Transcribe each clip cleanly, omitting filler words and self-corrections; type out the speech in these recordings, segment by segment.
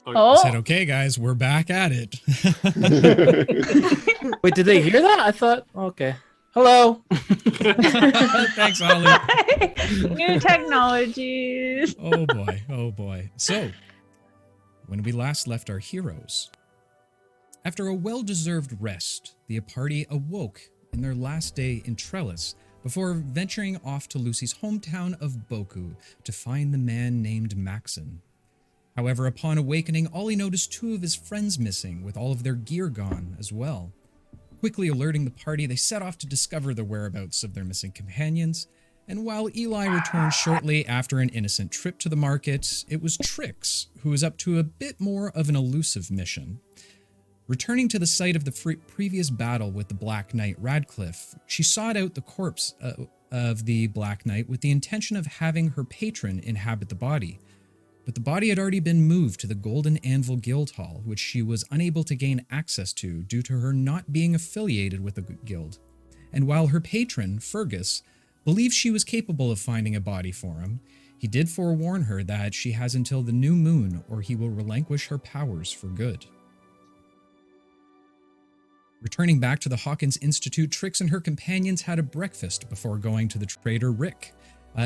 I said, okay, guys, we're back at it. Wait, did they hear that? I thought, okay. Hello. Thanks, Ollie. New technologies. Oh, boy. Oh, boy. So, when we last left our heroes, after a well-deserved rest, the party awoke in their last day in Trellis before venturing off to Lucy's hometown of Boku to find the man named Maxon. However, upon awakening, Ollie noticed two of his friends missing, with all of their gear gone as well. Quickly alerting the party, they set off to discover the whereabouts of their missing companions, and while Eli returned shortly after an innocent trip to the market, it was Trix who was up to a bit more of an elusive mission. Returning to the site of the previous battle with the Black Knight Radcliffe, she sought out the corpse of the Black Knight with the intention of having her patron inhabit the body. But the body had already been moved to the Golden Anvil Guildhall, which she was unable to gain access to due to her not being affiliated with the guild. And while her patron, Fergus, believed she was capable of finding a body for him, he did forewarn her that she has until the new moon or he will relinquish her powers for good. Returning back to the Hawkins Institute, Trix and her companions had a breakfast before going to the trader Rick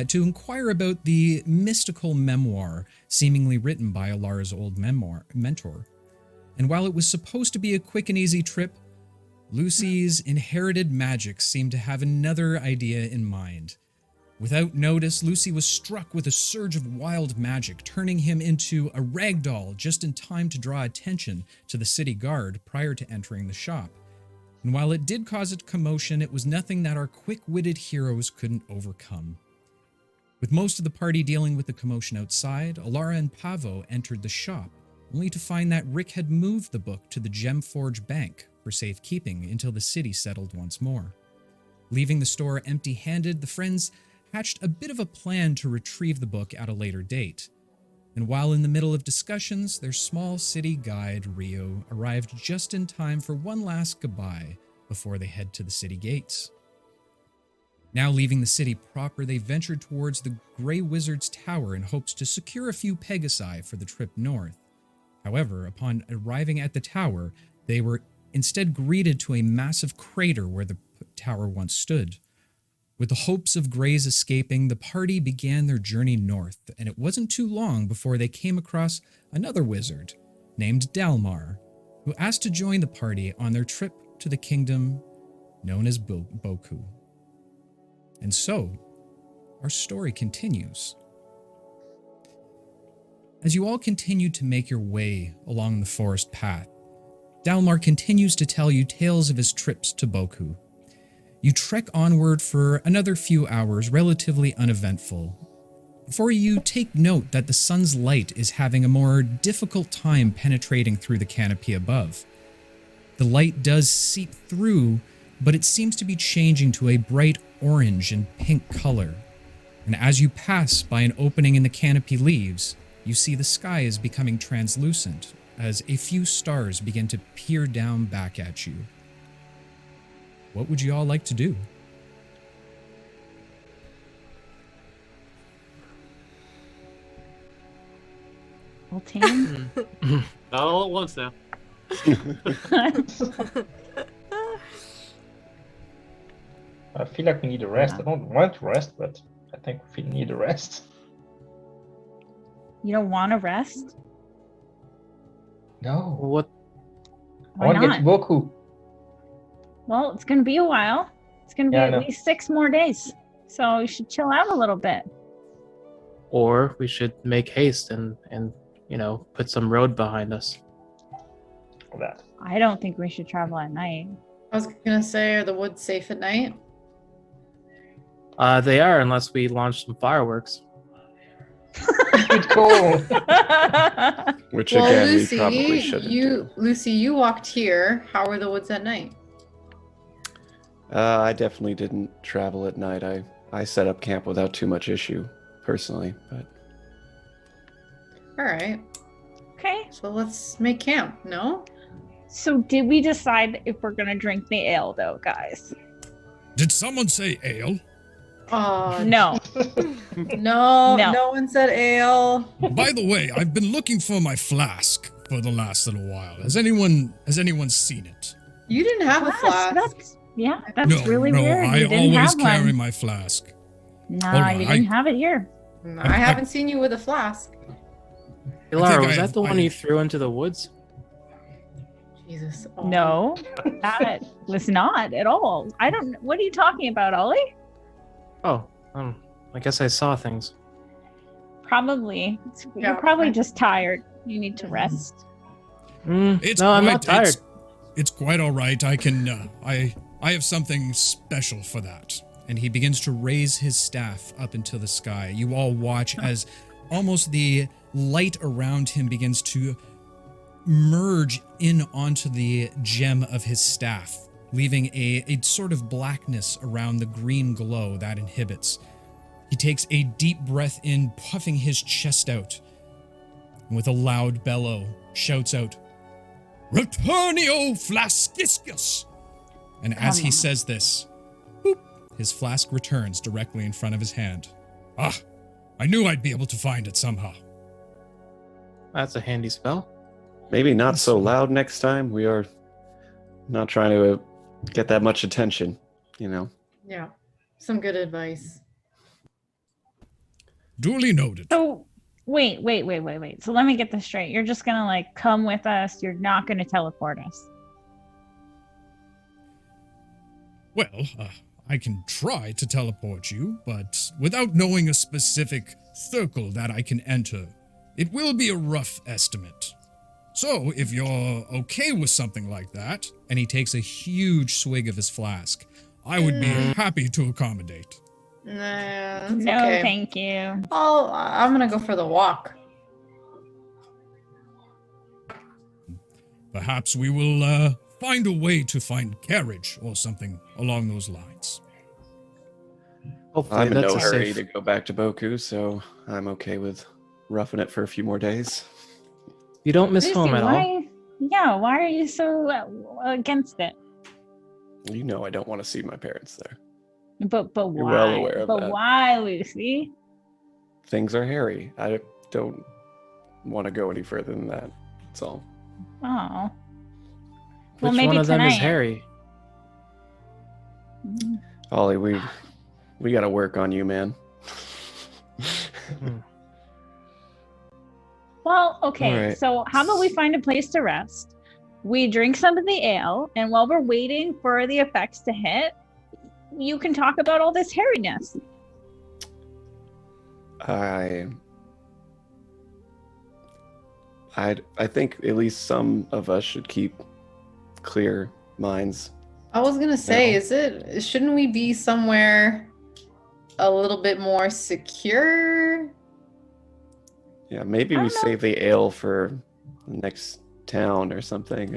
to inquire about the mystical memoir seemingly written by Alara's old mentor. And while it was supposed to be a quick and easy trip, Lucy's inherited magic seemed to have another idea in mind. Without notice, Lucy was struck with a surge of wild magic, turning him into a ragdoll just in time to draw attention to the city guard prior to entering the shop. And while it did cause a commotion, it was nothing that our quick-witted heroes couldn't overcome. With most of the party dealing with the commotion outside, Alara and Pavo entered the shop, only to find that Rick had moved the book to the Gemforge Bank for safekeeping until the city settled once more. Leaving the store empty-handed, the friends hatched a bit of a plan to retrieve the book at a later date. And while in the middle of discussions, their small city guide, Rio, arrived just in time for one last goodbye before they head to the city gates. Now leaving the city proper, they ventured towards the Grey Wizard's Tower in hopes to secure a few Pegasi for the trip north. However, upon arriving at the tower, they were instead greeted to a massive crater where the tower once stood. With the hopes of Greys escaping, the party began their journey north, and it wasn't too long before they came across another wizard named Dalmar, who asked to join the party on their trip to the kingdom known as Boku. And so, our story continues. As you all continue to make your way along the forest path, Dalmar continues to tell you tales of his trips to Boku. You trek onward for another few hours, relatively uneventful, before you take note that the sun's light is having a more difficult time penetrating through the canopy above. The light does seep through, but it seems to be changing to a bright orange and pink color. And as you pass by an opening in the canopy leaves, you see the sky is becoming translucent as a few stars begin to peer down back at you. What would you all like to do? Well, Tam? Not all at once now. I feel like we need a rest. I don't want to rest, but I think we need a rest. You don't want to rest? No. What? I want to get to Boku. Well, it's going to be a while. It's going to be at least 6 more days. So you should chill out a little bit. Or we should make haste and put some road behind us. That. I don't think we should travel at night. I was going to say, are the woods safe at night? They are, unless we launch some fireworks. Good call. Which Well, again, Lucy, we probably shouldn't do. Lucy, you walked here. How are the woods at night? I definitely didn't travel at night. I set up camp without too much issue, personally. But All right. Okay. So let's make camp, no? So did we decide if we're going to drink the ale, though, guys? Did someone say ale? Oh, No. no, No. no one said ale. By the way, I've been looking for my flask for the last little while. Has anyone seen it? You didn't have a flask. That's really weird. I You didn't always have carry one. my flask. No, Hold on, you didn't have it here. No, I haven't seen you with a flask. Hey, Lara, think was I- that the one I- you threw into the woods? Jesus. Oh. No, that was not at all. I don't. What are you talking about, Ollie? Oh, I guess I saw things. Probably. Yeah, You're probably I- just tired. You need to rest. No, I'm not tired. It's quite all right. I can. I have something special for that. And he begins to raise his staff up into the sky. You all watch as almost the light around him begins to merge in onto the gem of his staff, leaving a sort of blackness around the green glow that inhibits. He takes a deep breath in, puffing his chest out, and with a loud bellow, shouts out, "Returnio flasciscus!" And as he says this, boop, his flask returns directly in front of his hand. Ah, I knew I'd be able to find it somehow. That's a handy spell. Maybe not so loud next time. We are not trying to get that much attention, you know. Yeah. Some good advice. Duly noted. So wait. So let me get this straight. You're just gonna like come with us. You're not gonna teleport us. Well, I can try to teleport you, but without knowing a specific circle that I can enter, it will be a rough estimate. So, if you're okay with something like that, and he takes a huge swig of his flask, I would be happy to accommodate. Nah, that's No, okay. thank you. I'm gonna go for the walk. Perhaps we will find a way to find carriage or something along those lines. Hopefully, I'm in that's no a hurry safe. to go back to Boku, so I'm okay with roughing it for a few more days. You don't miss Lucy, home at all. why are you so against it? You know I don't want to see my parents there. But why? You're well aware of that. Why, Lucy? Things are hairy. I don't want to go any further than that. That's all. Oh. Which Well, maybe one of them is tonight. Harry? Ollie, we got to work on you, man. Well, okay. All right. So how about we find a place to rest? We drink some of the ale, and while we're waiting for the effects to hit, you can talk about all this hairiness. I think at least some of us should keep clear minds. I was gonna say, Yeah. shouldn't we be somewhere a little bit more secure? Yeah, maybe I we don't know. save the ale for the next town or something.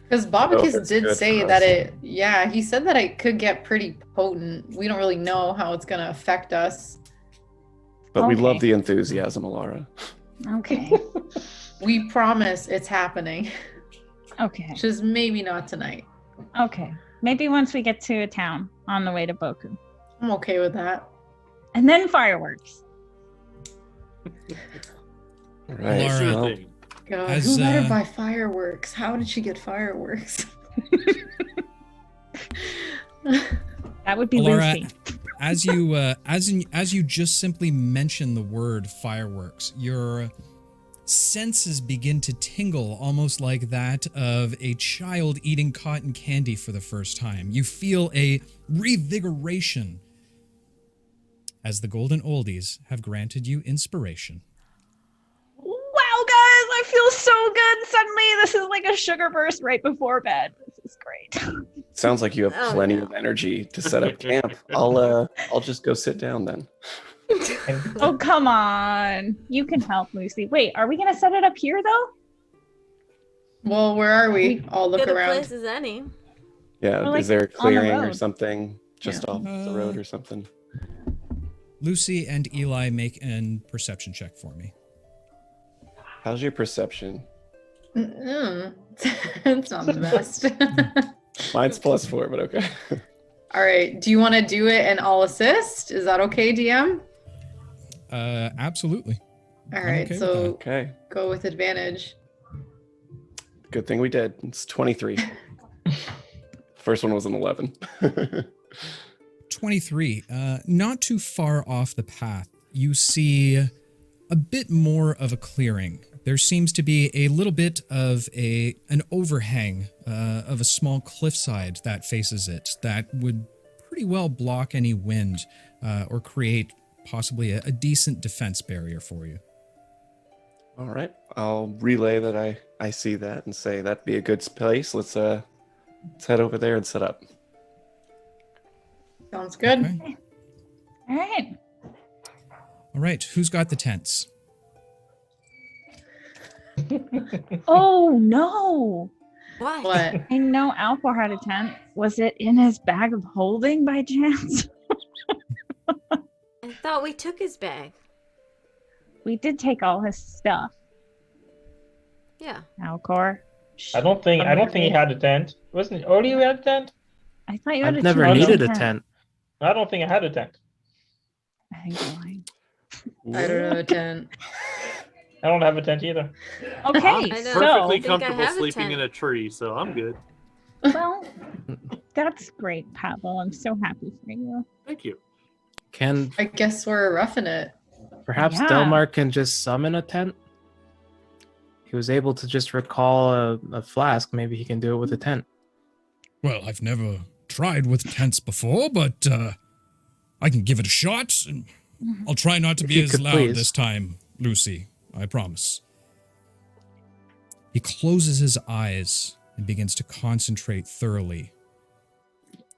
Because Oh, Bobicus that's did good say for that us. he said that it could get pretty potent. We don't really know how it's gonna affect us. But we Okay. love the enthusiasm, Alara. Okay. We promise it's happening. Okay. Just maybe not tonight. Okay. Maybe once we get to a town on the way to Boku. I'm okay with that. And then fireworks. All right. Laura, Sure well, thing. God, As, who let her uh, buy fireworks? How did she get fireworks? That would be Laura, Lucy. as you just simply mention the word fireworks, your senses begin to tingle almost like that of a child eating cotton candy for the first time. You feel a revigoration as the golden oldies have granted you inspiration. Wow, guys, I feel so good. Suddenly, this is like a sugar burst right before bed. This is great. sounds like you have Oh, plenty no. of energy to set up camp. I'll just go sit down then. And Oh, come on. You can help, Lucy. Wait, are we going to set it up here, though? Well, where are we? I'll look Good a around. place as any. Yeah, Or, like, is there a on the clearing or road. something just Yeah. off the road or something? Lucy and Eli make an perception check for me. How's your perception? It's not the best. Mine's +4, but okay. All right. Do you want to do it and I'll assist? Is that okay, DM? Absolutely. All I'm right. okay with so Okay. go with advantage. Good thing we did. It's 23. First one was an 11. 23. Not too far off the path, you see a bit more of a clearing. There seems to be a little bit of an overhang of a small cliffside that faces it that would pretty well block any wind or create possibly a decent defense barrier for you. All right. I'll relay that I see that and say that'd be a good place. Let's head over there and set up. Sounds good. Okay. All right. All right. Who's got the tents? Oh no! Why? What? I know Alpha had a tent. Was it in his bag of holding by chance? I thought we took his bag. We did take all his stuff. Yeah. Alcor. I don't think he had a tent. Wasn't it Oli who had a tent? I thought you had I've a never two-person needed a tent. I don't think I had a tent. I think you're lying. I don't know, 10. I don't have a tent either. Okay, I know. so Perfectly think I comfortable have a sleeping tent. in a tree, so I'm good. well, that's great, Pavel. I'm so happy for you. Thank you. Can I guess we're roughing it. perhaps Yeah. Delmar can just summon a tent? He was able to just recall a flask. Maybe he can do it with a tent. Well, I've never tried with tents before, but I can give it a shot. And I'll try not to If be you as could, loud please. this time, Lucy. I promise. He closes his eyes and begins to concentrate thoroughly.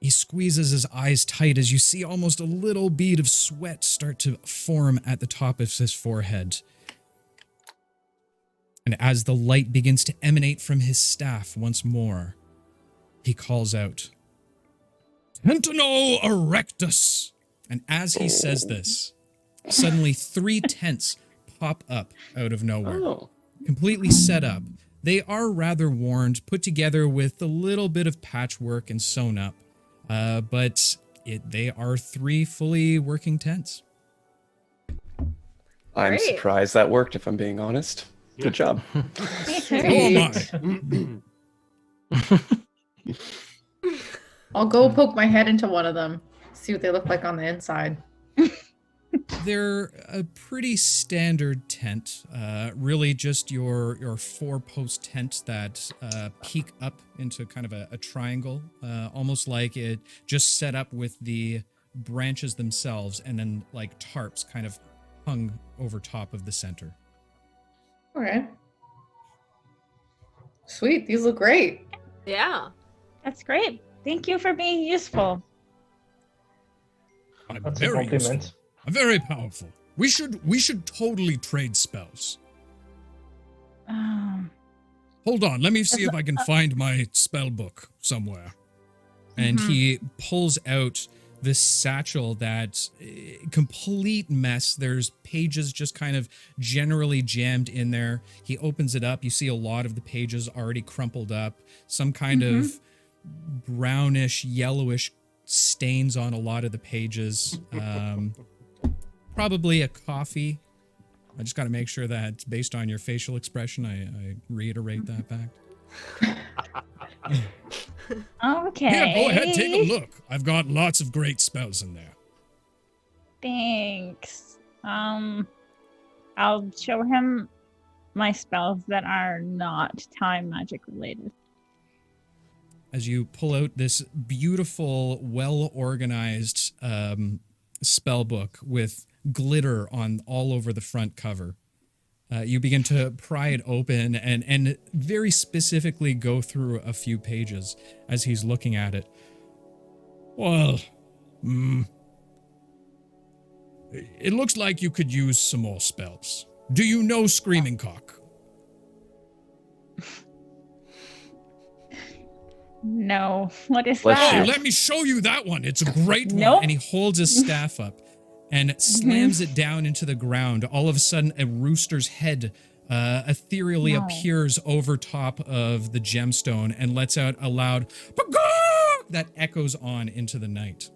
He squeezes his eyes tight as you see almost a little bead of sweat start to form at the top of his forehead. And as the light begins to emanate from his staff once more, he calls out, "Tentano erectus!" And as he says this, suddenly 3 tents pop up out of nowhere, Oh. completely set up. They are rather worn, put together with a little bit of patchwork and sewn up, but they are 3 fully working tents. I'm Great. surprised that worked, if I'm being honest. Good job. Oh my! I'll go poke my head into one of them, see what they look like on the inside. They're a pretty standard tent, really just your 4-post tent that peek up into kind of a triangle, almost like it just set up with the branches themselves and then like tarps kind of hung over top of the center. All right. Sweet. These look great. Yeah. That's great. Thank you for being useful. I'm That's a very compliment. useful. I'm very powerful. We should totally trade spells. Hold on, let me see if I can find my spell book somewhere. And he pulls out this satchel that's a complete mess. There's pages just kind of generally jammed in there. He opens it up. You see a lot of the pages already crumpled up. Some kind of brownish, yellowish stains on a lot of the pages. Probably a coffee. I just got to make sure that based on your facial expression, I reiterate that fact. Okay. Yeah, go ahead, take a look. I've got lots of great spells in there. Thanks. I'll show him my spells that are not time magic related. As you pull out this beautiful, well-organized spell book with glitter on all over the front cover. You begin to pry it open and very specifically go through a few pages as he's looking at it. Well, it looks like you could use some more spells. Do you know Screaming Cock? No. What is Bless that? you. Let me show you that one. It's a great one. Nope. And he holds his staff up and slams it down into the ground. All of a sudden, a rooster's head ethereally No. appears over top of the gemstone and lets out a loud "Pagok!" that echoes on into the night.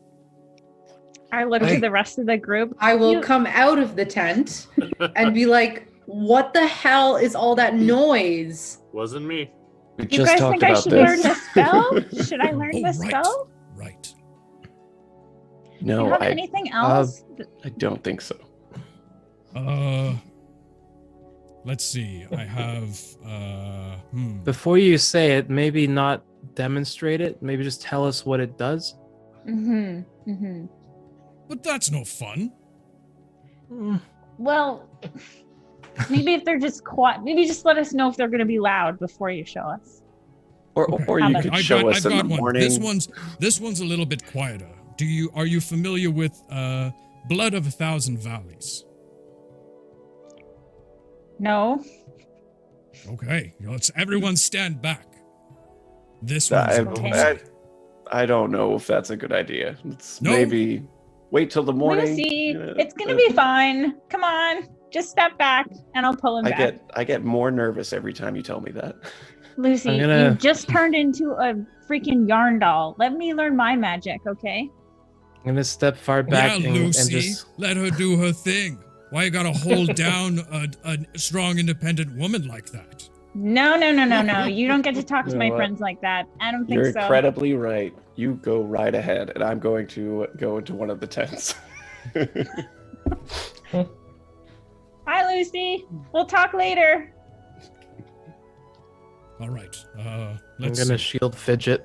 I look to the rest of the group. I will come out of the tent and be like, what the hell is all that noise? Wasn't me. We You just guys talked think I about should learn this. the spell? Should I learn Oh, the right. spell? Right. Do you No, have I anything else? don't think so. Let's see. I have Before you say it, maybe not demonstrate it. Maybe just tell us what it does. But that's no fun. Well, maybe if they're just quiet, maybe just let us know if they're going to be loud before you show us. Or Okay. or you could show us in the one. morning. This one's a little bit quieter. Are you familiar with Blood of 1,000 Valleys? No. Okay, let's everyone stand back. This one's Okay. I don't know if that's a good idea. Let's No. maybe wait till the morning. Lucy, Yeah, it's going to be fine. Come on. Just step back and I'll pull him back. I get more nervous every time you tell me that. Lucy, you just turned into a freaking yarn doll. Let me learn my magic, okay? I'm gonna step far back Yeah, and Lucy, just. let her do her thing. Why you gotta hold down a strong, independent woman like that? No. You don't get to talk to You know my what? friends like that. I don't think You're so. incredibly right. You go right ahead, and I'm going to go into one of the tents. Hi, Lucy. We'll talk later. All right. I'm Let's gonna see. shield fidget.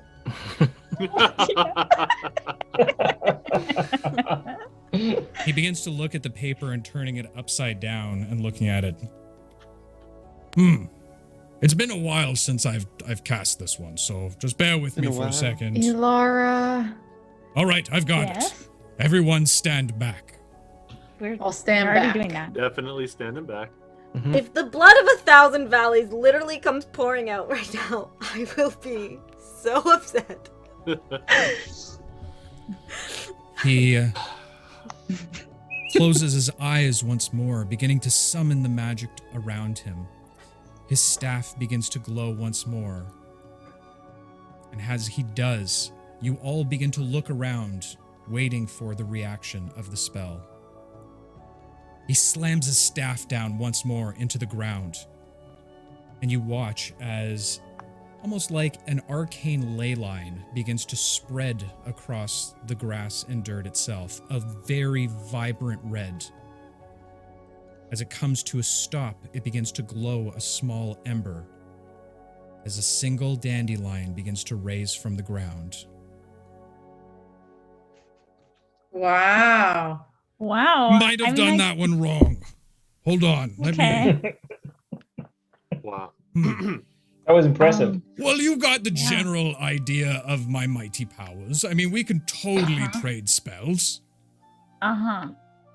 He begins to look at the paper and turning it upside down and looking at it. It's been a while since I've cast this one, so just bear with me Been a for a while. second. Elara. All right, I've got Yes? it. Everyone stand back. I'll stand We're already back. doing that. Definitely standing back. If the blood of 1,000 valleys literally comes pouring out right now, I will be so upset. He closes his eyes once more, beginning to summon the magic around him. His staff begins to glow once more. And as he does, you all begin to look around, waiting for the reaction of the spell. He slams his staff down once more into the ground. And you watch as, almost like an arcane ley line, begins to spread across the grass and dirt itself, a very vibrant red. As it comes to a stop, it begins to glow a small ember, as a single dandelion begins to raise from the ground. Wow. Wow. Might have I mean, done I- that one wrong. Hold on. Let me. Okay. Wow. That was impressive. Well, you got the Yeah. general idea of my mighty powers. I mean, we can totally Uh-huh. trade spells.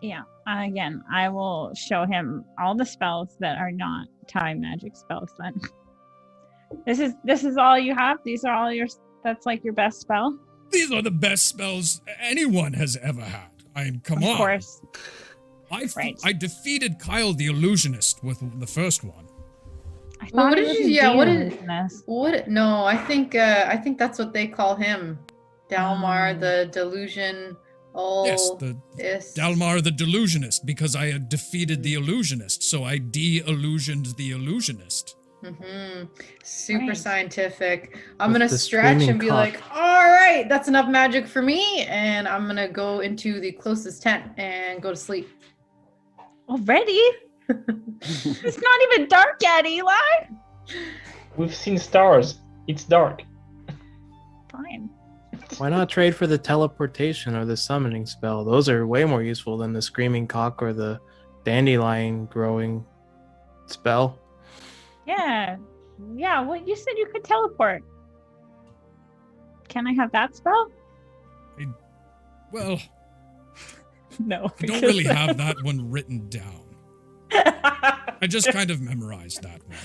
Yeah. Again, I will show him all the spells that are not time magic spells then. This is all you have? These are all that's like your best spell? These are the best spells anyone has ever had. I mean, come on. Of course. Right. I defeated Kyle the Illusionist with the first one. I Well, thought what it did was you- a yeah, what demon did- in this. What? No, I think that's what they call him. Dalmar, the delusion. Oh, Yes, the Dalmar the Delusionist, because I had defeated the Illusionist, so I de-illusioned the Illusionist. Super Right. scientific. I'm With gonna the stretch screaming and be cock. like, all right, that's enough magic for me. And I'm gonna go into the closest tent and go to sleep. Already? It's not even dark yet, Eli. We've seen stars. It's dark. Fine. Why not trade for the teleportation or the summoning spell? Those are way more useful than the screaming cock or the dandelion growing spell. Yeah. Yeah, well, you said you could teleport. Can I have that spell? Well, No. I don't really have that one written down. I just kind of memorized that one.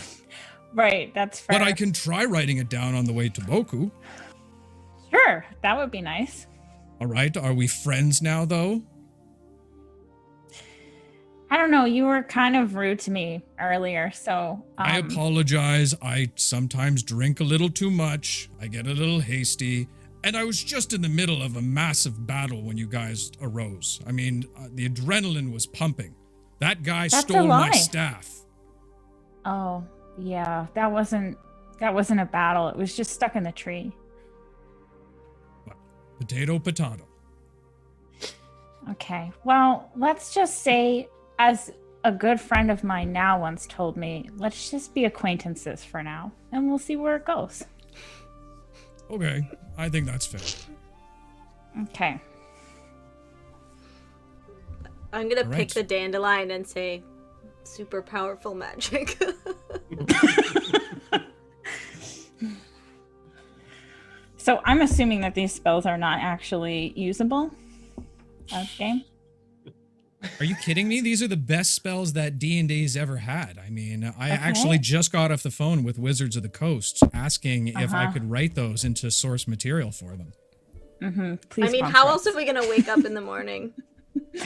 Right, that's fair. But I can try writing it down on the way to Boku. Sure, that would be nice. All right, are we friends now, though? I don't know, you were kind of rude to me earlier, so I apologize. I sometimes drink a little too much. I get a little hasty. And I was just in the middle of a massive battle when you guys arose. I mean, the adrenaline was pumping. That guy That's a stole my lie. staff. Oh, yeah. That wasn't a battle. It was just stuck in the tree. Potato, potato. Okay. Well, let's just say, as a good friend of mine now once told me, let's just be acquaintances for now, and we'll see where it goes. Okay, I think that's fair. Okay. I'm gonna All pick right. the dandelion and say, super powerful magic. So I'm assuming that these spells are not actually usable as game. Are you kidding me? These are the best spells that D&D's ever had. I mean, I Okay. actually just got off the phone with Wizards of the Coast asking if I Uh-huh. could write those into source material for them. Mm-hmm. Please. I mean, sponsor how us. else are we gonna wake up in the morning? Yeah,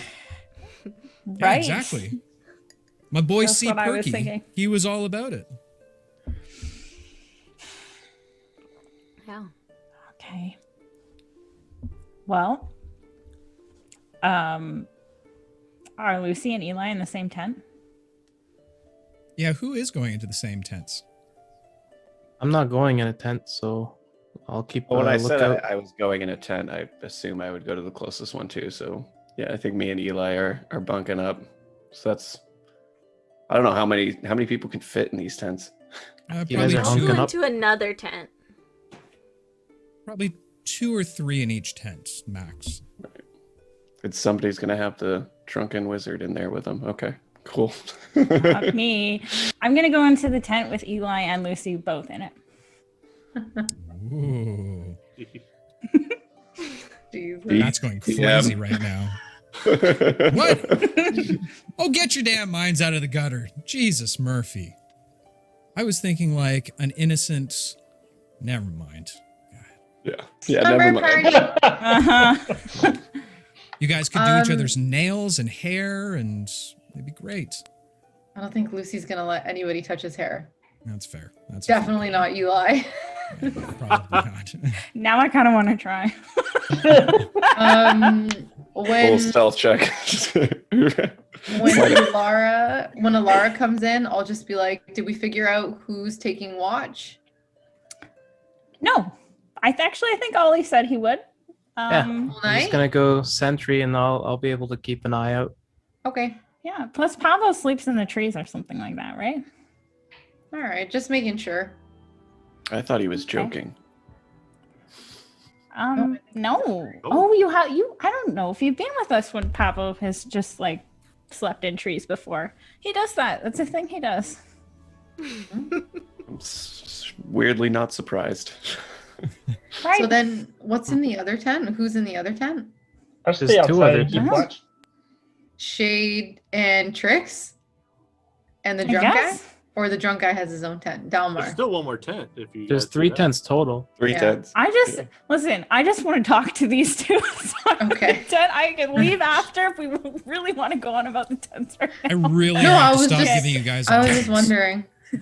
Right. exactly. My boy That's C. what I was Perky, thinking. he was all about it. Yeah. Okay. Well, are Lucy and Eli in the same tent? Yeah, who is going into the same tents? I'm not going in a tent, so I'll keep Well, when a I said lookout. I was going in a tent, I assume I would go to the closest one too. So yeah, I think me and Eli are bunking up. So that's, I don't know how many people can fit in these tents. You guys Probably are I'll hunking go up. into another tent. Probably 2 or 3 in each tent, max. Somebody's gonna have the drunken wizard in there with them. Okay, cool. Fuck me. I'm gonna go into the tent with Eli and Lucy both in it. Ooh, Jesus. that's going crazy right now. What? Oh, get your damn minds out of the gutter. Jesus, Murphy. I was thinking like an innocent... Never mind. Yeah. Yeah. Slumber Never mind. party. Uh-huh. You guys could do each other's nails and hair, and it'd be great. I don't think Lucy's gonna let anybody touch his hair. That's fair. That's Definitely not Eli. fair. Yeah, probably not. Now I kind of want to try. Full When stealth check. when Alara comes in, I'll just be like, did we figure out who's taking watch? No, I think Ollie said he would. Yeah. All I'm just night? gonna go sentry, and I'll be able to keep an eye out. Okay. Yeah. Plus, Pablo sleeps in the trees or something like that, right? All right. Just making sure. I thought he was joking. No. Oh, you have you. I don't know if you've been with us when Pablo has just like slept in trees before. He does that. That's a thing he does. I'm weirdly not surprised. Right. So then, what's in the other tent? Who's in the other tent? I'll There's stay two outside other and keep tents. watch. Shade and Trix, and the I drunk guy, guess. or the drunk guy has his own tent. There's Dalmar. still one more tent. If you There's guys do 3 that. tents total. 3 Yeah. tents. I just Yeah. listen. I just want to talk to these two. So Okay. I can leave after if we really want to go on about the tents right I now. really No, have I to was stop just- giving you guys. I was ideas. just wondering. So-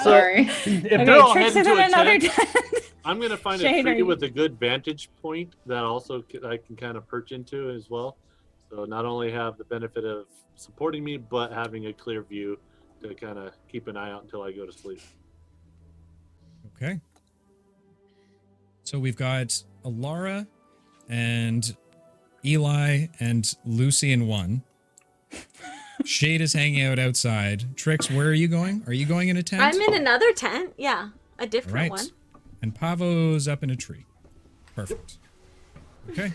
Sorry. If Okay, they're all Trix heading is to in a another tent, tent. I'm gonna find Shade, a are tree you- with a good vantage point that also I can kind of perch into as well. So not only have the benefit of supporting me, but having a clear view to kind of keep an eye out until I go to sleep. Okay. So we've got Alara and Eli and Lucy in one. Shade is hanging out outside. Trix, where are you going? Are you going in a tent? I'm in another tent. Yeah, a different Right. one. And Pavo's up in a tree. Perfect. Okay.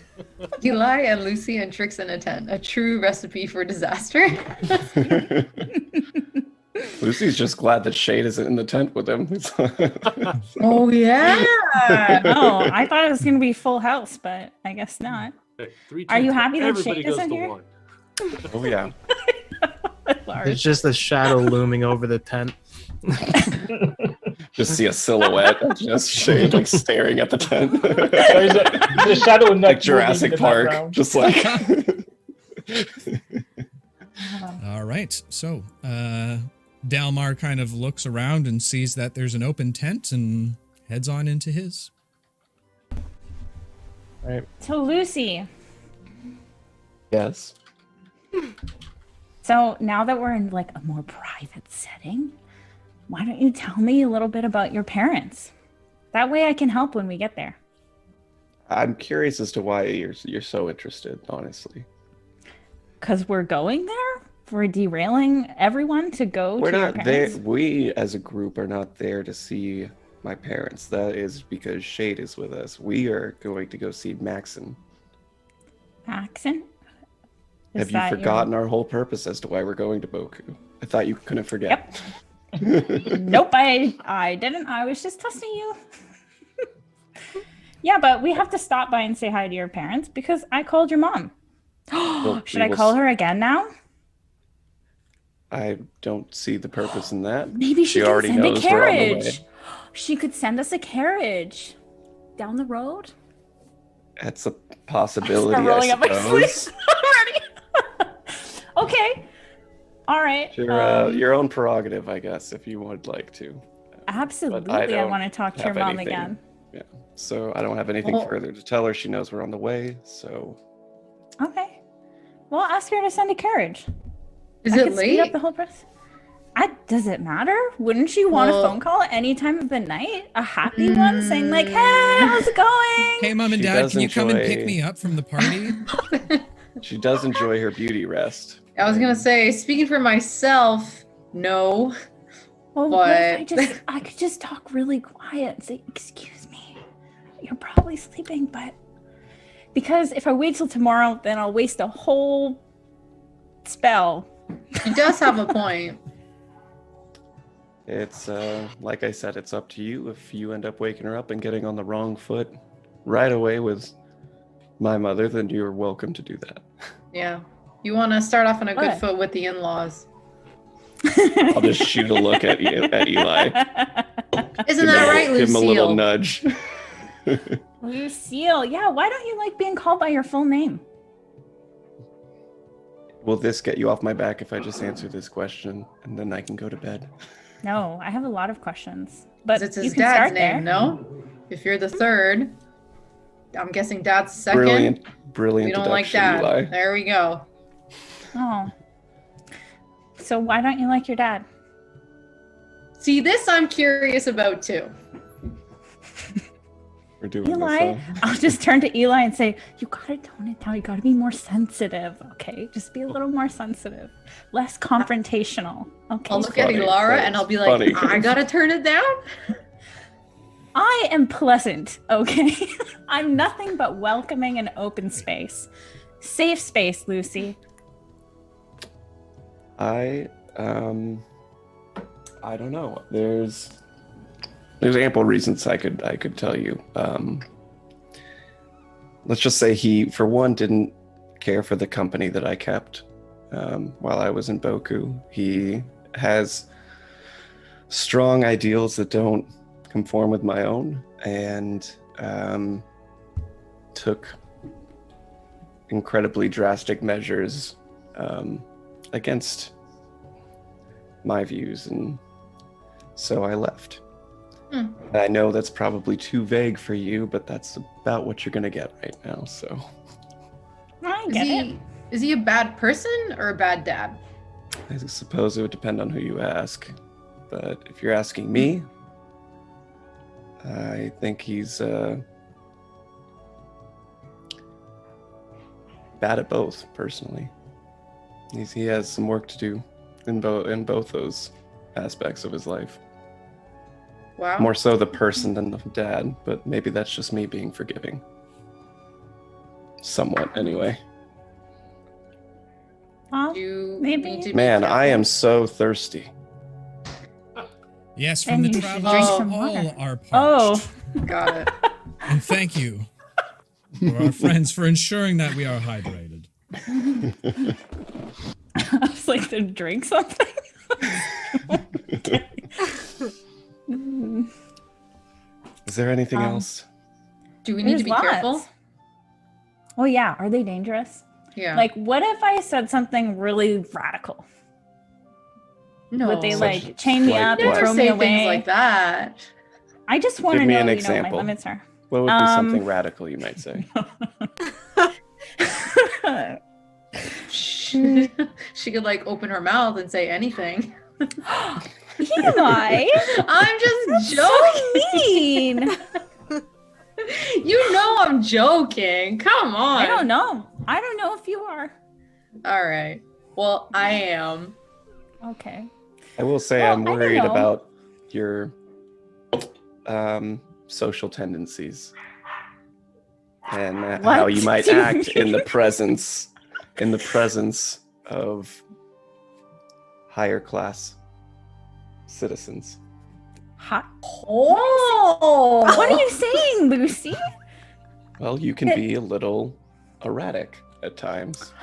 Eli and Lucy and Trix in a tent. A true recipe for disaster. Lucy's just glad that Shade is in the tent with him. Oh yeah. Oh, I thought it was going to be full house, but I guess not. Okay, 3 Are you tents, happy that everybody Shade goes isn't to here? one. Oh yeah. There's just a shadow looming over the tent. Just see a silhouette of just Shade like staring at the tent. There's a shadow not Like Jurassic moving in the Park. background. Just like All right. So, Dalmar kind of looks around and sees that there's an open tent and heads on into his. Right. So Lucy, Yes. so now that we're in like a more private setting, why don't you tell me a little bit about your parents? That way I can help when we get there. I'm curious as to why you're so interested, honestly. Because we're going there? We're derailing everyone to go We're to your not there. parents? We as a group are not there to see my parents. That is because Shade is with us. We are going to go see Maxon. Maxon? Have you forgotten our whole purpose as to why we're going to Boku? I thought you couldn't forget. Yep. Nope, I didn't. I was just testing you. Yeah, but we have to stop by and say hi to your parents because I called your mom. Should I call her again now? I don't see the purpose in that. Maybe she already can send knows a we're on the way. carriage. She could send us a carriage down the road. That's a possibility, Start rolling I up my suppose. sleeves already. Okay. All right. Your own prerogative, I guess, if you would like to. Absolutely. I I don't want to talk to your have mom anything. again. Yeah. So I don't have anything Well- further to tell her. She knows we're on the way. So Okay. Well, ask her to send a carriage. Is I it could speed up late? the whole process. Does it matter? Wouldn't you want Well- a phone call at any time of the night? A happy one saying like, hey, how's it going? Hey, mom and She dad, does can you come and pick enjoy- me up from the party? she does enjoy her beauty rest. I was gonna say, speaking for myself, no. Well, what if But- I could just talk really quiet and say, excuse me, you're probably sleeping, but because if I wait till tomorrow, then I'll waste a whole spell. She does have a point. It's like I said, it's up to you. If you end up waking her up and getting on the wrong foot right away with my mother, then you're welcome to do that. Yeah. You want to start off on a good What? foot with the in-laws. I'll just shoot a look at Eli. Isn't that right, Give him a little Lucille? nudge. Lucille, yeah, why don't you like being called by your full name? Will this get you off my back if I just answer this question and then I can go to bed? No, I have a lot of questions, but It's you his can dad's start name, there. no? If you're the third, I'm guessing dad's second. Brilliant We don't like deduction, dad. Eli. There we go. Oh. So why don't you like your dad? See, this I'm curious about too. We're doing Eli, this, I'll just turn to Eli and say, you gotta tone it down. You gotta be more sensitive, okay? Just be a little more sensitive, less confrontational, okay? I'll look at funny. Ilara That and I'll is be like, funny. I gotta turn it down? I am pleasant, okay? I'm nothing but welcoming and open space. Safe space, Lucy. I don't know. There's ample reasons I could tell you. Let's just say he, for one, didn't care for the company that I kept while I was in Boku. He has strong ideals that don't conform with my own, and took incredibly drastic measures against my views, and so I left. I know that's probably too vague for you, but that's about what you're gonna get right now. So I get it. Is he a bad person or a bad dad? I suppose it would depend on who you ask, but if you're asking me, I think he's bad at both. Personally, he has some work to do in both those aspects of his life. Wow. More so the person than the dad, but maybe that's just me being forgiving. Somewhat, anyway. Well, You maybe. need to be Man, I careful. am so thirsty. Yes, from Then the you should travels, drink some all water. are parched. Oh, Got it. And thank you for our friends for ensuring that we are hydrated. I was like, to drink something? Is there anything Um, else? Do we need to There's be lots. careful? Oh yeah, are they dangerous? Yeah. Like, what if I said something really radical? no. Would they Such- like chain me like up what? and never throw say me away? things like that? I just want to Give me know, an my example. limits are. What would be something radical, you might say? She could like open her mouth and say anything. Eli, I'm just so joking. mean. You know I'm joking. Come on. I don't know. I don't know if you are. All right. Well, I am. Okay. I will say Well, I'm I don't worried know. about your social tendencies and how What you might do you act in the mean? presence of higher class citizens. Oh. What are you saying, Lucy? Well, you can be a little erratic at times.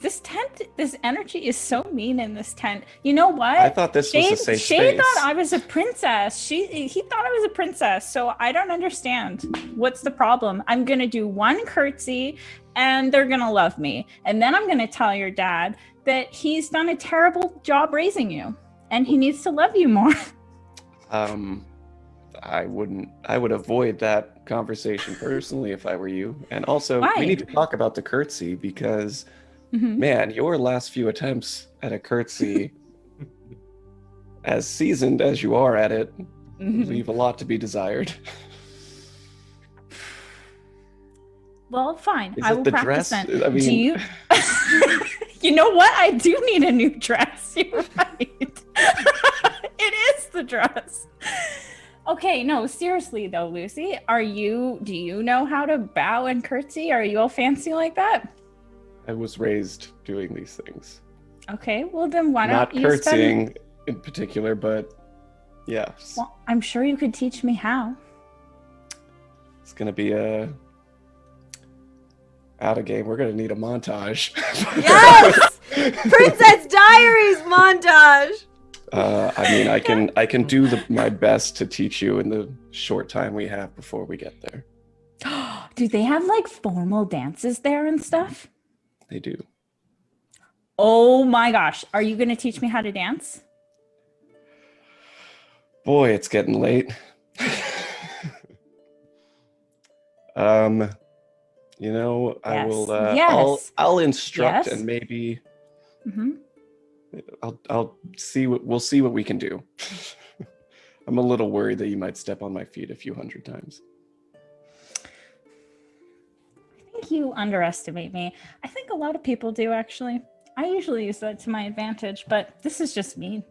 This tent, this energy is so mean in this tent. You know what? I thought this was a safe Shay space. thought I was a princess. He thought I was a princess. So I don't understand. What's the problem? I'm gonna do one curtsy, and they're gonna love me, and then I'm gonna tell your dad that he's done a terrible job raising you, and he needs to love you more. I would avoid that conversation personally if I were you. And also, Why? we need to talk about the curtsy because, man, your last few attempts at a curtsy, as seasoned as you are at it, leave a lot to be desired. Well, fine. Is I it will the practice dress? then. I mean- Do you? You know what? I do need a new dress. You're right. It is the dress. Okay, no, seriously though, Lucy, do you know how to bow and curtsy? Are you all fancy like that? I was raised doing these things. Okay, well then why don't Not you curtsying in particular, but yes. Well, I'm sure you could teach me how. It's gonna be out of game. We're gonna need a montage. Yes! Princess Diaries montage! I mean, I can do my best to teach you in the short time we have before we get there. Do they have like formal dances there and stuff? They do. Oh my gosh, are you going to teach me how to dance? Boy, it's getting late. You know, I Yes. will. Yes. I'll instruct Yes. and maybe Mm-hmm. I'll see we'll see what we can do. I'm a little worried that you might step on my feet a few hundred times. I think you underestimate me. I think a lot of people do, actually. I usually use that to my advantage, but this is just mean.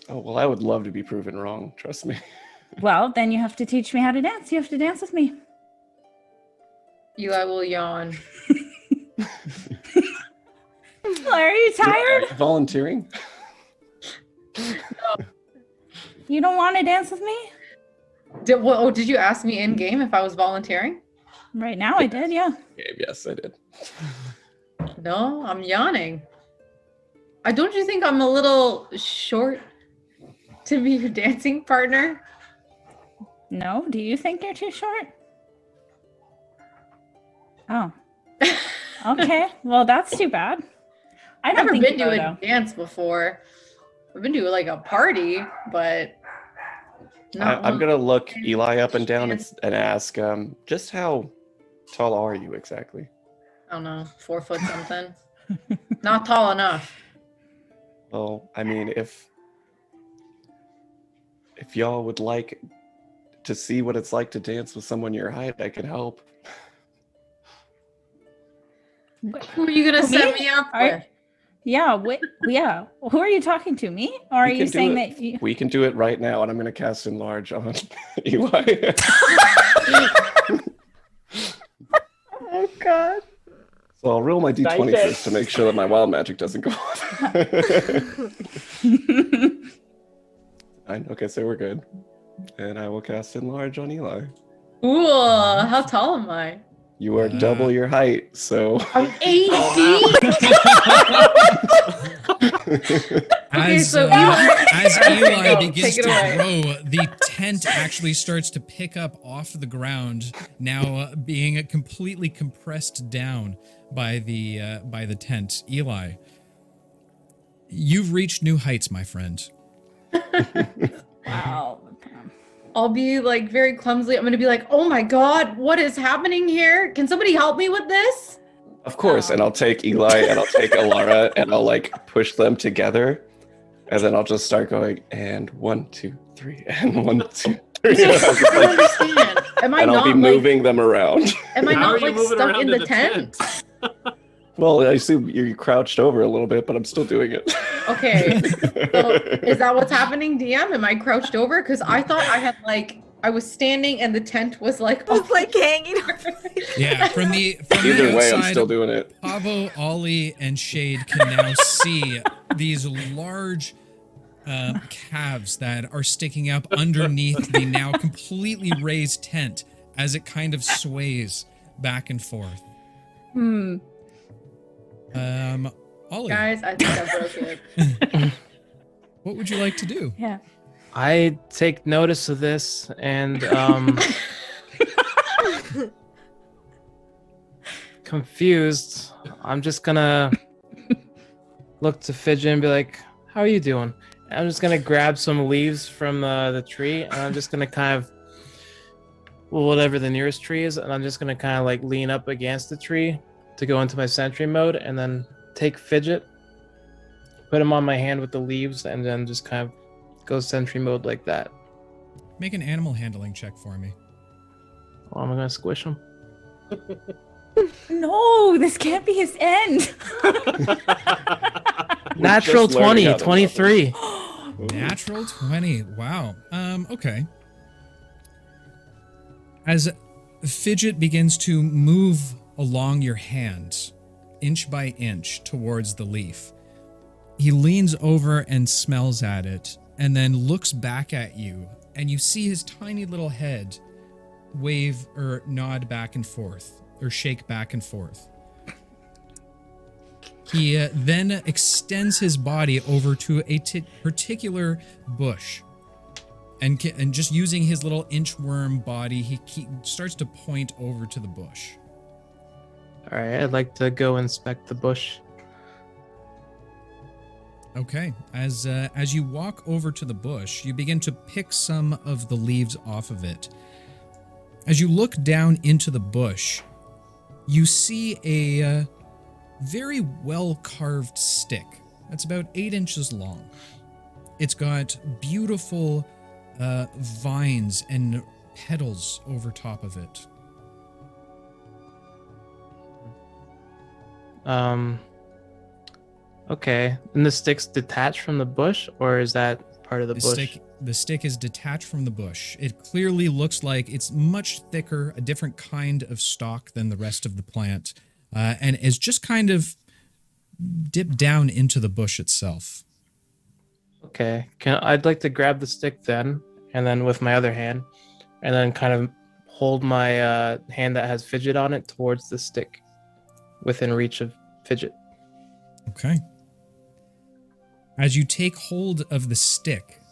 Oh, well, I would love to be proven wrong. Trust me. Well, then you have to teach me how to dance. You have to dance with me. Eli will yawn. Are you tired? Are you volunteering? You don't want to dance with me? Did you ask me in game if I was volunteering? Right now I did, yeah. Yes, I did. No, I'm yawning. Don't you think I'm a little short to be your dancing partner? No? Do you think you're too short? Oh. Okay. Well, that's too bad. I've never think been you to are, a though. dance before. I've been to like a party, but I'm gonna look Eli up and down and ask, just how tall are you exactly? I don't know, 4 foot something. Not tall enough. Well, I mean, if y'all would like to see what it's like to dance with someone your height, I can help. Who are you gonna Me? set me up with? Yeah, yeah. Who are you talking to, me? Or are We you can do saying it. that you... We can do it right now, and I'm gonna cast Enlarge on Eli. Oh, God. So I'll roll my d20 Nice. first to make sure that my wild magic doesn't go off. Fine. Okay, so we're good. And I will cast Enlarge on Eli. Cool. How tall am I? You are double your height, so I'm 8 feet. Okay, As, so as Eli Go, begins take it to away. grow, the tent actually starts to pick up off the ground, now being completely compressed down by the tent. Eli, you've reached new heights, my friend. Wow. I'll be like very clumsily. I'm gonna be like, "Oh my god, what is happening here? Can somebody help me with this?" Of course, and I'll take Eli and I'll take Alara and I'll like push them together, and then I'll just start going and 1, 2, 3 and 1, 2, 3. I don't understand. Am I And I'll not be like? moving them around. Am I How not are you like moving stuck around in the tent? Well, I assume you're crouched over a little bit, but I'm still doing it. Okay. So is that what's happening, DM? Am I crouched over? Because I thought I had like I was standing and the tent was like I was like hanging. Yeah, from the Either way, I'm outside, still doing it. Pavo, Ollie, and Shade can now see these large calves that are sticking up underneath the now completely raised tent as it kind of sways back and forth. Ollie, Guys, I think I broke it. what would you like to do? Yeah. I take notice of this and confused. I'm just gonna look to Fidget and be like, "How are you doing?" And I'm just gonna grab some leaves from the tree, and I'm just gonna kind of, well, whatever the nearest tree is, and I'm just gonna kind of like lean up against the tree to go into my sentry mode, and then take Fidget, put him on my hand with the leaves, and then just kind of go sentry mode like that. Make an animal handling check for me. Oh, am I gonna squish him? No, this can't be his end. Natural just learning 20, how to 23. Natural 20. Wow. Okay. As Fidget begins to move along your hand, inch by inch towards the leaf, he leans over and smells at it, and then looks back at you, and you see his tiny little head wave or nod back and forth, or shake back and forth. He then extends his body over to a particular bush, and just using his little inchworm body, he starts to point over to the bush. All right, I'd like to go inspect the bush. Okay, as you walk over to the bush, you begin to pick some of the leaves off of it. As you look down into the bush, you see a very well-carved stick that's about 8 inches long. It's got beautiful vines and petals over top of it. Okay, and the stick's detached from the bush, or is that part of the bush? The stick is detached from the bush. It clearly looks like it's much thicker, a different kind of stalk than the rest of the plant, and is just kind of dipped down into the bush itself. Okay, I'd like to grab the stick then, and then with my other hand, and then kind of hold my hand that has Fidget on it towards the stick, within reach of Fidget. Okay. As you take hold of the stick,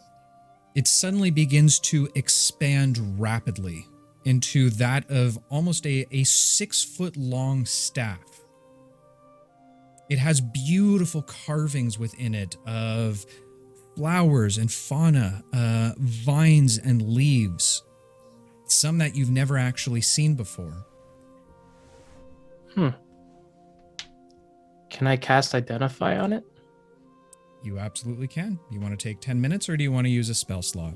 it suddenly begins to expand rapidly into that of almost a 6-foot-long staff. It has beautiful carvings within it of flowers and fauna, vines and leaves, some that you've never actually seen before. Can I cast Identify on it? You absolutely can. You want to take 10 minutes, or do you want to use a spell slot?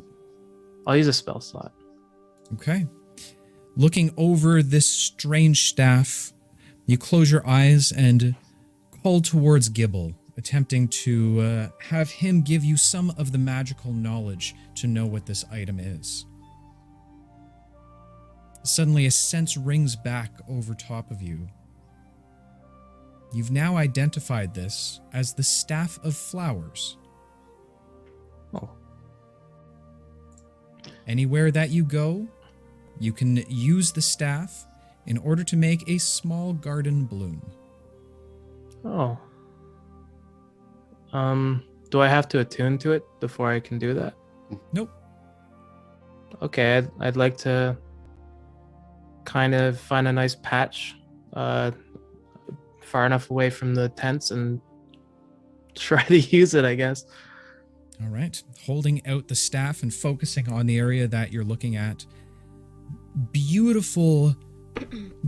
I'll use a spell slot. Okay. Looking over this strange staff, you close your eyes and call towards Gibble, attempting to have him give you some of the magical knowledge to know what this item is. Suddenly, a sense rings back over top of you. You've now identified this as the Staff of Flowers. Oh. Anywhere that you go, you can use the staff in order to make a small garden bloom. Oh. Do I have to attune to it before I can do that? Nope. Okay, I'd like to kind of find a nice patch far enough away from the tents and try to use it, I guess. All right. Holding out the staff and focusing on the area that you're looking at, beautiful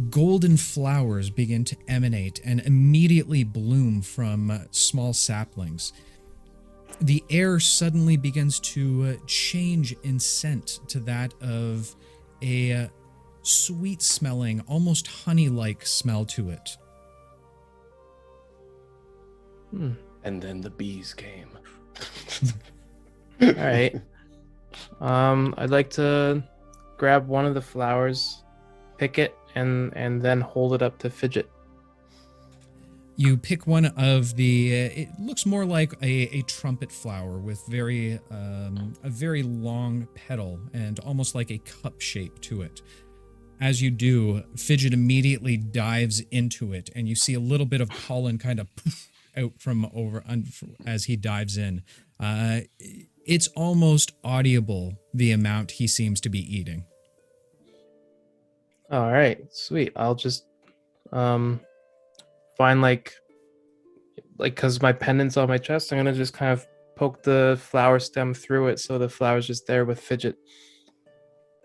golden flowers begin to emanate and immediately bloom from small saplings. The air suddenly begins to change in scent to that of a sweet-smelling, almost honey-like smell to it. And then the bees came. All right. I'd like to grab one of the flowers, pick it, and then hold it up to Fidget. You pick one of the. It looks more like a trumpet flower with a very long petal and almost like a cup shape to it. As you do, Fidget immediately dives into it, and you see a little bit of pollen kind of out from over as he dives in. It's almost audible the amount he seems to be eating. All right, sweet. I'll just find like because my pendant's on my chest, I'm gonna just kind of poke the flower stem through it so the flower's just there with Fidget.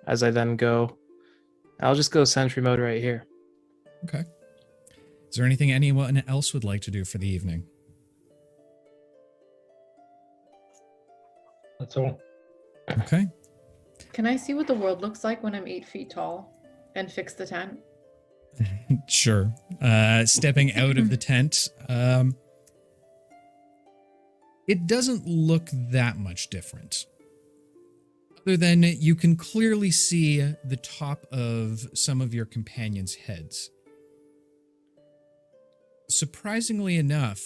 As I then go, I'll just go sentry mode right here. Okay. Is there anything anyone else would like to do for the evening? That's all. Okay. Can I see what the world looks like when I'm 8 feet tall and fix the tent? Sure. Stepping out of the tent, it doesn't look that much different. Other than you can clearly see the top of some of your companions' heads. Surprisingly enough,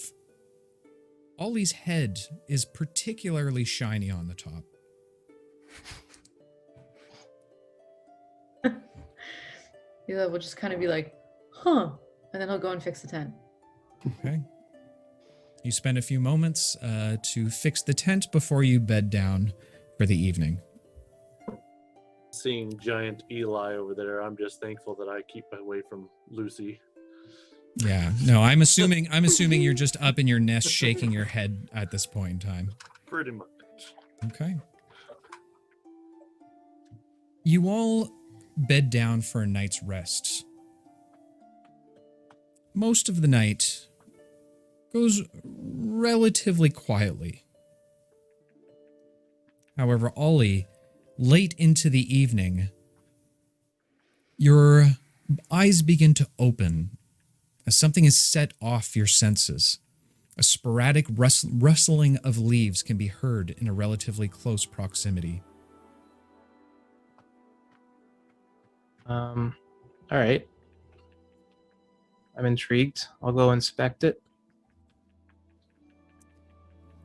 Ollie's head is particularly shiny on the top. Yeah, we'll just kind of be like, huh, and then he'll go and fix the tent. Okay. You spend a few moments to fix the tent before you bed down for the evening. Seeing giant Eli over there, I'm just thankful that I keep away from Lucy. Yeah, no, I'm assuming you're just up in your nest shaking your head at this point in time. Pretty much. Okay. You all bed down for a night's rest. Most of the night goes relatively quietly. However, Ollie, late into the evening, your eyes begin to open as something is set off your senses. A sporadic rustling of leaves can be heard in a relatively close proximity. All right. I'm intrigued. I'll go inspect it.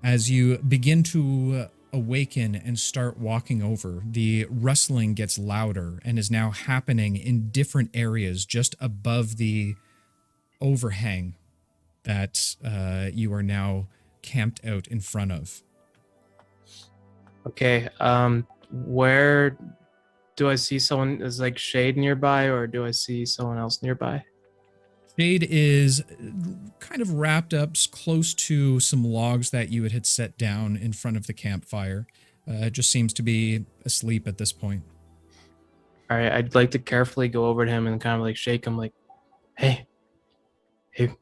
As you begin to awaken and start walking over, the rustling gets louder and is now happening in different areas just above the overhang that you are now camped out in front of. Okay. Where do I see someone? Is like Shade nearby, or do I see someone else nearby? Shade is kind of wrapped up close to some logs that you had set down in front of the campfire. Just seems to be asleep at this point. All right. I'd like to carefully go over to him and kind of like shake him, like, "Hey, you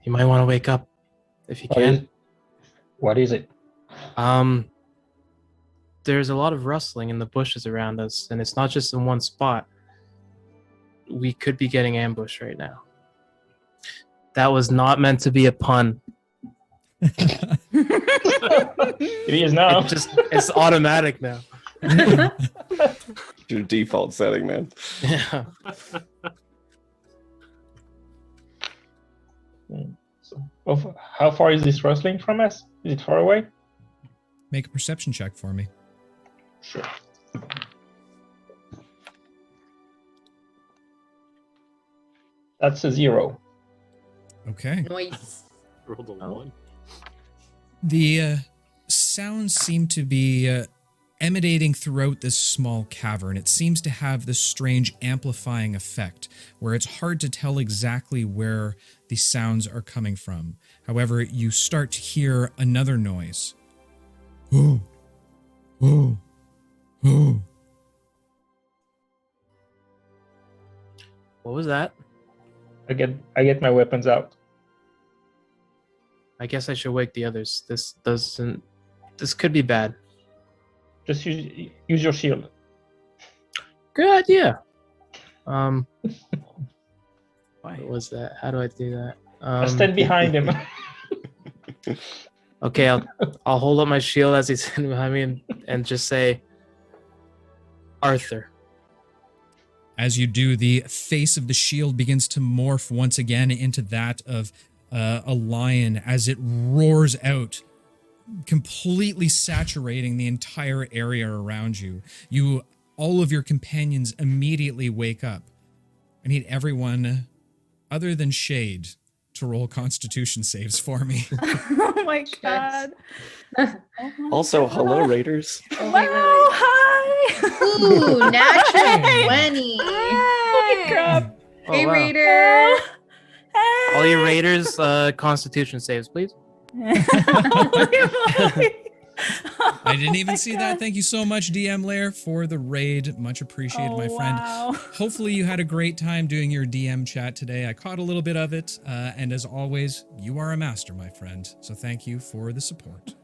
might want to wake up if you can." What is it? There's a lot of rustling in the bushes around us, and it's not just in one spot. We could be getting ambushed right now. That was not meant to be a pun. It is now. It's automatic now. Your default setting, man. Yeah. So, how far is this rustling from us? Is it far away? Make a perception check for me. Sure. That's a 0. Okay. Noise. Rolled a 1. The sounds seem to be emanating throughout this small cavern. It seems to have this strange amplifying effect where it's hard to tell exactly where the sounds are coming from. However, you start to hear another noise Ooh. Ooh. Ooh. What was that? I get my weapons out. I guess I should wake the others. This could be bad. Just use your shield. Good idea. What was that? How do I do that? I stand behind him. Okay, I'll hold up my shield as he's standing behind me and just say, Arthur. As you do, the face of the shield begins to morph once again into that of a lion as it roars out, completely saturating the entire area around you. All of your companions immediately wake up. I need everyone, other than Shade, to roll Constitution saves for me. Oh my god. Also, hello, Raiders. Oh, Wow, hi. Ooh, natural 20. Holy crap. Oh, Hey, wow. Raider. Hey. All you Raiders, Constitution saves, please. I didn't even see that. Thank you so much, DM Lair, for the raid. Much appreciated, my friend. Wow. Hopefully you had a great time doing your DM chat today. I caught a little bit of it. And as always, you are a master, my friend. So thank you for the support.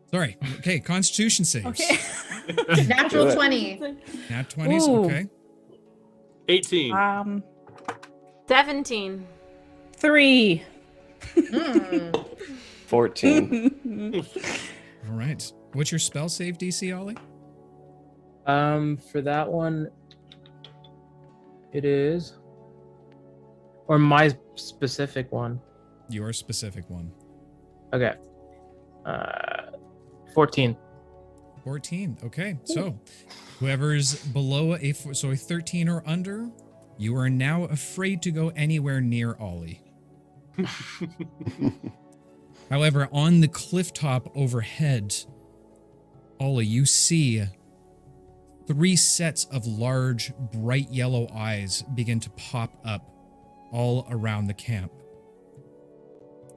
Sorry. Okay, Constitution saves. Okay. Natural 20. Nat 20s, Ooh. okay. 18. 17. 3. 14. All right. What's your spell save DC, Ollie? For that one, it is, or my specific one. Your specific one. Okay. 14. 14. Okay. So whoever's below a 13 or under, you are now afraid to go anywhere near Ollie. However, on the cliff top overhead, Ollie, you see 3 sets of large, bright yellow eyes begin to pop up all around the camp.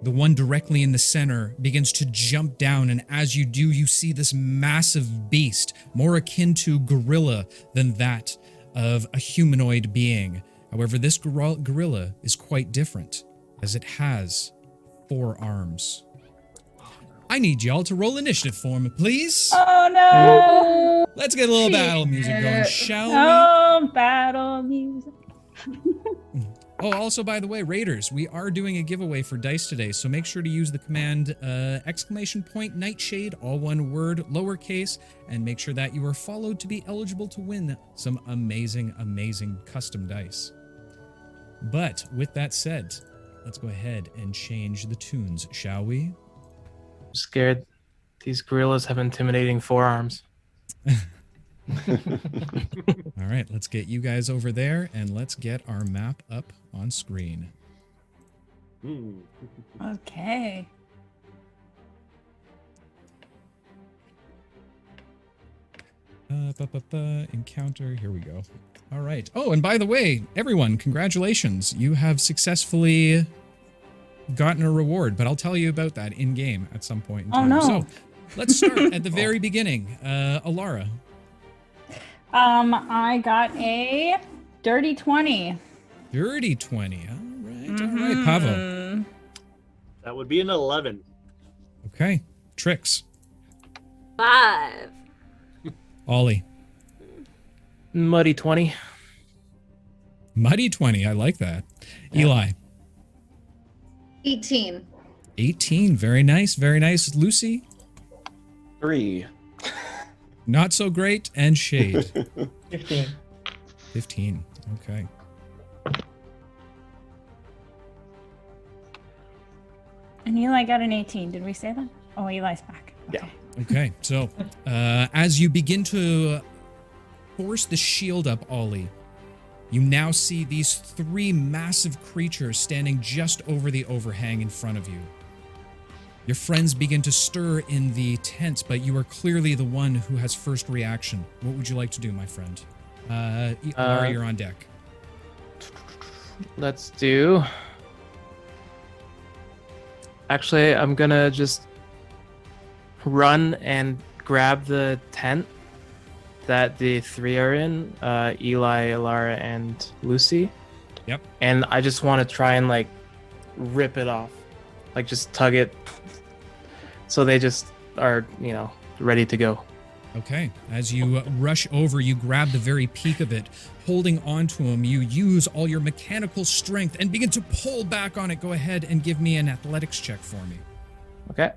The one directly in the center begins to jump down, and as you do, you see this massive beast, more akin to gorilla than that of a humanoid being. However, this gorilla is quite different, as it has 4 arms. I need y'all to roll initiative for me, please. Oh no. Let's get a little battle music going, shall we? Oh, battle music. Oh, also, by the way, Raiders, we are doing a giveaway for dice today, so make sure to use the command !Nightshade, all one word, lowercase, and make sure that you are followed to be eligible to win some amazing, amazing custom dice. But with that said, let's go ahead and change the tunes, shall we? I'm scared. These gorillas have intimidating forearms. All right, let's get you guys over there, and let's get our map up on screen. Okay. Encounter, here we go. All right. Oh, and by the way, everyone, congratulations. You have successfully gotten a reward, but I'll tell you about that in-game at some point in time. Oh, no. So, let's start at the very beginning. Alara. I got a dirty 20. Dirty 20. All right, Pavo. That would be an 11. Okay. Trix. 5. Ollie. Muddy 20. Muddy 20. I like that. Eli. 18. 18. Very nice. Very nice. Lucy. 3. Not so great. And Shade. 15. 15. Okay. And Eli got an 18. Did we say that? Oh, Eli's back. Yeah. Okay. So, as you begin to force the shield up, Ollie, you now see these 3 massive creatures standing just over the overhang in front of you. Your friends begin to stir in the tent, but you are clearly the one who has first reaction. What would you like to do, my friend? Lara, you're on deck. Let's do. Actually, I'm gonna just run and grab the tent that the three are in, Eli, Lara, and Lucy. Yep. And I just want to try and like rip it off, like just tug it, so they just are, ready to go. Okay. As you rush over, you grab the very peak of it, holding onto him. You use all your mechanical strength and begin to pull back on it. Go ahead and give me an athletics check for me. Okay.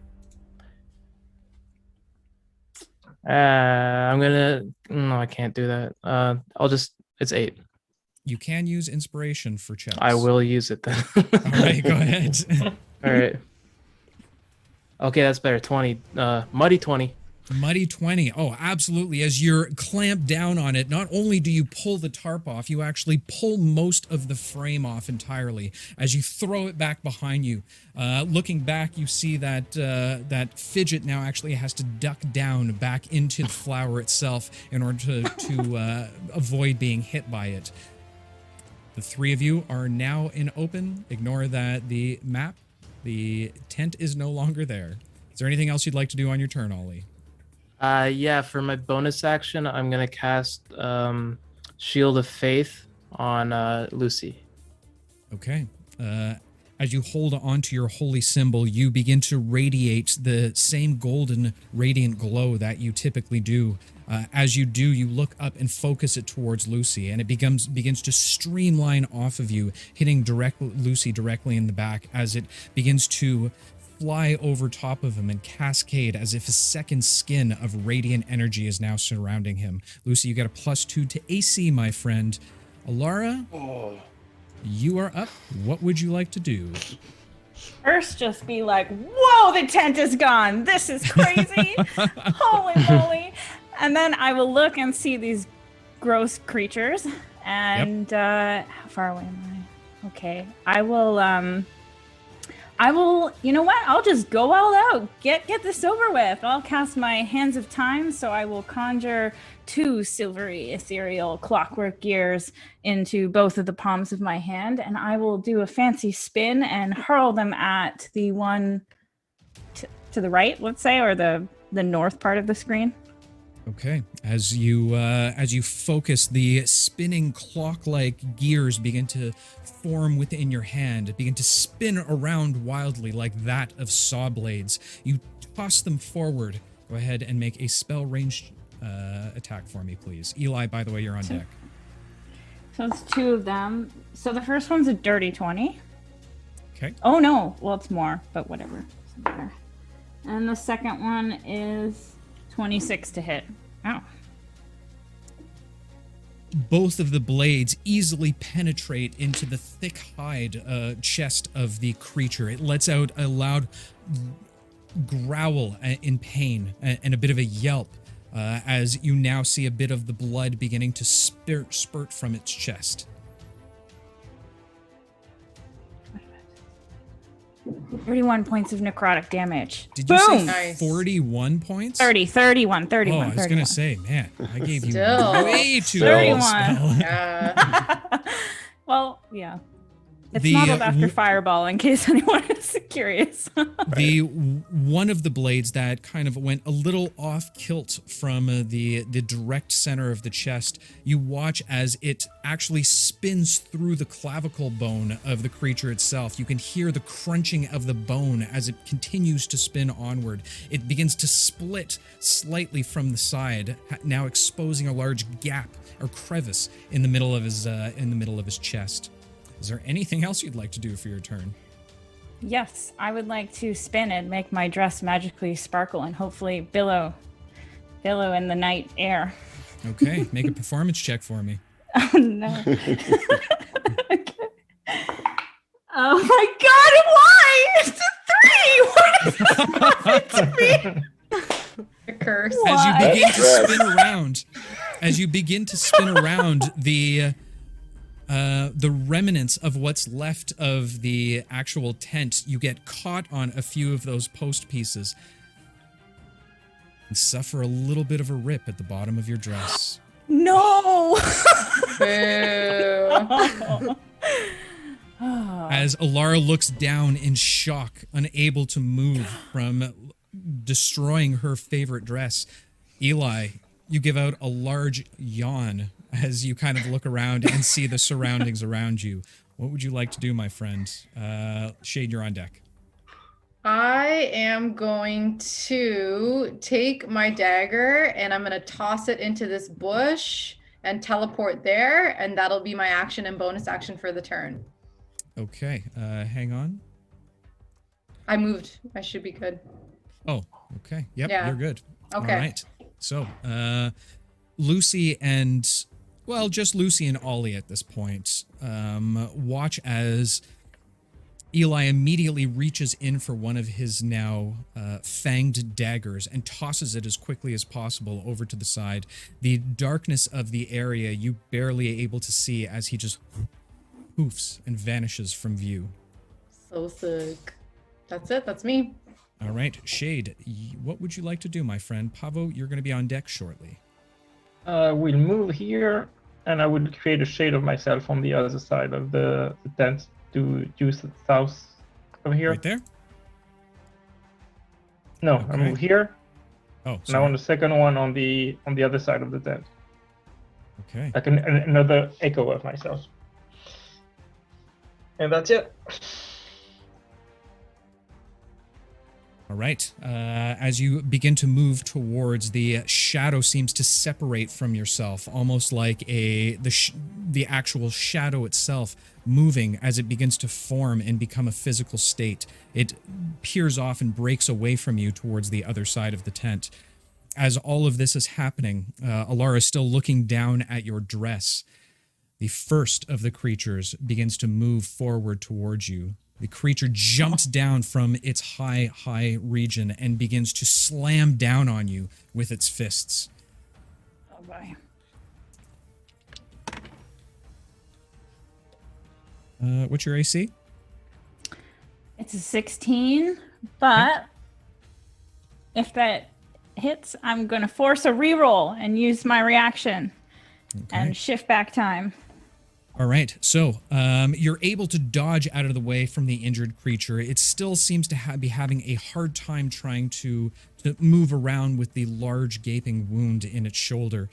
I'm gonna. No, I can't do that. It's 8. You can use inspiration for checks. I will use it then. All right, go ahead. All right. Okay, that's better. 20. Muddy 20. Muddy 20. Oh, absolutely. As you're clamped down on it, not only do you pull the tarp off, you actually pull most of the frame off entirely. As you throw it back behind you, looking back, you see that that Fidget now actually has to duck down back into the flower itself in order to avoid being hit by it. The three of you are now in open. Ignore that the map, the tent is no longer there. Is there anything else you'd like to do on your turn, Ollie? Yeah, for my bonus action, I'm gonna cast Shield of Faith on Lucy. Okay. As you hold onto your holy symbol, you begin to radiate the same golden radiant glow that you typically do. As you do, you look up and focus it towards Lucy, and it begins to streamline off of you, hitting Lucy directly in the back as it begins to fly over top of him and cascade as if a second skin of radiant energy is now surrounding him. Lucy, you got a +2 to AC, my friend. Alara, you are up. What would you like to do? First, just be like, whoa, the tent is gone. This is crazy. Holy moly. And then I will look and see these gross creatures. And how far away am I? Okay. I will, you know what? I'll just go all out. Get this over with. I'll cast my Hands of Time, so I will conjure 2 silvery ethereal clockwork gears into both of the palms of my hand, and I will do a fancy spin and hurl them at the one to the right, let's say, or the north part of the screen. Okay. As you focus, the spinning clock-like gears begin to form within your hand, begin to spin around wildly like that of saw blades. You toss them forward. Go ahead and make a spell ranged attack for me, please. Eli, by the way, you're on deck. So it's 2 of them. So the first one's a dirty 20. Okay. Oh no, well it's more, but whatever. Doesn't matter. And the second one is 26 to hit. Ow. Both of the blades easily penetrate into the thick hide chest of the creature. It lets out a loud growl in pain and a bit of a yelp as you now see a bit of the blood beginning to spurt from its chest. 31 points of necrotic damage. Did you Boom! say Nice. 41 points? 31. Oh, I was going to say, man, I gave you Still. way too 31. spell. Well, yeah. It's modeled after Fireball, in case anyone is curious. The one of the blades that kind of went a little off kilt from the direct center of the chest, you watch as it actually spins through the clavicle bone of the creature itself. You can hear the crunching of the bone as it continues to spin onward. It begins to split slightly from the side, now exposing a large gap or crevice in the middle of his chest. Is there anything else you'd like to do for your turn? Yes, I would like to spin and make my dress magically sparkle and hopefully billow in the night air. Okay, make a performance check for me. Oh no. Okay. Oh my god, why? It's a 3! What is happening to me? A curse. As you Why? begin to spin around, the remnants of what's left of the actual tent, you get caught on a few of those post pieces and suffer a little bit of a rip at the bottom of your dress. No! Boo. Oh. As Alara looks down in shock, unable to move from destroying her favorite dress. Eli, you give out a large yawn as you kind of look around and see the surroundings around you. What would you like to do, my friend? Shade, you're on deck. I am going to take my dagger and I'm going to toss it into this bush and teleport there, and that'll be my action and bonus action for the turn. Okay, hang on. I moved. I should be good. Oh, okay. Yep, Yeah. you're good. Okay. All right. So, Lucy and, well, just Lucy and Ollie at this point, watch as Eli immediately reaches in for one of his now fanged daggers and tosses it as quickly as possible over to the side. The darkness of the area you barely able to see as he just hoofs and vanishes from view. So sick. That's it. That's me. All right, Shade, what would you like to do, my friend? Pavo, you're going to be on deck shortly. We'll move here, and I will create a shade of myself on the other side of the tent to use the south of here. Right there? No, Okay. I move here. Oh, And I sorry. want the second one on the other side of the tent, Okay. like another echo of myself. And that's it. All right. As you begin to move towards, the shadow seems to separate from yourself, almost like the actual shadow itself moving as it begins to form and become a physical state. It peers off and breaks away from you towards the other side of the tent. As all of this is happening, Alara is still looking down at your dress. The first of the creatures begins to move forward towards you. The creature jumps down from its high region and begins to slam down on you with its fists. Oh boy. What's your AC? It's a 16, but if that hits, I'm going to force a reroll and use my reaction and shift back time. All right, so you're able to dodge out of the way from the injured creature. It still seems to be having a hard time trying to move around with the large gaping wound in its shoulder.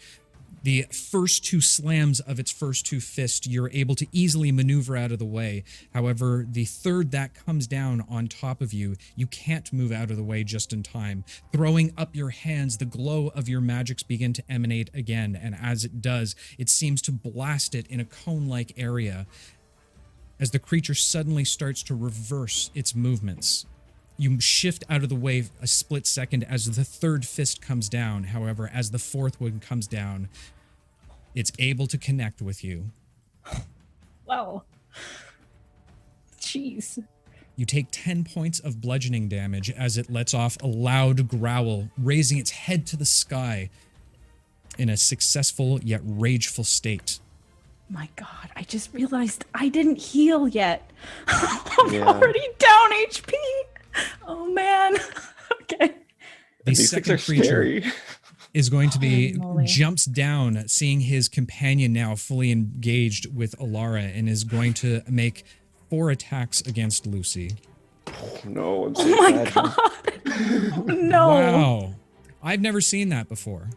The first two slams of its first two fists, you're able to easily maneuver out of the way. However, the third that comes down on top of you, you can't move out of the way just in time. Throwing up your hands, the glow of your magics begin to emanate again, and as it does, it seems to blast it in a cone-like area. As the creature suddenly starts to reverse its movements, you shift out of the way a split second as the third fist comes down. However, as the fourth one comes down, it's able to connect with you. Whoa. Jeez. You take 10 points of bludgeoning damage as it lets off a loud growl, raising its head to the sky in a successful yet rageful state. My God, I just realized I didn't heal yet. I'm Yeah. already down HP. Oh man. Okay. The These things second are creature scary. is going to be Holy moly. jumps down, seeing his companion now fully engaged with Alara, and is going to make 4 attacks against Lucy. No, I'm so Oh my glad. God. Oh, no. Wow. I've never seen that before.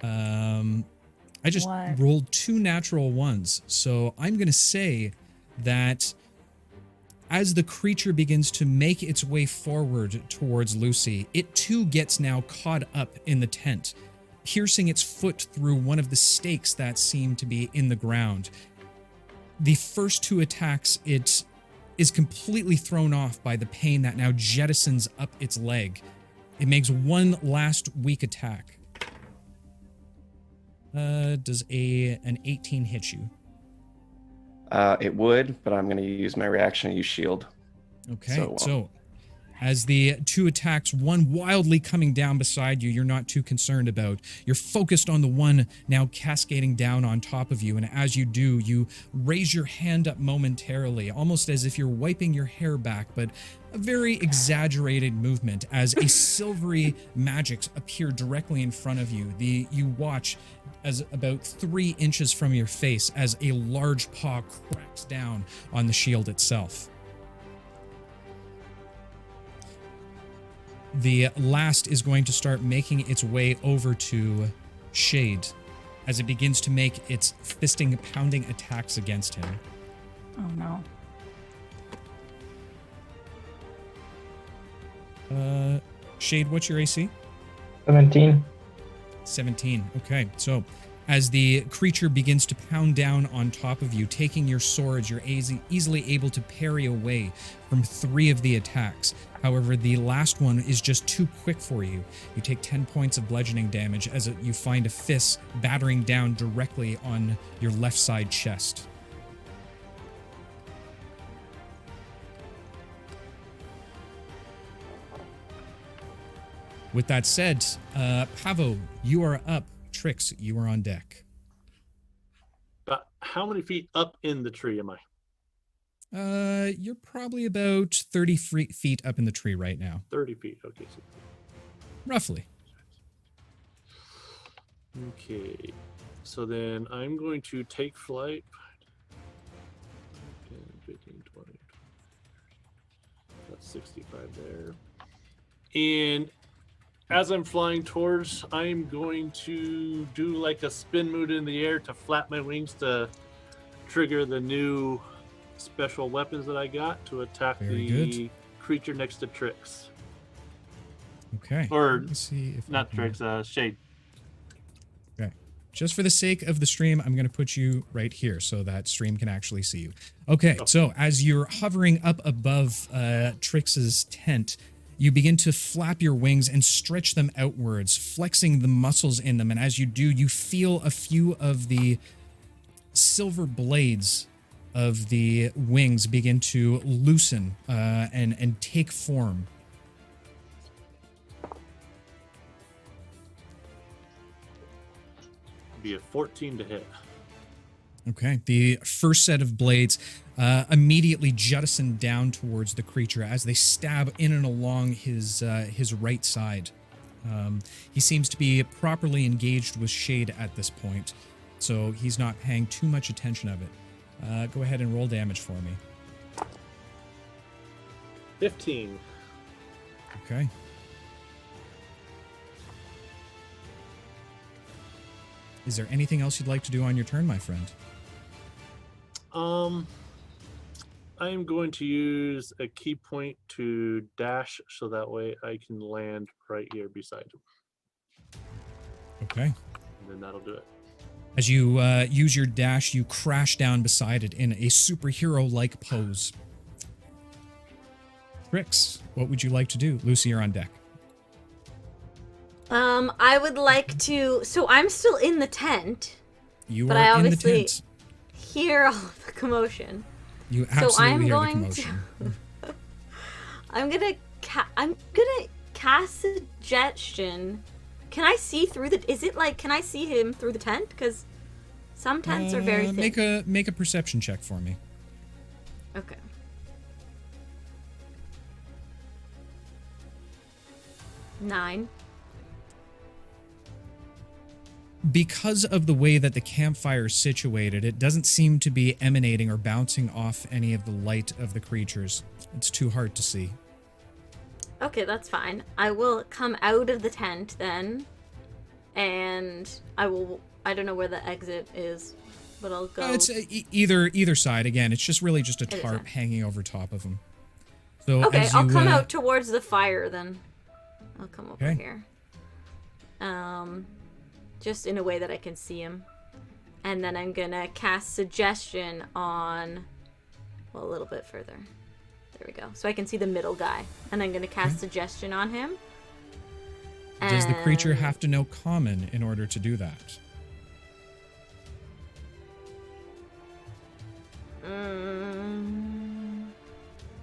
I just What? rolled 2 natural ones. So I'm going to say that as the creature begins to make its way forward towards Lucy, it too gets now caught up in the tent, piercing its foot through one of the stakes that seem to be in the ground. The first 2 attacks, it is completely thrown off by the pain that now jettisons up its leg. It makes one last weak attack. Does an 18 hit you? It would, but I'm going to use my reaction to use shield. Okay, so as the 2 attacks, one wildly coming down beside you, you're not too concerned about. You're focused on the one now cascading down on top of you, and as you do, you raise your hand up momentarily, almost as if you're wiping your hair back, but a very exaggerated movement as a silvery magics appear directly in front of you. You watch as about 3 inches from your face as a large paw cracks down on the shield itself. The last is going to start making its way over to Shade as it begins to make its fisting, pounding attacks against him. Oh no. Shade, what's your AC? 17. 17. Okay, so as the creature begins to pound down on top of you, taking your swords, you're easily able to parry away from 3 of the attacks. However, the last one is just too quick for you. You take 10 points of bludgeoning damage as you find a fist battering down directly on your left side chest. With that said, Pavo, you are up. Trix, you are on deck. But how many feet up in the tree am I? You're probably about 30 feet up in the tree right now. 30 feet. Okay. So. Roughly. Okay. So then I'm going to take flight. 10, 15, 20. That's 65 there. And as I'm flying towards, I'm going to do like a spin move in the air to flap my wings to trigger the new special weapons that I got to attack the creature next to Trix. Okay. Or let's see if not Trix, Shade. Okay. Just for the sake of the stream, I'm going to put you right here so that stream can actually see you. Okay, so as you're hovering up above Trix's tent, you begin to flap your wings and stretch them outwards, flexing the muscles in them. And as you do, you feel a few of the silver blades of the wings begin to loosen and take form. Be a 14 to hit. Okay, the first set of blades immediately jettison down towards the creature as they stab in and along his right side. He seems to be properly engaged with Shade at this point, so he's not paying too much attention of it. Go ahead and roll damage for me. 15. Okay. Is there anything else you'd like to do on your turn, my friend? I'm going to use a key point to dash so that way I can land right here beside him. Okay. And then that'll do it. As you use your dash, you crash down beside it in a superhero-like pose. Trix, what would you like to do? Lucy, you're on deck. I would like to. So I'm still in the tent. You but are I in the obviously tent. hear all of the commotion. You absolutely so I'm hear going the commotion. to. I'm gonna cast suggestion. Can I see through the? Is it like? Can I see him through the tent? Because some tents are very thin. Make a perception check for me. Okay. Nine. Because of the way that the campfire is situated, it doesn't seem to be emanating or bouncing off any of the light of the creatures. It's too hard to see. Okay, that's fine. I will come out of the tent then, and I don't know where the exit is, but I'll go. It's either side. Again, it's just really just a tarp hanging over top of them. So okay, I'll come out towards the fire then. I'll come over here. Just in a way that I can see him. And then I'm gonna cast suggestion on, well, a little bit further. There we go. So I can see the middle guy. And I'm gonna cast suggestion on him. Does the creature have to know common in order to do that?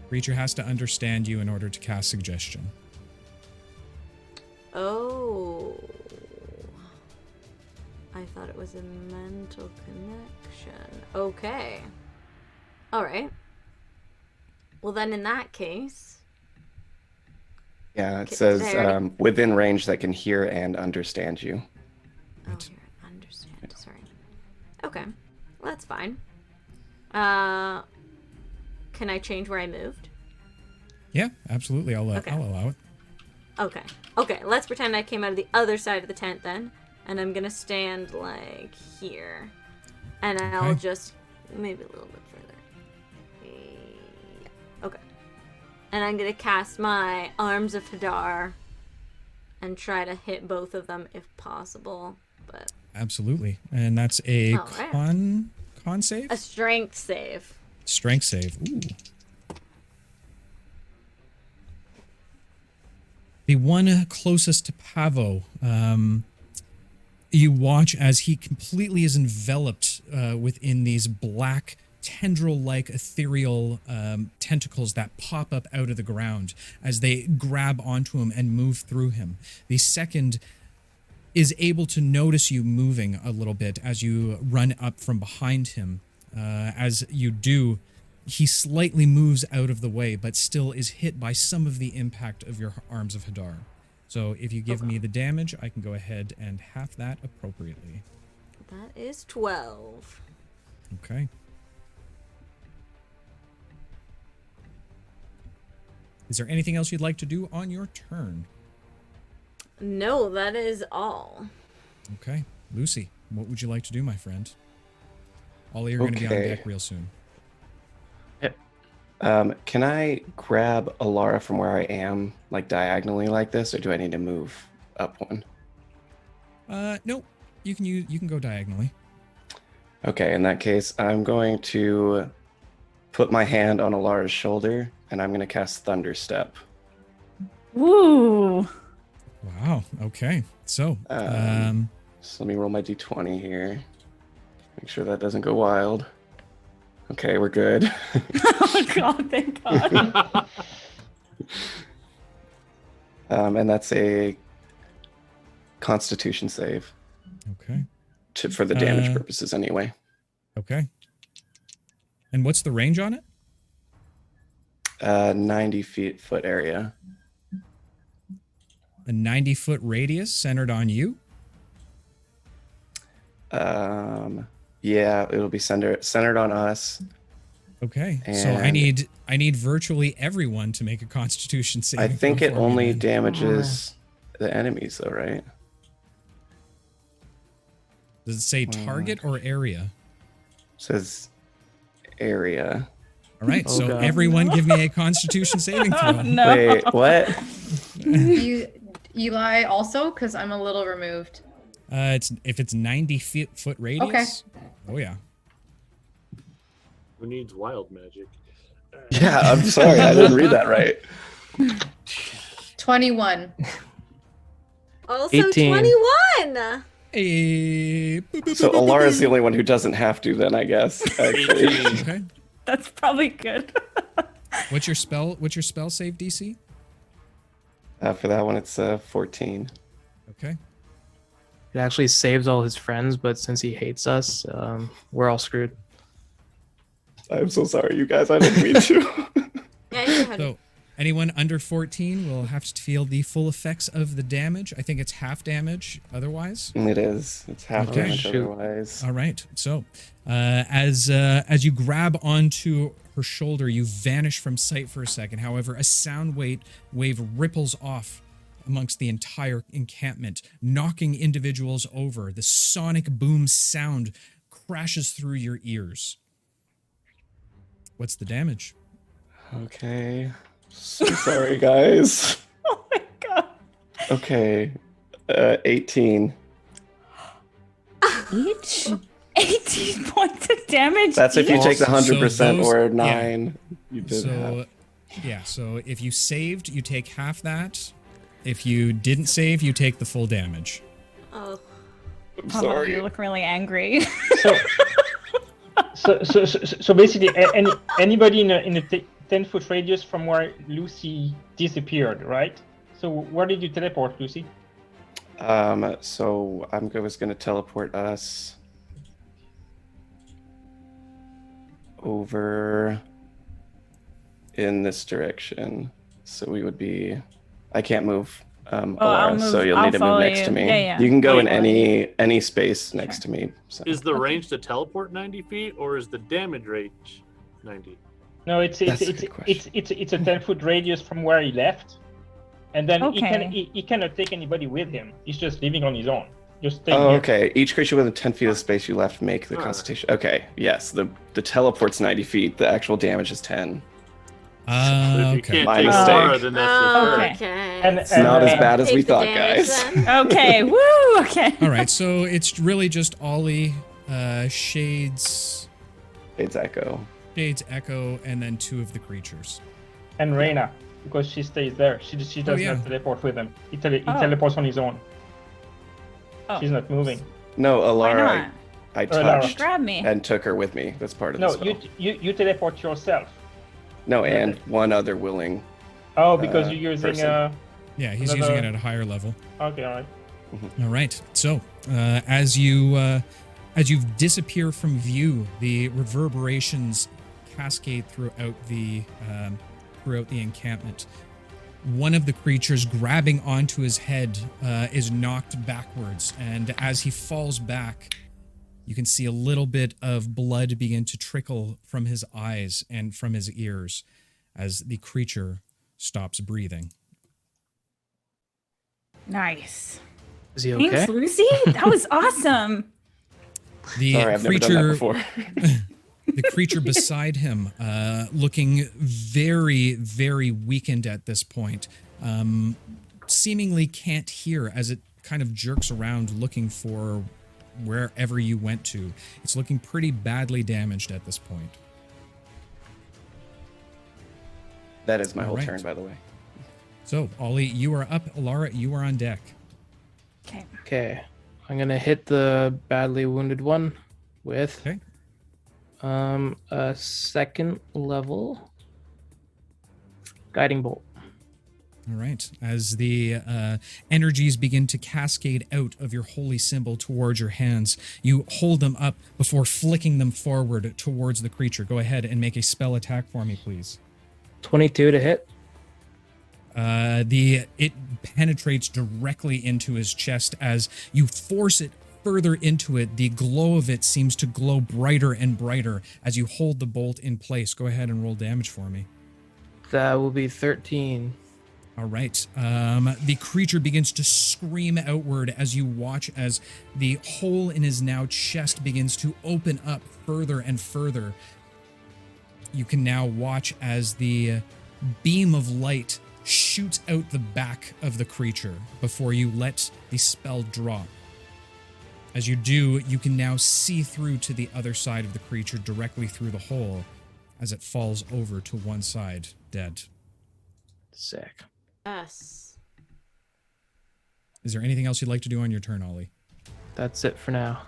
Creature has to understand you in order to cast suggestion. Oh. I thought it was a mental connection. Okay. Alright. Well then in that case... Yeah, it says within range that can hear and understand you. Oh, hear and understand. Sorry. Okay. Well, that's fine. Can I change where I moved? Yeah, absolutely. I'll allow it. Okay. Okay, let's pretend I came out of the other side of the tent then. And I'm gonna stand like here. And I'll Okay. just maybe a little bit further. Yeah. Okay. And I'm gonna cast my Arms of Hadar and try to hit both of them if possible. But Absolutely. And that's a All right. con save? a strength save. Strength save. Ooh. The one closest to Pavo, you watch as he completely is enveloped within these black, tendril-like ethereal tentacles that pop up out of the ground as they grab onto him and move through him. The second is able to notice you moving a little bit as you run up from behind him. As you do, he slightly moves out of the way, but still is hit by some of the impact of your Arms of Hadar. So if you give me the damage, I can go ahead and half that appropriately. That is 12. Okay. Is there anything else you'd like to do on your turn? No, that is all. Okay. Lucy, what would you like to do, my friend? Ollie, you're going to be on Okay. deck real soon. Can I grab Alara from where I am, like diagonally like this, or do I need to move up one? Nope. You can go diagonally. Okay, in that case, I'm going to put my hand on Alara's shoulder, and I'm going to cast Thunder Step. Ooh. Wow. Okay. So, So let me roll my d20 here. Make sure that doesn't go wild. Okay, we're good. Oh god, thank god. And that's a Constitution save okay. for the damage purposes, anyway. Okay. And what's the range on it? 90 foot area. A 90-foot radius centered on you? Yeah, it'll be centered on us. Okay. So I And- need virtually everyone to make a Constitution save. I think it only damages the enemies, though, right? Does it say target or area? Says area. All right. Oh, so God. everyone give me a Constitution saving throw. No. Wait, what? Eli also, because I'm a little removed. If it's 90-foot radius. Oh yeah. Who needs wild magic? Yeah, I'm sorry, I didn't read that right. 21. Also 18. 21! Hey. So Alara's the only one who doesn't have to, then, I guess. Actually. 18. Okay. That's probably good. What's your spell save DC? For that one, it's 14. Okay. It actually saves all his friends, but since he hates us, we're all screwed. I'm so sorry, you guys. I didn't mean to. Yeah, you had So anyone under 14 will have to feel the full effects of the damage. I think it's half damage otherwise. It is. It's half Okay. damage Shoot. otherwise. All right. So, as you grab onto her shoulder, you vanish from sight for a second. However, a sound wave ripples off amongst the entire encampment, knocking individuals over. The sonic boom sound crashes through your ears. What's the damage? Okay. So sorry, guys. Oh my god. Okay. 18. Each 18 points of damage. That's if you each? take the 100% So those- or yeah. 9. You did So, have. yeah. So if you saved, you take half that. If you didn't save, you take the full damage. Oh. I'm Oh, sorry. you look really angry. So basically, anybody in a 10-foot radius from where Lucy disappeared, right? So where did you teleport, Lucy? So I was going to teleport us over in this direction. So we would be. I can't move. I'll Alara, so move- you'll I'll need to move follow next you. to me. Yeah, yeah. You can go I'll in follow any space next to me. So. Is the range to teleport 90 feet, or is the damage range 90? No, it's That's a good question. a 10-foot radius from where he left, And then Okay. he cannot take anybody with him. He's just living on his own. Just staying Oh, here. okay. Each creature within 10 feet of the space you left make the Constitution. Okay, yes. The teleport's 90 feet. The actual damage is 10. So if you Okay. can't My take mistake. Laura, then that's just Oh, her. Okay. okay. And- It's not as bad as we Take the thought, damage guys. then. Okay. Woo. Okay. All right, so it's really just Ollie, Shades, It's Echo. Echo, and then 2 of the creatures. And Reyna, because she stays there. She does yeah. not teleport with him. He Oh. teleports on his own. Oh. She's not moving. No, Why Alara, not? I Alara. touched Grab me. and took her with me. That's part of the No, spell. you teleport yourself. No, and one other willing. Oh, because you're using person. Yeah, he's Another- using it at a higher level. Okay, all right. All right. So, as you disappear from view, the reverberations cascade throughout the encampment. One of the creatures grabbing onto his head is knocked backwards, and as he falls back, you can see a little bit of blood begin to trickle from his eyes and from his ears as the creature stops breathing. Nice. Is he okay? Thanks, Lucy. That was awesome. The Sorry, I've never done that before. The creature beside him, looking very, very weakened at this point, seemingly can't hear as it kind of jerks around looking for wherever you went to. It's looking pretty badly damaged at this point. That is my whole Alright. turn, by the way. So, Ollie, you are up. Alara, you are on deck. Okay. Okay. I'm gonna hit the badly wounded one with Okay. a second level guiding bolt. All right. As the energies begin to cascade out of your holy symbol towards your hands, you hold them up before flicking them forward towards the creature. Go ahead and make a spell attack for me, please. 22 to hit. It penetrates directly into his chest as you force it further into it. The glow of it seems to glow brighter and brighter as you hold the bolt in place. Go ahead and roll damage for me. That will be 13. All right. The creature begins to scream outward as you watch as the hole in his now chest begins to open up further and further. You can now watch as the beam of light shoots out the back of the creature before you let the spell drop. As you do, you can now see through to the other side of the creature directly through the hole as it falls over to one side, dead. Sick. Yes. Is there anything else you'd like to do on your turn, Ollie? That's it for now.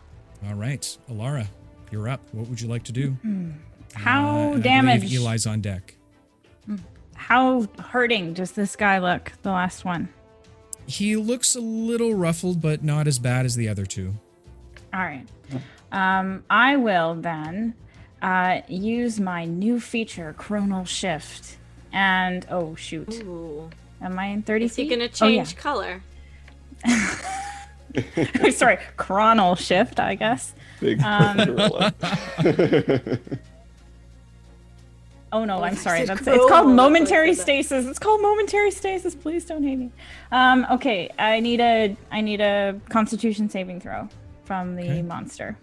All right. Alara, you're up. What would you like to do? How And I damaged? believe Eli's on deck. How hurting does this guy look? The last one. He looks a little ruffled, but not as bad as the other two. All right. I will then use my new feature, Chronal Shift, and oh shoot, Ooh. am I in 30 Is he feet? gonna change color? Sorry, Chronal Shift, I guess. Big gorilla. Oh no, I'm I sorry. said It's Chronal, called that's momentary what I said. stasis. It's called momentary stasis. Please don't hate me. Okay, I need a Constitution saving throw from the Okay. monster.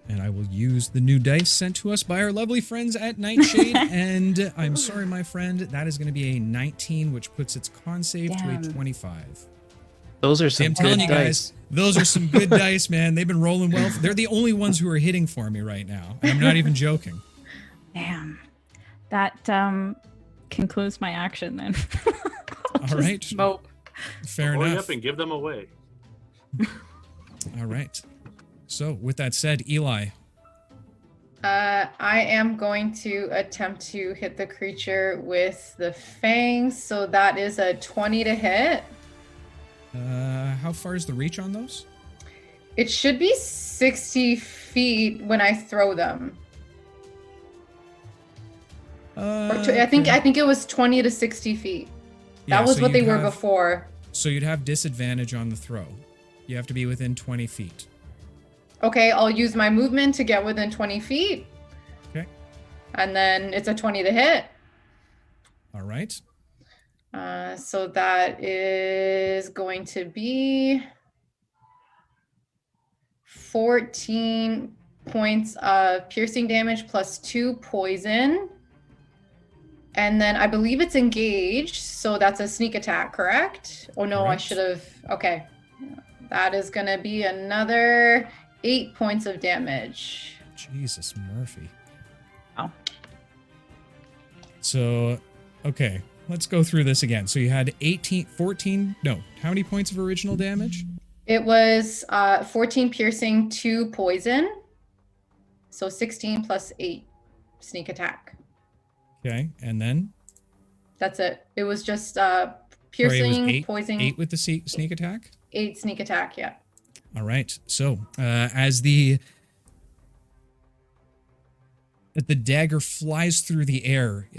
And I will use the new dice sent to us by our lovely friends at Nightshade. And I'm sorry, my friend, that is going to be a 19, which puts its con save to a Damn. 25. Those are See, some I'm telling good you dice. guys, those are some good dice, man. They've been rolling well. They're the only ones who are hitting for me right now. I'm not even joking. Damn. That concludes my action then. All right. Smoke. Fair Hurry enough. up and give them away. All right. So, with that said, Eli, I am going to attempt to hit the creature with the fangs. So that is a 20 to hit. how far is the reach on those? It should be 60 feet when I throw them. I think it was 20 to 60 feet. Yeah, That was so what they you'd were have- before. So you'd have disadvantage on the throw. You have to be within 20 feet. Okay, I'll use my movement to get within 20 feet. Okay. And then it's a 20 to hit. All right. So that is going to be 14 points of piercing damage plus 2 poison. And then I believe it's engaged, so that's a sneak attack, correct? Oh no, I Correct. should have. Okay. That is going to be another 8 points of damage. Jesus, Murphy. Oh. So, okay, let's go through this again. So you had 14, no, how many points of original damage? It was 14 piercing, 2 poison. So 16 plus 8 sneak attack. Okay, and then? That's it. It was just Sorry, it was piercing, poison. 8 with the sneak attack? 8 sneak attack, yeah. All right. So, as the dagger flies through the air,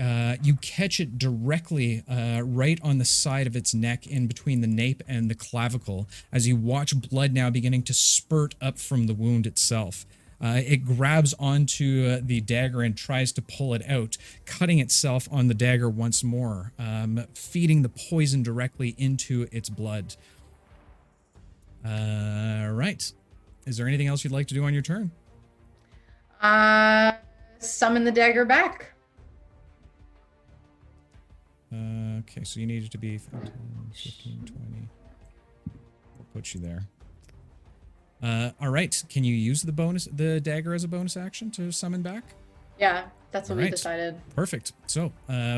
you catch it directly right on the side of its neck, in between the nape and the clavicle, as you watch blood now beginning to spurt up from the wound itself. It grabs onto the dagger and tries to pull it out, cutting itself on the dagger once more, feeding the poison directly into its blood. Right. Is there anything else you'd like to do on your turn? Summon the dagger back. Okay, so you need it to be 15, 20. We'll put you there. All right. Can you use the dagger as a bonus action to summon back? Yeah, that's what All we right. decided. Perfect. So,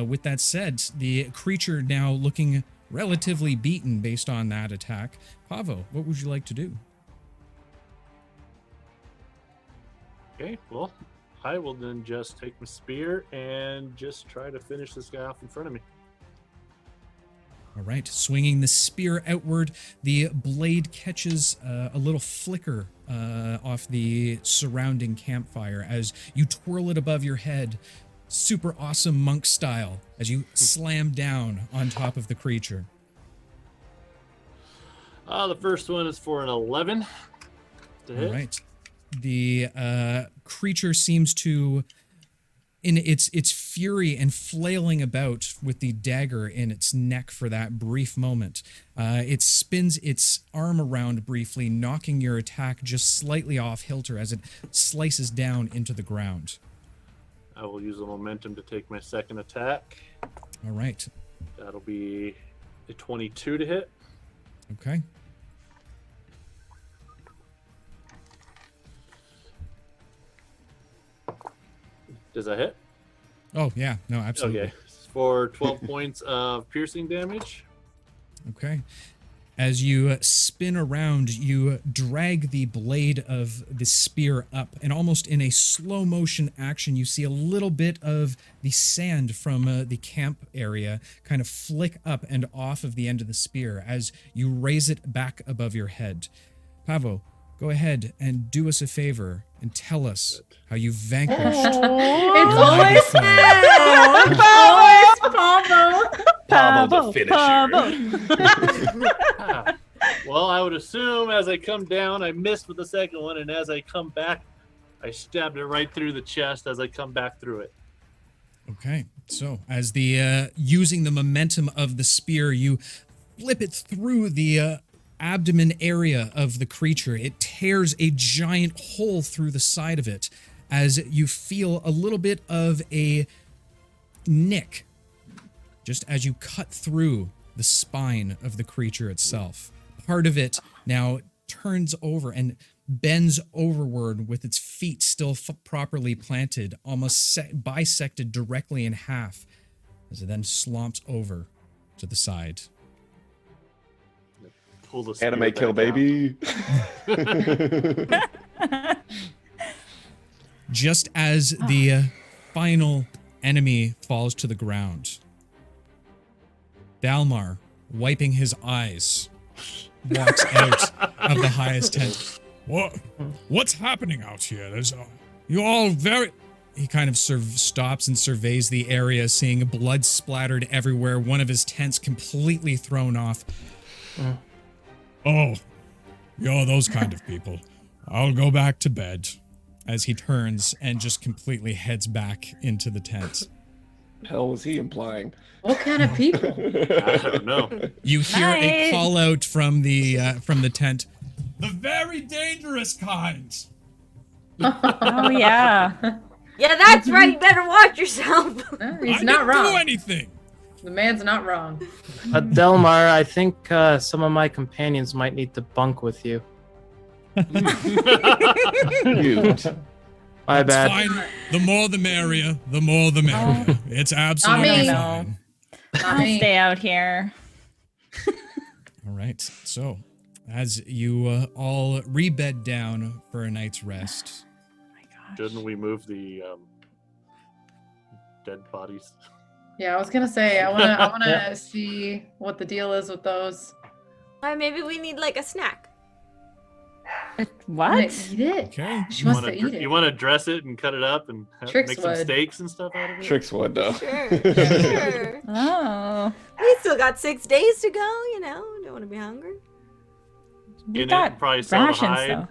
with that said, the creature now looking relatively beaten based on that attack. Pavo, what would you like to do? Okay, well, I will then just take my spear and just try to finish this guy off in front of me. All right, swinging the spear outward, the blade catches a little flicker off the surrounding campfire as you twirl it above your head, super awesome monk style, as you slam down on top of the creature. The first one is for an 11 to hit. All right. The creature seems to, in its fury and flailing about with the dagger in its neck for that brief moment, it spins its arm around briefly, knocking your attack just slightly off kilter as it slices down into the ground. I will use the momentum to take my second attack. All right. That'll be a 22 to hit. Okay. Does that hit? Oh, yeah. No, absolutely. Okay. For 12 points of piercing damage. Okay. As you spin around, you drag the blade of the spear up, and almost in a slow motion action, you see a little bit of the sand from the camp area kind of flick up and off of the end of the spear as you raise it back above your head. Pavo, go ahead and do us a favor and tell us how you vanquished. It's always Pavo the finisher. Well, I would assume as I come down, I missed with the second one, and as I come back, I stabbed it right through the chest as I come back through it. Okay, so as the using the momentum of the spear, you flip it through the abdomen area of the creature. It tears a giant hole through the side of it as you feel a little bit of a nick just as you cut through the spine of the creature itself. Part of it now turns over and bends overward with its feet still properly planted, almost bisected directly in half, as it then slumps over to the side. Pull the spear Anime back kill, out. baby. Just as the final enemy falls to the ground, Dalmar, wiping his eyes, walks out of the highest tent. What's happening out here? You all very... He kind of stops and surveys the area, seeing blood splattered everywhere, one of his tents completely thrown off. Oh, you're those kind of people. I'll go back to bed. As he turns and just completely heads back into the tent. hell was he implying? What kind of people? I don't know. You hear a Nice. call out from the tent. The very dangerous kind. Oh yeah. Yeah, that's right. You better watch yourself. He's I not didn't wrong. do anything. The man's not wrong. Delmar, I think some of my companions might need to bunk with you. Dude. My It's bad. fine. The more the merrier. The more the merrier. It's absolutely me. fine. Not I'll me. stay out here. All right. So, as you all rebed down for a night's rest, Oh my gosh. Shouldn't we move the dead bodies? Yeah, I was gonna say I wanna see what the deal is with those. Maybe we need like a snack. Wanna What? eat it? okay. She wants to wanna eat it. You want to dress it and cut it up and Tricks make some would. steaks and stuff out of it? Tricks would though. Sure, sure. Oh. We still got 6 days to go, you know. Don't want to be hungry. We In it, got probably sell the rations hide. though.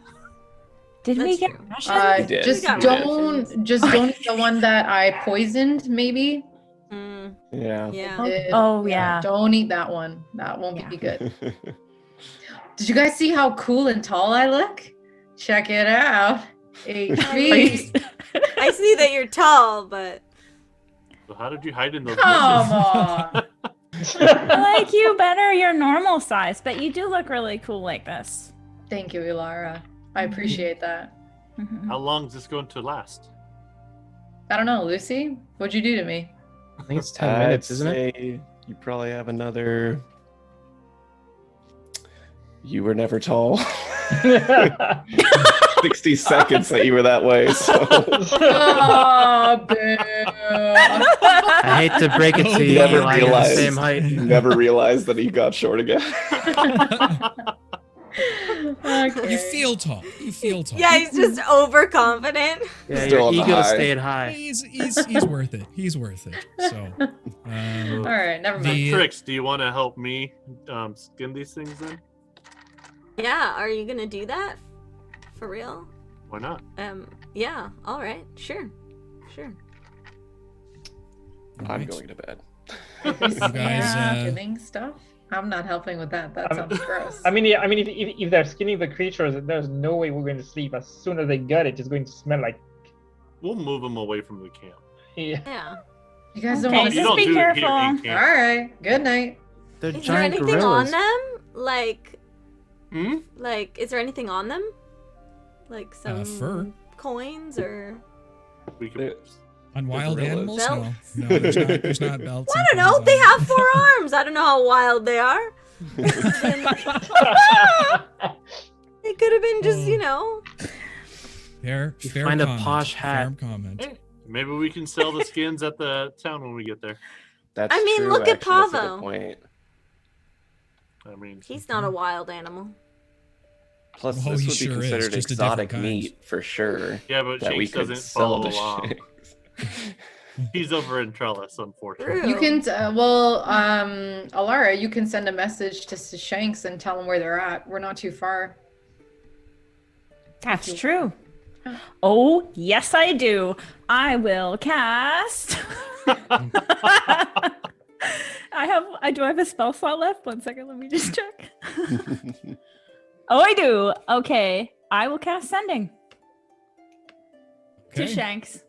Did we That's get true. rations? We did. Just We got don't eat the one that I poisoned. Maybe. Mm, Yeah. yeah. Oh, yeah. Don't eat that one. That won't Yeah. be good. Did you guys see how cool and tall I look? Check it out. 8 feet. I see that you're tall, but So how did you hide in those Come bushes? on. I like you better. You're normal size, but you do look really cool like this. Thank you, Ilara. I appreciate that. Mhm. How long is this going to last? I don't know, Lucy. What'd you do to me? I think it's 10 minutes, isn't it? Say you probably have another. You were never tall. 60 seconds that you were that way. So Oh, boo. I hate to break it to you, Never Eli, you're the realized. same height. you never realized that he got short again. Okay. You feel tall. You feel tall. yeah, he's just overconfident. Yeah, Still your on the ego high. stayed high. He's worth it. He's worth it. So, All right, never mind. The- Tricks, do you want to help me skin these things then? Yeah, are you gonna do that? For real? Why not? Yeah, alright, sure. I'm Alright. going to bed. You guys, Skinning stuff? I'm not helping with that. That sounds gross. I mean, if they're skinning the creatures, there's no way we're going to sleep. As soon as they get it, it's going to smell like. We'll move them away from the camp. Yeah. Yeah. You guys don't Okay, want You to. just don't be do it here careful. in All camp. right. Good night. They're Is there giant anything gorillas. on them? Like, Hmm? is there anything on them? Like some fur. coins or We can. They- on wild gorillas. animals? Belts. No, there's not belts. I and don't know. things They on have 4 arms. I don't know how wild they are. They could have been just, you know. Fair find a comment. posh hat. Fair comment. Maybe we can sell the skins at the town when we get there. That's I mean, true, look at actually, that's a Pavo. good point. I mean, He's not a wild animal. Plus, Oh, this he would be sure is, considered just a different exotic kind. meat for sure. yeah, but That we Shanks could doesn't sell follow to along. Shanks. He's over in Trellis, unfortunately. True. You can, Alara, you can send a message to Shanks and tell them where they're at. We're not too far. That's true. Oh, yes, I do. I will cast. Do I have a spell slot left? 1 second, let me just check. Oh, I do. Okay. I will cast sending to Okay. Shanks.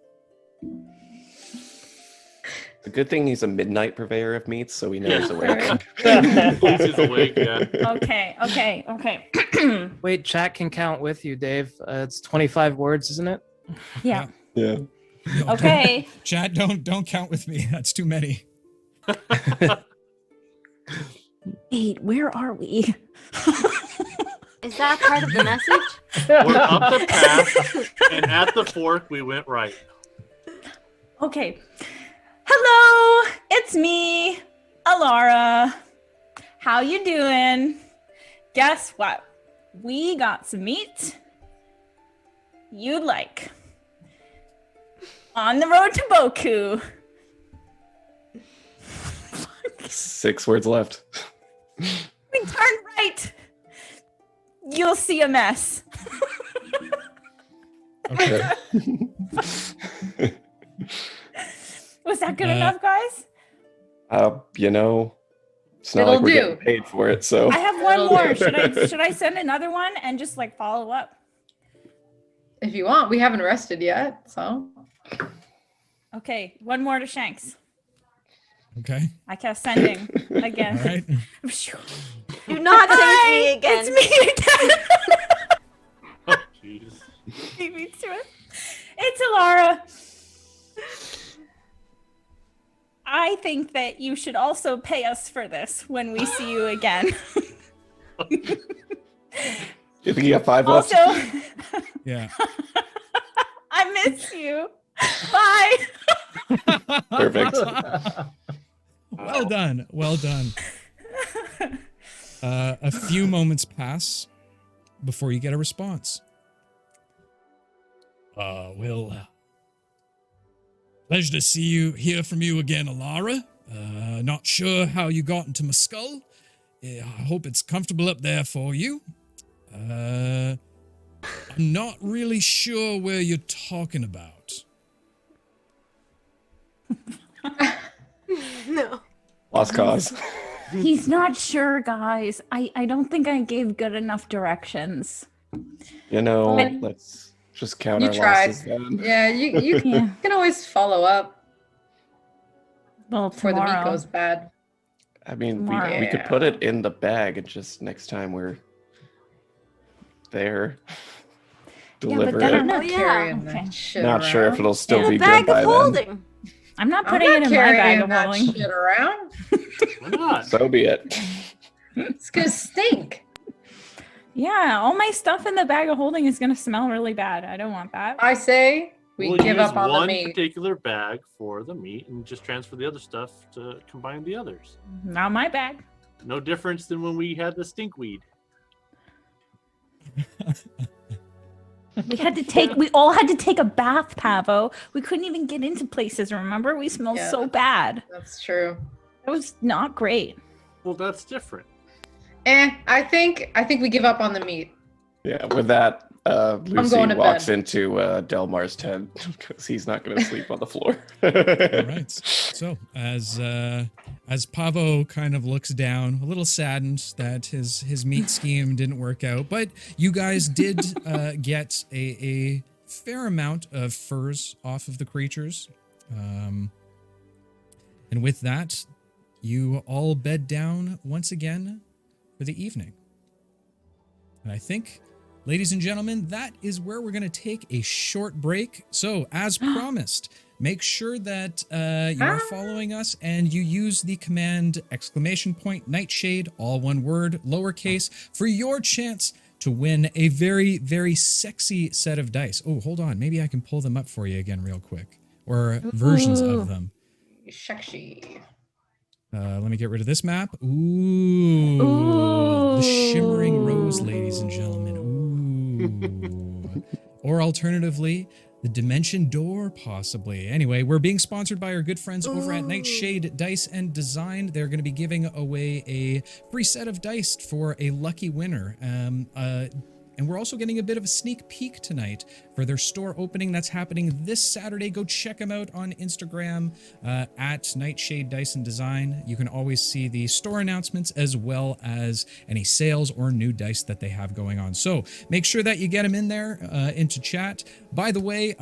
The good thing he's a midnight purveyor of meats, so we know he's awake. He's awake, yeah. Okay. Wait, chat can count with you, Dave. It's 25 words, isn't it? Yeah. Yeah. No, Okay. Chad, don't count with me. That's too many. 8. Where are we? Is that part of the message? We're up the path, and at the fork, we went right. Okay. Hello, it's me, Alara. How you doing? Guess what? We got some meat you'd like. On the road to Boku. 6 words left. We turn right. You'll see a mess. Okay. With Was that good enough, guys? You know, it's not It'll like we're do. getting paid for it, so. I have one It'll more. do. Should I send another one and just like follow up? If you want, we haven't rested yet, so. Okay, one more to Shanks. Okay. I cast sending again. All right. Do not say Hi, it's me again. It's me again. Oh, jeez. Beat me to it. It's Alara. I think that you should also pay us for this when we see you again. You think you got 5 left? Also, Yeah. I miss you. Bye. Perfect. Well done. Well done. A few moments pass before you get a response. Pleasure to hear from you again, Alara. Not sure how you got into my skull. I hope it's comfortable up there for you. I'm not really sure where you're talking about. No. Lost cause. He's not sure, guys. I don't think I gave good enough directions. You know, But- let's just count You our tried. losses then. Yeah, you Yeah. can always follow up Well, before the meat tomorrow. goes bad. I mean, Tomorrow. we could put it in the bag and just next time we're there, but deliver then it. I'm not Oh, yeah. carrying Okay. that shit Not sure if around. it'll still In be a bag good by of then. holding. I'm not I'm putting not it in my bag carrying of that holding. shit around. Why not? So be it. It's gonna stink. Yeah, all my stuff in the bag of holding is gonna smell really bad. I don't want that. I say we We'll give use up on the one meat. particular bag for the meat and just transfer the other stuff to combine the others. Not my bag. No difference than when we had the stinkweed. We all had to take a bath, Pavo. We couldn't even get into places, remember? We smelled Yeah. so bad. That's true. It was not great. Well, that's different. I think we give up on the meat. Yeah, with that, Lucy going to walks bed. into Delmar's tent because he's not going to sleep on the floor. All right. So as Pavo kind of looks down, a little saddened that his meat scheme didn't work out, but you guys did get a fair amount of furs off of the creatures, and with that, you all bed down once again for the evening. And I think, ladies and gentlemen, that is where we're going to take a short break. So, as promised, make sure that you are following us and you use the command !Nightshade, all one word, lowercase, for your chance to win a very, very sexy set of dice. Oh, hold on. Maybe I can pull them up for you again real quick. Or versions of them. Sexy. Let me get rid of this map. Ooh. The shimmering rose, ladies and gentlemen. Ooh. Or alternatively, the dimension door, possibly. Anyway, we're being sponsored by our good friends over at Nightshade Dice and Design. They're going to be giving away a free set of dice for a lucky winner. And we're also getting a bit of a sneak peek tonight for their store opening that's happening this Saturday. Go check them out on Instagram at Nightshade Dice and Design. You can always see the store announcements as well as any sales or new dice that they have going on. So make sure that you get them in there into chat. By the way,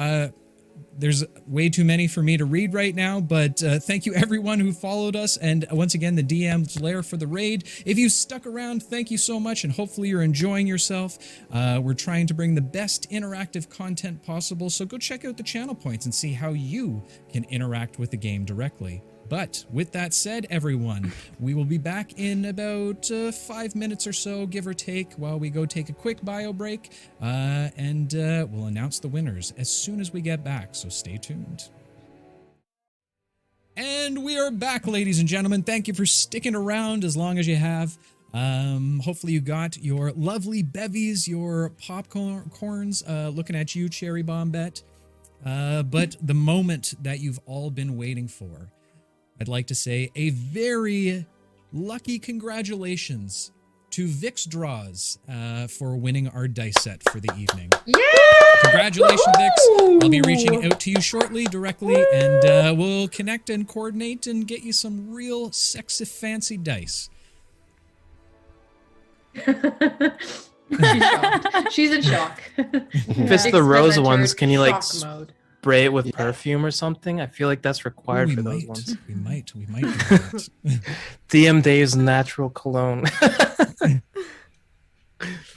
there's way too many for me to read right now, but thank you everyone who followed us. And once again, the DM's lair for the raid. If you stuck around, thank you so much. And hopefully you're enjoying yourself. We're trying to bring the best interactive content possible. So go check out the channel points and see how you can interact with the game directly. But with that said, everyone, we will be back in about 5 minutes or so, give or take, while we go take a quick bio break, and we'll announce the winners as soon as we get back, so stay tuned. And we are back, ladies and gentlemen. Thank you for sticking around as long as you have. Hopefully you got your lovely bevies, your popcorns, looking at you, Cherry Bombette. But the moment that you've all been waiting for, I'd like to say a very lucky congratulations to Vix Draws for winning our dice set for the evening. Yeah! Congratulations, Vix. I'll be reaching out to you shortly, directly, and we'll connect and coordinate and get you some real sexy fancy dice. She's shocked. She's in shock. If it's the rose ones, can you like shock mode. spray it with perfume or something? I feel like that's required we for might, those ones. We might do that. DM Dave's natural cologne.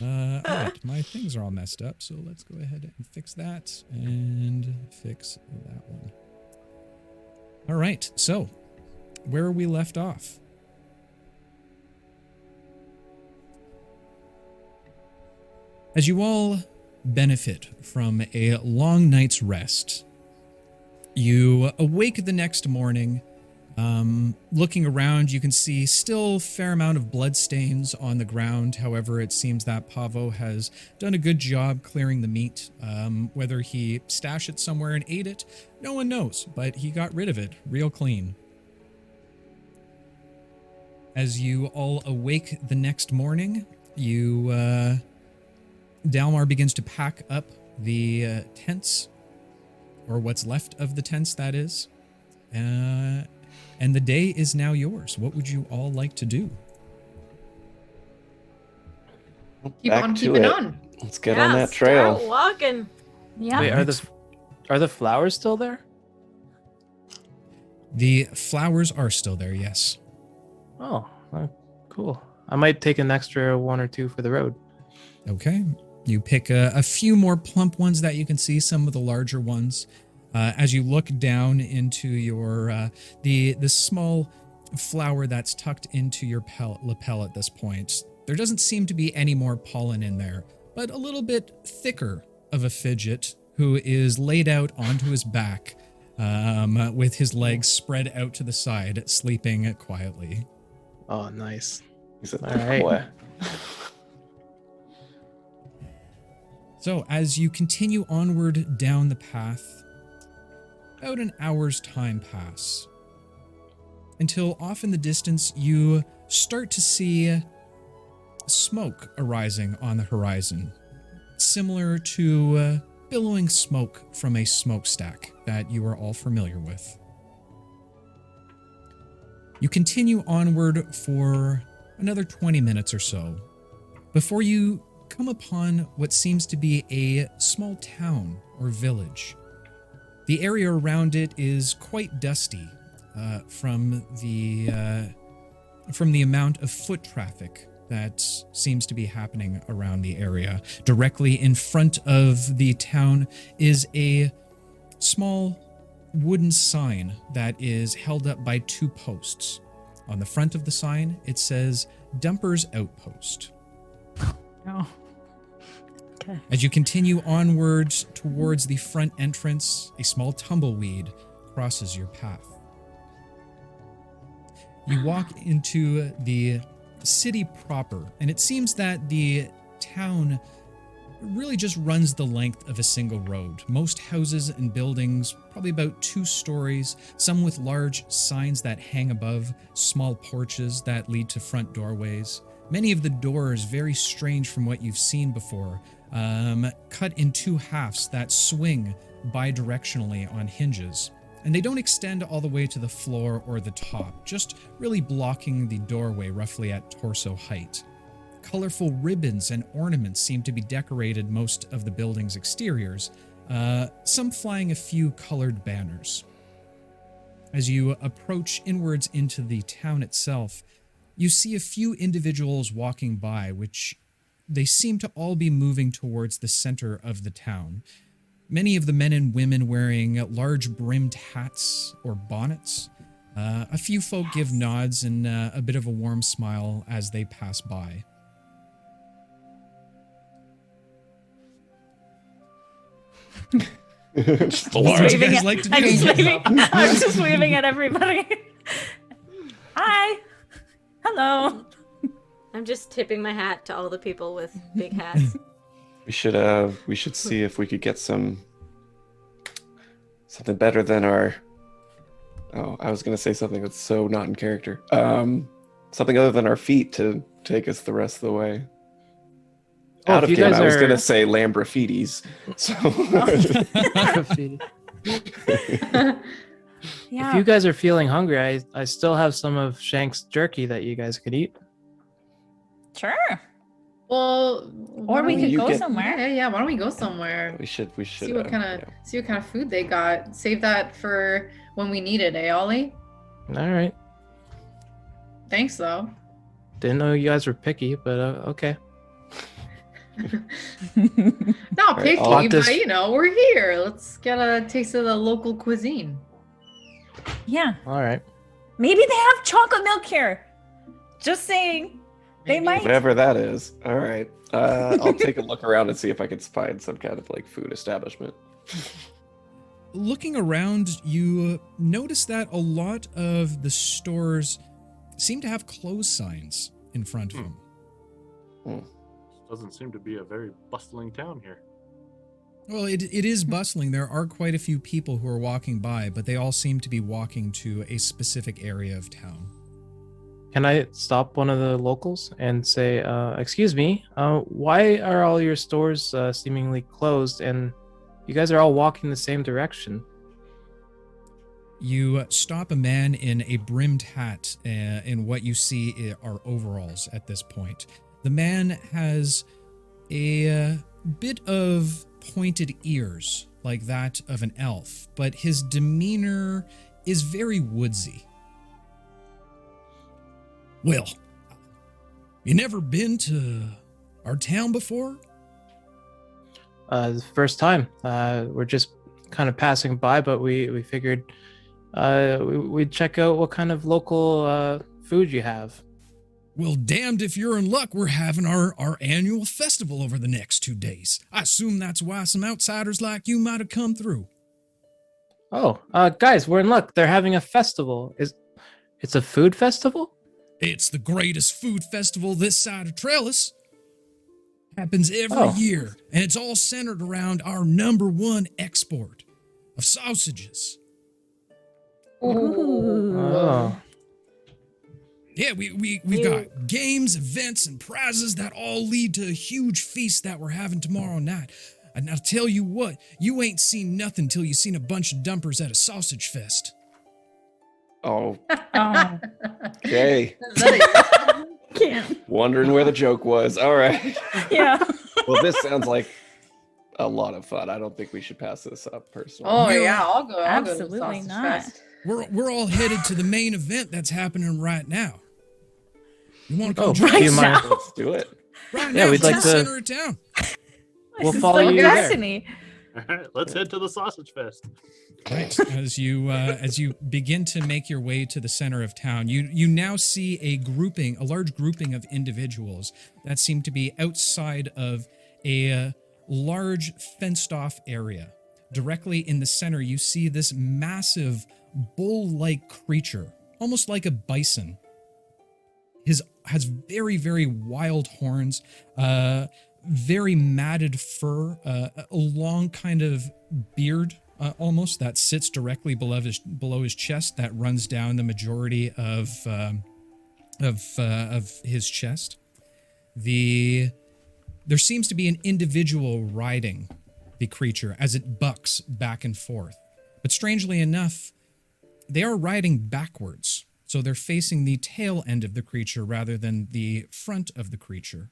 All right, my things are all messed up, so let's go ahead and fix that and fix that one. All right, so where are we left off? As you all benefit from a long night's rest, you awake the next morning. Looking around, you can see still a fair amount of blood stains on the ground. However, it seems that Pavo has done a good job clearing the meat. Whether he stashed it somewhere and ate it, no one knows, but he got rid of it real clean. As you all awake the next morning, Dalmar begins to pack up the tents, or what's left of the tents, that is. And the day is now yours. What would you all like to do? Keep on keeping on. Let's get on that trail. Start walking. Yeah. Wait, are the flowers still there? The flowers are still there, yes. Oh, cool. I might take an extra one or two for the road. Okay. You pick a few more plump ones that you can see, some of the larger ones. As you look down into your the small flower that's tucked into your lapel at this point, there doesn't seem to be any more pollen in there, but a little bit thicker of a fidget who is laid out onto his back with his legs spread out to the side, sleeping quietly. Oh, nice. He's a All right. boy. So as you continue onward down the path, about an hour's time pass, until off in the distance you start to see smoke arising on the horizon, similar to billowing smoke from a smokestack that you are all familiar with. You continue onward for another 20 minutes or so before you come upon what seems to be a small town or village. The area around it is quite dusty from the amount of foot traffic that seems to be happening around the area. Directly in front of the town is a small wooden sign that is held up by two posts. On the front of the sign, it says Dumpers Outpost. Oh. Okay. As you continue onwards towards the front entrance, a small tumbleweed crosses your path. You walk into the city proper, and it seems that the town really just runs the length of a single road. Most houses and buildings, probably about 2 stories, some with large signs that hang above, small porches that lead to front doorways. Many of the doors, very strange from what you've seen before, cut in 2 halves that swing bidirectionally on hinges. And they don't extend all the way to the floor or the top, just really blocking the doorway roughly at torso height. Colorful ribbons and ornaments seem to be decorated most of the building's exteriors, some flying a few colored banners. As you approach inwards into the town itself, you see a few individuals walking by, which they seem to all be moving towards the center of the town. Many of the men and women wearing large brimmed hats or bonnets. A few folk give nods and a bit of a warm smile as they pass by. Just What would you Waving guys at- like to I'm just do? waving, I'm just waving at everybody. Hi. Hello. I'm just tipping my hat to all the people with big hats. We should see if we could get something better than our. Oh, I was gonna say something that's so not in character. something other than our feet to take us the rest of the way. Oh, Out if of you game, guys I was are- gonna say Lambraffitis. So Yeah. If you guys are feeling hungry, I still have some of Shank's jerky that you guys could eat. Sure. Well, why Or we don't could you go get- somewhere. Yeah. Why don't we go somewhere? we should See what kind of food they got. Save that for when we need it, Ollie? All right. Thanks, though. Didn't know you guys were picky, but okay. Not right, picky, I'll- but you know, we're here. Let's get a taste of the local cuisine. Yeah. All right. Maybe they have chocolate milk here. Just saying. They Maybe. might. Whatever that is. All right. I'll take a look around and see if I can find some kind of like food establishment. Looking around, you notice that a lot of the stores seem to have close signs in front of them. Doesn't seem to be a very bustling town here. Well, it is bustling. There are quite a few people who are walking by, but they all seem to be walking to a specific area of town. Can I stop one of the locals and say, excuse me, why are all your stores seemingly closed and you guys are all walking the same direction? You stop a man in a brimmed hat, in what you see are overalls at this point. The man has a bit of pointed ears, like that of an elf, but his demeanor is very woodsy. Well, you never been to our town before? The first time. We're just kind of passing by, but we figured we'd check out what kind of local food you have. Well, damned if you're in luck. We're having our annual festival over the next 2 days. I assume that's why some outsiders like you might have come through. Oh, guys, we're in luck. They're having a festival. It's a food festival? It's the greatest food festival this side of Trellis. Happens every year, and it's all centered around our #1 export of sausages. Oh. Yeah, we've got games, events, and prizes that all lead to a huge feast that we're having tomorrow night. And I'll tell you what, you ain't seen nothing till you seen a bunch of dumpers at a sausage fest. Oh, Oh, okay. can't. Wondering where the joke was. All right. Yeah. Well, this sounds like a lot of fun. I don't think we should pass this up personally. Oh Yeah. yeah, I'll go. I'll go to Absolutely the sausage not. fest. We're all headed to the main event that's happening right now. You want to come Oh, join do you us? mind? Let's do it. Right Yeah, now, we'd it's like in the to- center of town. We'll This is follow like you there. destiny. All right, let's head to the sausage fest. Right. As you begin to make your way to the center of town, you now see a large grouping of individuals that seem to be outside of a large fenced-off area. Directly in the center, you see this massive bull-like creature, almost like a bison. Has very, very wild horns, very matted fur, a long kind of beard, almost that sits directly below his chest, that runs down the majority of his chest. There seems to be an individual riding the creature as it bucks back and forth, but strangely enough, they are riding backwards. So they're facing the tail end of the creature rather than the front of the creature.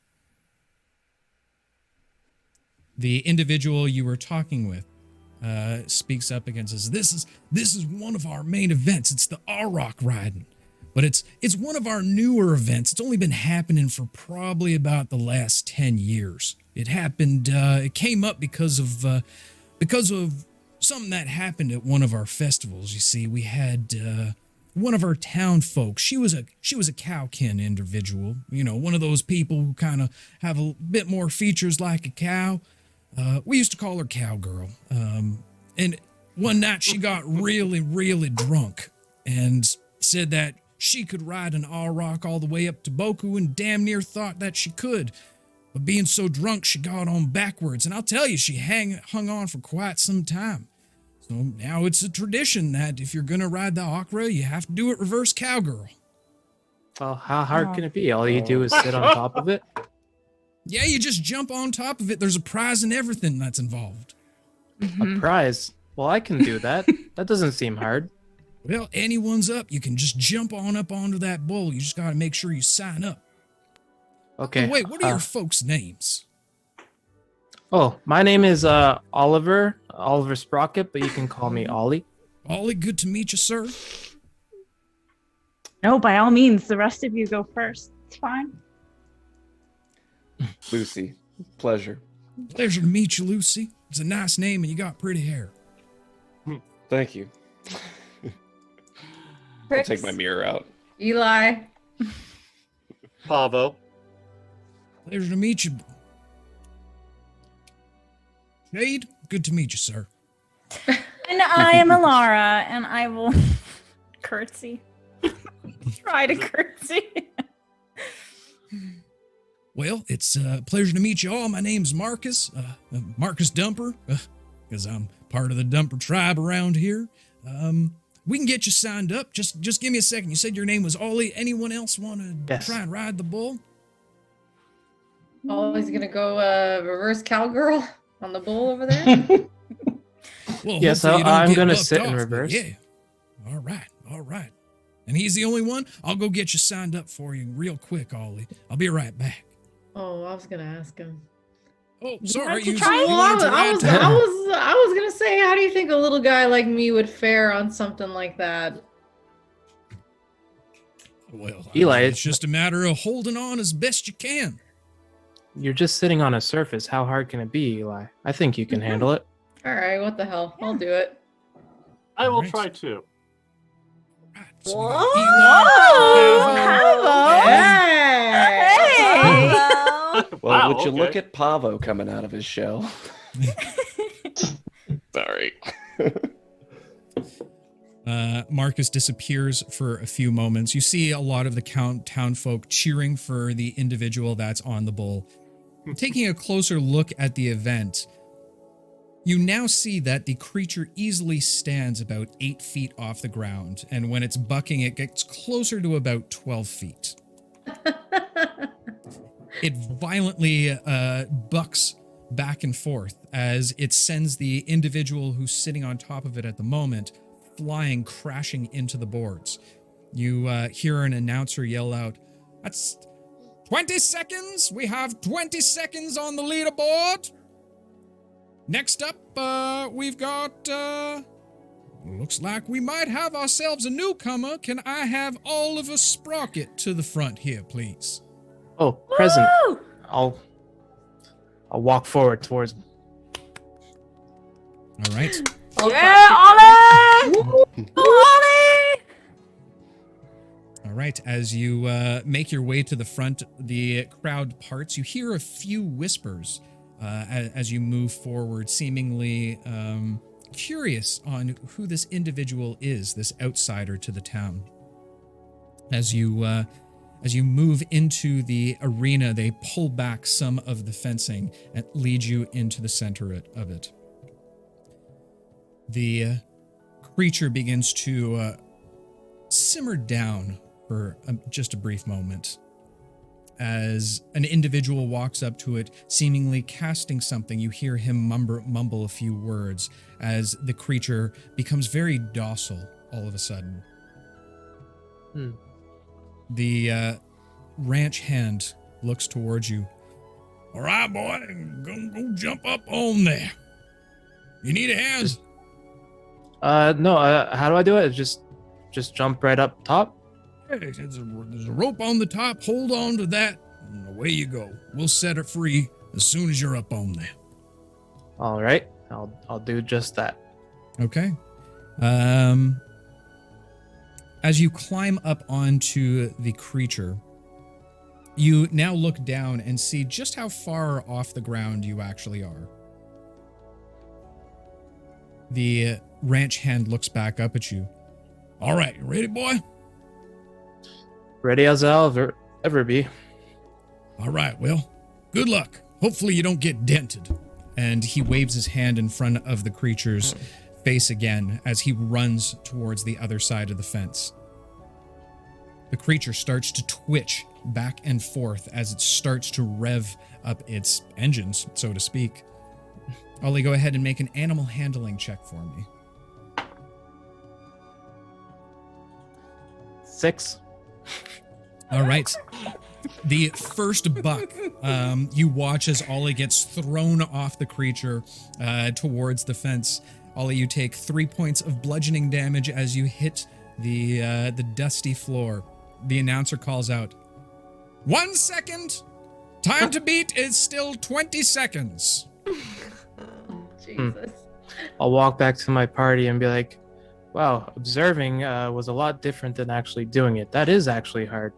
The individual you were talking with speaks up against us. This is one of our main events. It's the Auroch riding, but it's one of our newer events. It's only been happening for probably about the last 10 years. It happened. It came up because of something that happened at one of our festivals. You see, we had one of our town folks. She was a cowkin individual. You know, one of those people who kind of have a bit more features like a cow. We used to call her Cowgirl. And one night she got really, really drunk and said that she could ride an Auroch all the way up to Boku and damn near thought that she could. But being so drunk, she got on backwards. And I'll tell you, she hung on for quite some time. So now it's a tradition that if you're going to ride the Akra, you have to do it reverse cowgirl. Well, how hard Oh. can it be? All you do is sit on top of it. Yeah, you just jump on top of it. There's a prize and everything that's involved. A prize. Well, I can do that. That doesn't seem hard. Well, anyone's up. You can just jump on up onto that bull. You just got to make sure you sign up. Okay. Oh, wait, what are your folks' names? Oh, my name is Oliver Sprocket, but you can call me Ollie. Ollie, good to meet you, sir. No, by all means, the rest of you go first. It's fine. Lucy, pleasure. Pleasure to meet you, Lucy. It's a nice name and you got pretty hair. Thank you. I'll take my mirror out. Eli. Pavo. Pleasure to meet you. Jade, good to meet you, sir. And I am Alara, and I will curtsy. Try to curtsy. Well, it's a pleasure to meet you all. My name's Marcus, Marcus Dumper, because I'm part of the Dumper tribe around here. We can get you signed up. Just give me a second. You said your name was Ollie. Anyone else want to Yes. try and ride the bull? Always gonna go reverse cowgirl on the bull over there. Well, Yeah, hopefully so you don't I'm get gonna bucked sit in off, but reverse. Yeah. All right. And he's the only one? I'll go get you signed up for you real quick, Ollie. I'll be right back. Oh, I was gonna ask him. Oh, sorry. you You try? you Well, wanted to ride too? I was gonna say, how do you think a little guy like me would fare on something like that? Well, Eli, it's just a matter of holding on as best you can. You're just sitting on a surface. How hard can it be, Eli? I think you can handle it. All right, what the hell? I'll do it. I will Alright. try too. Right, so we Whoa! got Eli, Hey! Well, Wow, would you look okay. at Pavo coming out of his shell? Sorry. Marcus disappears for a few moments. You see a lot of the town folk cheering for the individual that's on the bull. Taking a closer look at the event, you now see that the creature easily stands about 8 feet off the ground, and when it's bucking, it gets closer to about 12 feet. It violently bucks back and forth as it sends the individual who's sitting on top of it at the moment flying, crashing into the boards. You hear an announcer yell out, "That's 20 seconds! We have 20 seconds on the leaderboard! Next up, we've got, looks like we might have ourselves a newcomer. Can I have Oliver Sprocket to the front here, please?" Oh, present. Woo! I'll walk forward towards. All right. Yeah, Ollie! Ollie! All right. As you make your way to the front, the crowd parts. You hear a few whispers as you move forward, seemingly curious on who this individual is, this outsider to the town. As you move into the arena, they pull back some of the fencing and lead you into the center of it. The creature begins to simmer down for just a brief moment as an individual walks up to it, seemingly casting something. You hear him mumble a few words as the creature becomes very docile all of a sudden. The ranch hand looks towards you. "All right, boy, go jump up on there. You need a hand?" No. How do I do it? Just jump right up top. Hey, there's a rope on the top. Hold on to that, and away you go. We'll set it free as soon as you're up on there. All right. I'll do just that. Okay. As you climb up onto the creature, you now look down and see just how far off the ground you actually are. The ranch hand looks back up at you. "All right, you ready, boy?" Ready as I'll ever be. "All right, well, good luck. Hopefully you don't get dented." And he waves his hand in front of the creature's face again as he runs towards the other side of the fence. The creature starts to twitch back and forth as it starts to rev up its engines, so to speak. Ollie, go ahead and make an animal handling check for me. 6. All right. The first buck, you watch as Ollie gets thrown off the creature towards the fence. Ollie, you take 3 points of bludgeoning damage as you hit the dusty floor. The announcer calls out, 1 second! Time to beat is still 20 seconds. Jesus. I'll walk back to my party and be like, wow, observing was a lot different than actually doing it. That is actually hard.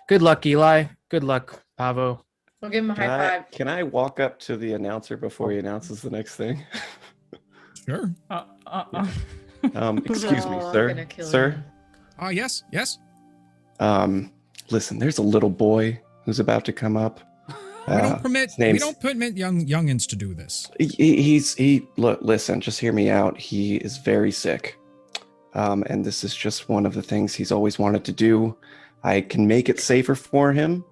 Good luck, Eli. Good luck, Pavo. We'll give him a high five. Can I walk up to the announcer before he announces the next thing? Sure. Excuse me, No, I'm sir. gonna kill Sir. Ah, yes. Listen, there's a little boy who's about to come up. We don't permit youngins to do this. Look, listen, just hear me out. He is very sick. And this is just one of the things he's always wanted to do. I can make it safer for him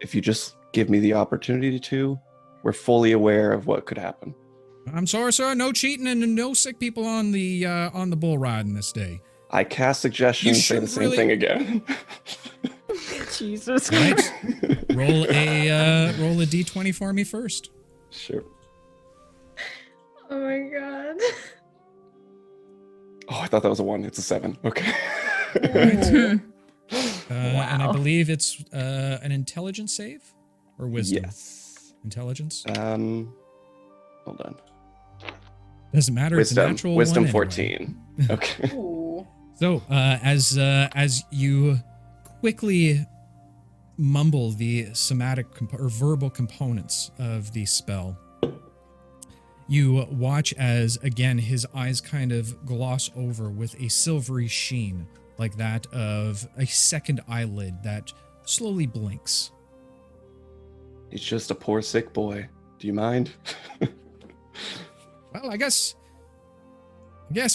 if you just give me the opportunity to. We're fully aware of what could happen. I'm sorry, sir. No cheating and no sick people on the bull riding this day. I cast suggestion, say the same thing again. Jesus. Right. roll a d20 for me first. Sure. Oh my god. Oh, I thought that was a 1. It's a 7. Okay. Right. And I believe it's an intelligence save or wisdom. Yes. Intelligence. Hold on. Doesn't matter. Wisdom. It's a natural Wisdom one 14. Anyway. Okay. Ooh. So as you quickly mumble the somatic or verbal components of the spell, you watch as, again, his eyes kind of gloss over with a silvery sheen, like that of a second eyelid that slowly blinks. He's just a poor sick boy. Do you mind? Well, I guess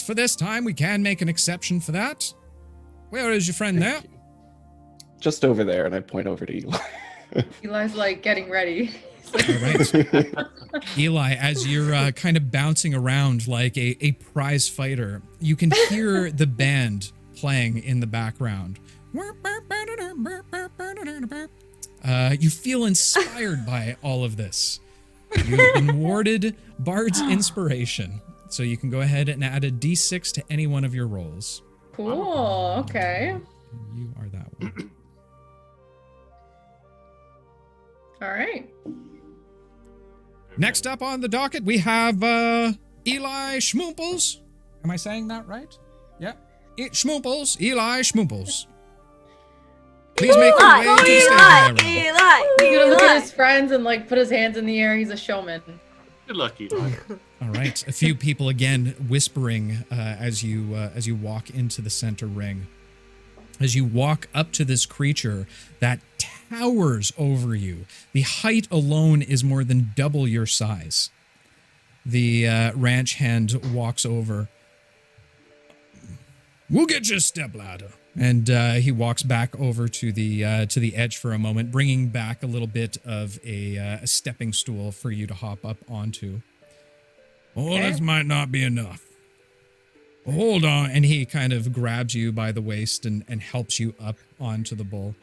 for this time we can make an exception for that. Where is your friend there? Just over there, and I point over to Eli. Eli's like getting ready. All right. Eli, as you're kind of bouncing around like a prize fighter, you can hear the band playing in the background. You feel inspired by all of this. You've been awarded Bard's Inspiration, so you can go ahead and add a d6 to any one of your rolls. Cool. Okay. You are that one. All right. Next up on the docket, we have Eli Schmooples. Am I saying that right? Yeah. Schmooples, Eli Schmooples. Please make your way to the stage. He's gonna look at his friends and like put his hands in the air. He's a showman. Good luck, Eli. All right. A few people again whispering as you walk into the center ring. As you walk up to this creature that towers over you, the height alone is more than double your size. The ranch hand walks over. We'll get you a stepladder. And he walks back over to the edge for a moment, bringing back a little bit of a stepping stool for you to hop up onto. Oh, this might not be enough. Hold on. And he kind of grabs you by the waist and helps you up onto the bull.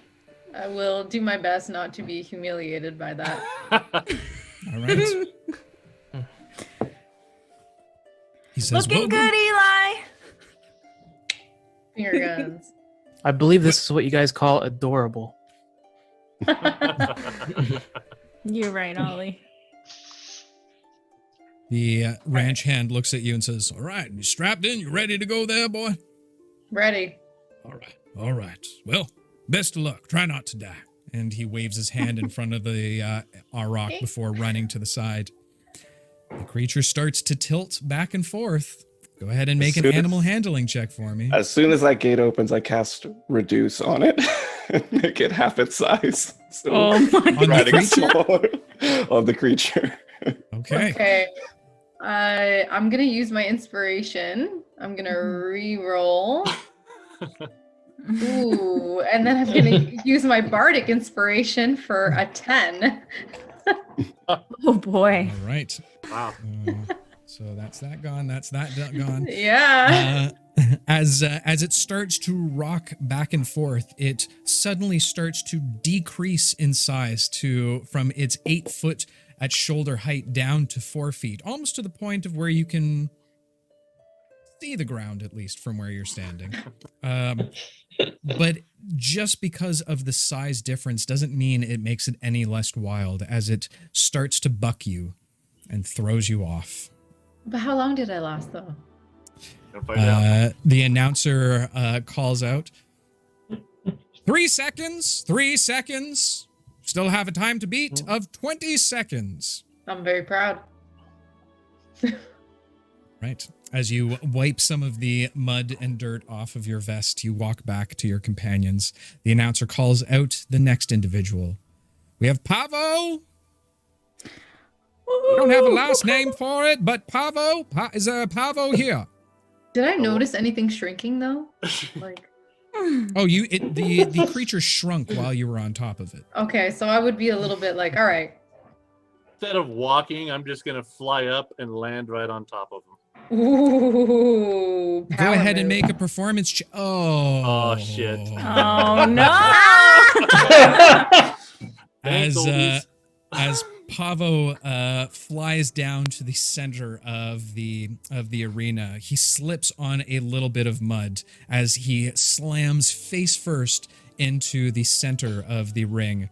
I will do my best not to be humiliated by that. All right. He says, Looking good, Eli. Finger guns. I believe this is what you guys call adorable. You're right, Ollie. The ranch hand looks at you and says, all right, you strapped in? You ready to go there, boy? Ready. All right. Well, best of luck. Try not to die. And he waves his hand in front of the rock before running to the side. The creature starts to tilt back and forth. Go ahead and make an animal handling check for me. As soon as that gate opens, I cast Reduce on it. Make it half its size. So Oh my On the creature? smaller on the creature. Okay. Okay. I'm gonna use my inspiration. I'm gonna re-roll. Ooh, and then I'm gonna use my bardic inspiration for a 10. Oh boy. All right. Wow. So that's that gone. That's that gone. Yeah. As it starts to rock back and forth, it suddenly starts to decrease in size from its 8 foot at shoulder height down to 4 feet, almost to the point of where you can see the ground, at least from where you're standing. But just because of the size difference doesn't mean it makes it any less wild, as it starts to buck you and throws you off. But how long did I last, though? Gonna find out. The announcer calls out, 3 seconds, 3 seconds. Still have a time to beat of 20 seconds. I'm very proud. Right. As you wipe some of the mud and dirt off of your vest, you walk back to your companions. The announcer calls out the next individual. We have Pavo. We don't have a last name for it, but Pavo. Is Pavo here? Did I notice anything shrinking, though? Like, Oh, the creature shrunk while you were on top of it. okay, so I would be a little bit like, all right. Instead of walking, I'm just gonna fly up and land right on top of him. Ooh. Go power ahead and move. make a performance check. Oh shit. Oh no. Thanks, oldies. As Pavo flies down to the center of the arena, he slips on a little bit of mud as he slams face first into the center of the ring.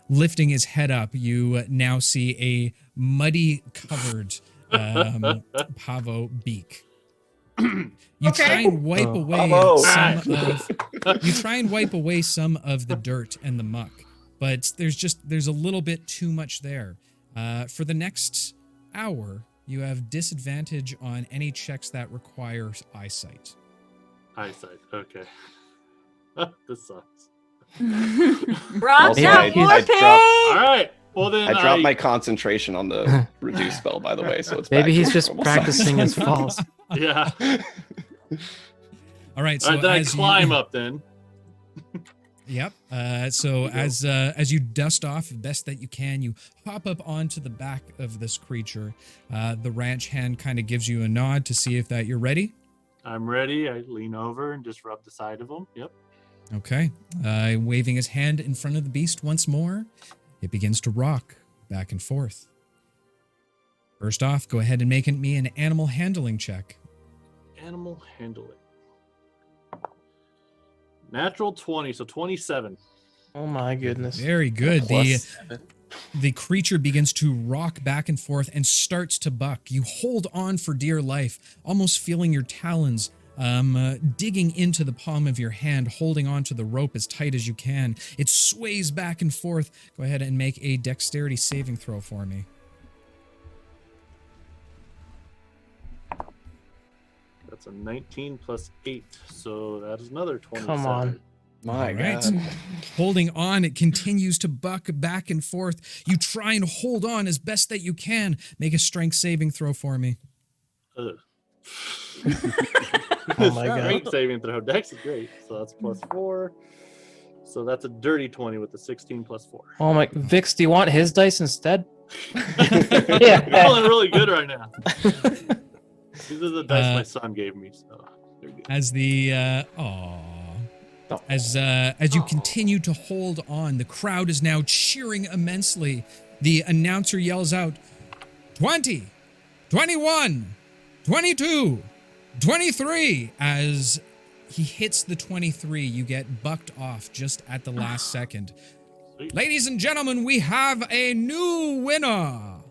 Lifting his head up, you now see a muddy covered Pavo beak. You try and wipe away some of the dirt and the muck, but there's a little bit too much there. For the next hour, you have disadvantage on any checks that require eyesight. Eyesight. Okay. This sucks. Brock's Also, got I more dropped- pain. All right. Well then, I dropped my concentration on the reduce spell, by the way, so it's Maybe back to he's its just normal practicing size. his falls. Yeah. All right, so All right, then I as climb up then. Yep. As you dust off best that you can, you hop up onto the back of this creature. The ranch hand kind of gives you a nod to see if that you're ready. I'm ready. I lean over and just rub the side of him. Yep. Okay. Waving his hand in front of the beast once more, it begins to rock back and forth. First off, go ahead and make me an animal handling check. Animal handling. Natural 20, so 27. Oh my goodness. Very good. Plus The creature begins to rock back and forth and starts to buck. You hold on for dear life, almost feeling your talons digging into the palm of your hand, holding onto the rope as tight as you can. It sways back and forth. Go ahead and make a dexterity saving throw for me. That's a 19 plus 8, so that is another 27. Come on. My All right. God. Holding on, it continues to buck back and forth. You try and hold on as best that you can. Make a strength saving throw for me. Ugh. Oh my God. Strength saving throw. Dex is great, so that's plus 4. So that's a dirty 20 with the 16 plus 4. Oh my, Vix, do you want his dice instead? Yeah. I'm feeling really good right now. These are the dice my son gave me, so they're good. As the as you continue to hold on, the crowd is now cheering immensely. The announcer yells out, 20, 21, 22, 23. As he hits the 23, you get bucked off just at the last second. Sweet. Ladies and gentlemen, we have a new winner.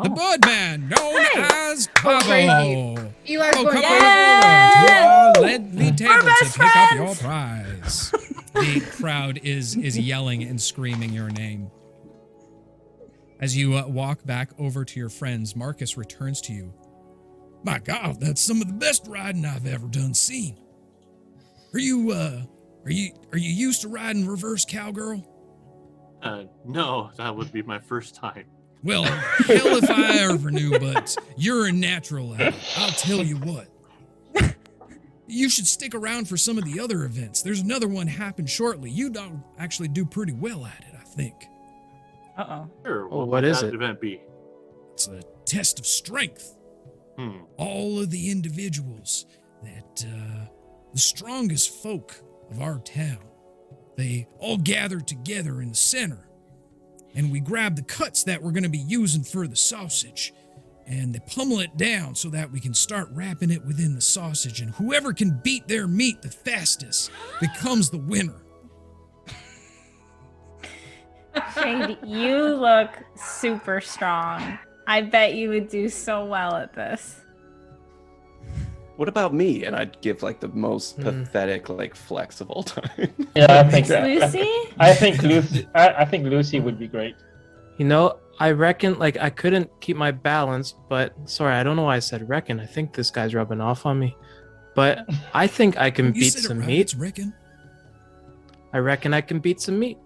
The Birdman, known as Pavo. crazy. Eli's Oh, going come crazy. over to our lead table to best pick up friends. your prize. The crowd is yelling and screaming your name. As you walk back over to your friends, Marcus returns to you. My God, that's some of the best riding I've ever done seen. Are you used to riding reverse cowgirl? No, that would be my first time. Well, hell if I ever knew, but you're a natural at it. I'll tell you what. You should stick around for some of the other events. There's another one happen shortly. You don't actually do pretty well at it, I think. Uh-oh. Sure. Oh, What what might is that it? event be? It's a test of strength. All of the individuals that, the strongest folk of our town, they all gather together in the center. And we grab the cuts that we're going to be using for the sausage. And they pummel it down so that we can start wrapping it within the sausage. And whoever can beat their meat the fastest becomes the winner. Shade, you look super strong. I bet you would do so well at this. What about me? And I'd give like the most pathetic like flex of all time. Yeah, I think that. Lucy? I think Lucy. I think Lucy would be great. You know, I reckon, like, I couldn't keep my balance, but sorry, I don't know why I said reckon. I think this guy's rubbing off on me. But I think I can You beat said it some right, meat. it's reckon. I reckon I can beat some meat.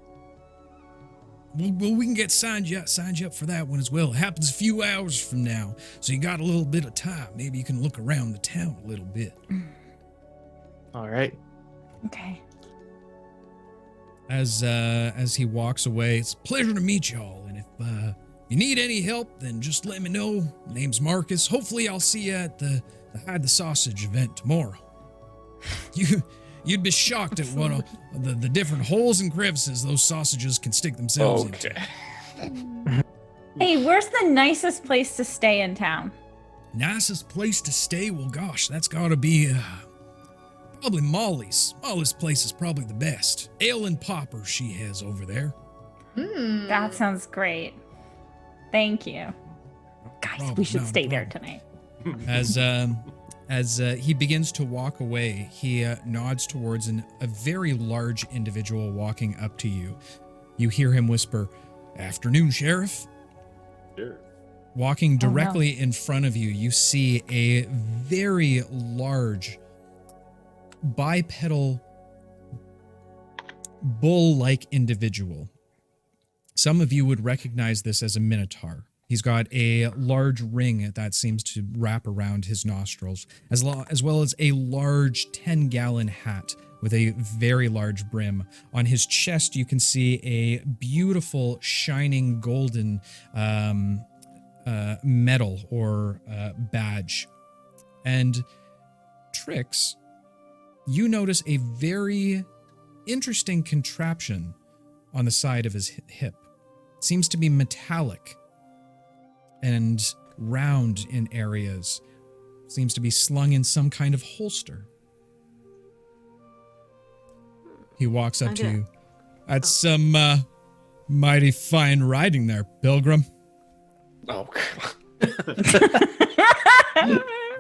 Well, we can get signed you up for that one as well. It happens a few hours from now, so you got a little bit of time. Maybe you can look around the town a little bit. All right. Okay. As he walks away, it's a pleasure to meet y'all. And if you need any help, then just let me know. My name's Marcus. Hopefully, I'll see you at the Hide the Sausage event tomorrow. You'd be shocked at what the different holes and crevices those sausages can stick themselves into. Hey, where's the nicest place to stay in town? Nicest place to stay? Well, gosh, that's got to be probably Molly's. Molly's place is probably the best. Ale and popper she has over there. That sounds great. Thank you. Guys, problem, we should not a stay there problem. tonight. As he begins to walk away, he nods towards a very large individual walking up to you. You hear him whisper, "Afternoon, Sheriff." Sure. Walking directly in front of you, you see a very large bipedal bull-like individual. Some of you would recognize this as a minotaur. He's got a large ring that seems to wrap around his nostrils, as well as a large 10-gallon hat with a very large brim. On his chest, you can see a beautiful, shining golden medal or badge. And Trix, you notice a very interesting contraption on the side of his hip. It seems to be metallic and round in areas. Seems to be slung in some kind of holster. He walks up to you. That's some mighty fine riding there, Pilgrim. Oh,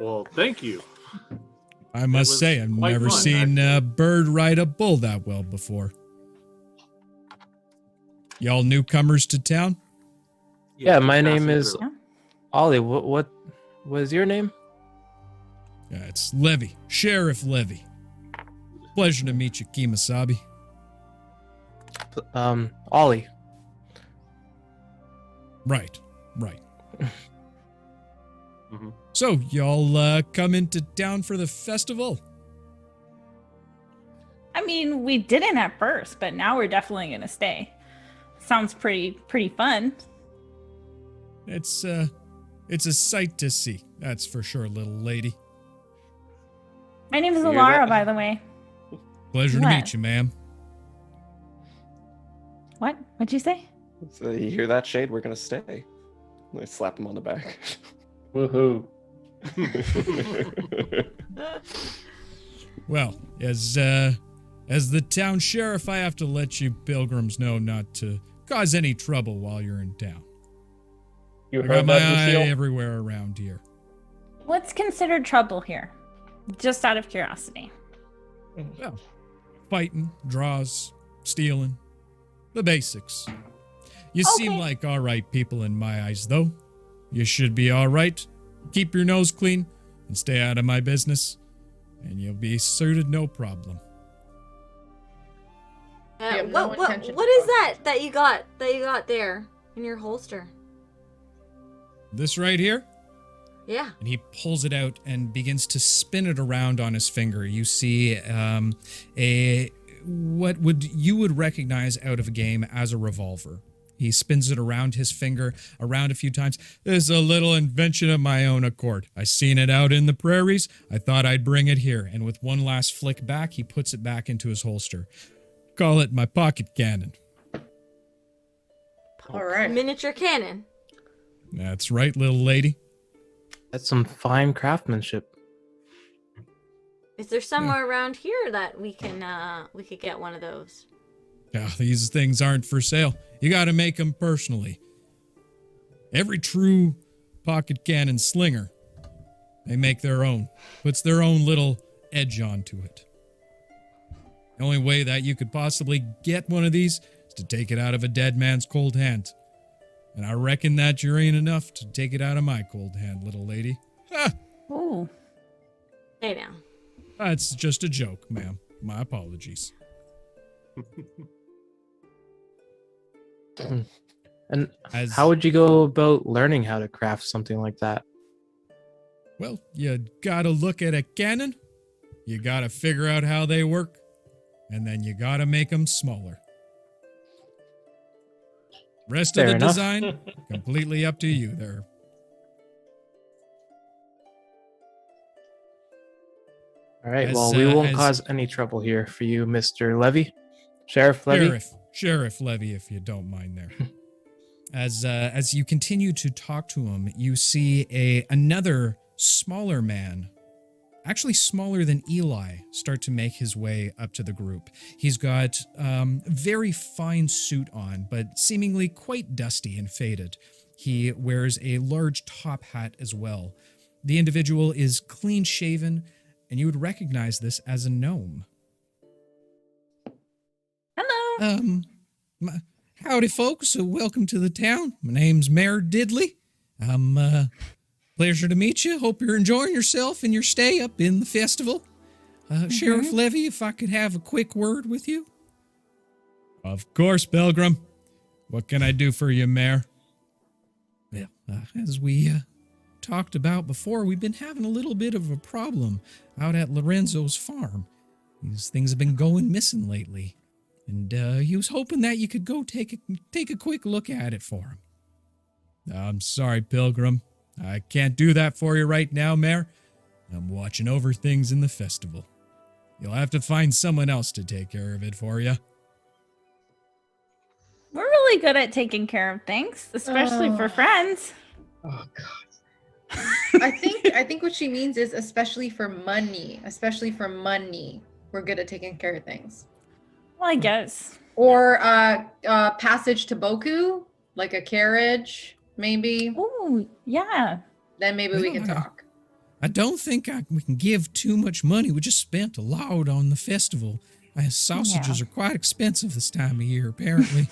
Well, thank you. I must was say, I've quite never fun, seen a actually. bird ride a bull that well before. Y'all newcomers to town? Yeah, my just name passing is through. Ollie. What was your name? Yeah, it's Levy, Sheriff Levy. Pleasure to meet you, Kimasabi. Ollie. Right. Mhm. So, y'all come into town for the festival? I mean, we didn't at first, but now we're definitely gonna stay. Sounds pretty fun. It's a sight to see, that's for sure, little lady. My name is You hear Alara, that? by the way. Pleasure to What? meet you, ma'am. What? What'd you say? so you hear that, Shade? We're gonna stay. I slap him on the back. Woohoo! Well, as the town sheriff, I have to let you pilgrims know not to cause any trouble while you're in town. You I got heard my that, eye Lucille? everywhere around here. What's considered trouble here? Just out of curiosity. Well, fighting, draws, stealing, the basics. You seem Okay. like all right people in my eyes, though. You should be all right. Keep your nose clean and stay out of my business, and you'll be suited no problem. We have no What intention what to is cause that you got there in your holster? This right here? Yeah. And he pulls it out and begins to spin it around on his finger. You see you would recognize out of a game as a revolver. He spins it around his finger, around a few times. This is a little invention of my own accord. I seen it out in the prairies. I thought I'd bring it here. And with one last flick back, he puts it back into his holster. Call it my pocket cannon. All right. Miniature cannon. That's right, little lady. That's some fine craftsmanship. Is there somewhere around here that we could get one of those? Yeah, these things aren't for sale. You gotta make them personally. Every true pocket cannon slinger, they make their own. Puts their own little edge onto it. The only way that you could possibly get one of these is to take it out of a dead man's cold hand. And I reckon that you ain't enough to take it out of my cold hand, little lady. Ha! Oh. Hey now. That's just a joke, ma'am. My apologies. And how would you go about learning how to craft something like that? Well, you gotta look at a cannon, you gotta figure out how they work, and then you gotta make them smaller. Rest of Fair the enough. design, completely up to you there. All right, As, well, we won't as- cause any trouble here for you, Mr. Levy. Sheriff Levy. Sheriff Levy, if you don't mind there. As you continue to talk to him, you see another smaller man, actually smaller than Eli, start to make his way up to the group. He's got very fine suit on, but seemingly quite dusty and faded. He wears a large top hat as well. The individual is clean shaven, and you would recognize this as a gnome. Hello. Howdy, folks. Welcome to the town. My name's Mayor Diddley. Pleasure to meet you. Hope you're enjoying yourself in your stay up in the festival. Sheriff Levy, if I could have a quick word with you. Of course, Pilgrim. What can I do for you, Mayor? Well, as we talked about before, we've been having a little bit of a problem out at Lorenzo's farm. These things have been going missing lately. And he was hoping that you could go take a quick look at it for him. I'm sorry, Pilgrim. I can't do that for you right now, Mayor. I'm watching over things in the festival. You'll have to find someone else to take care of it for you. We're really good at taking care of things, especially for friends. Oh God. I think what she means is especially for money. Especially for money. We're good at taking care of things. Well, I guess. Or passage to Boku, like a carriage, maybe. Oh, yeah. Then maybe we can talk. I don't think we can give too much money. We just spent a lot on the festival. Sausages are quite expensive this time of year, apparently.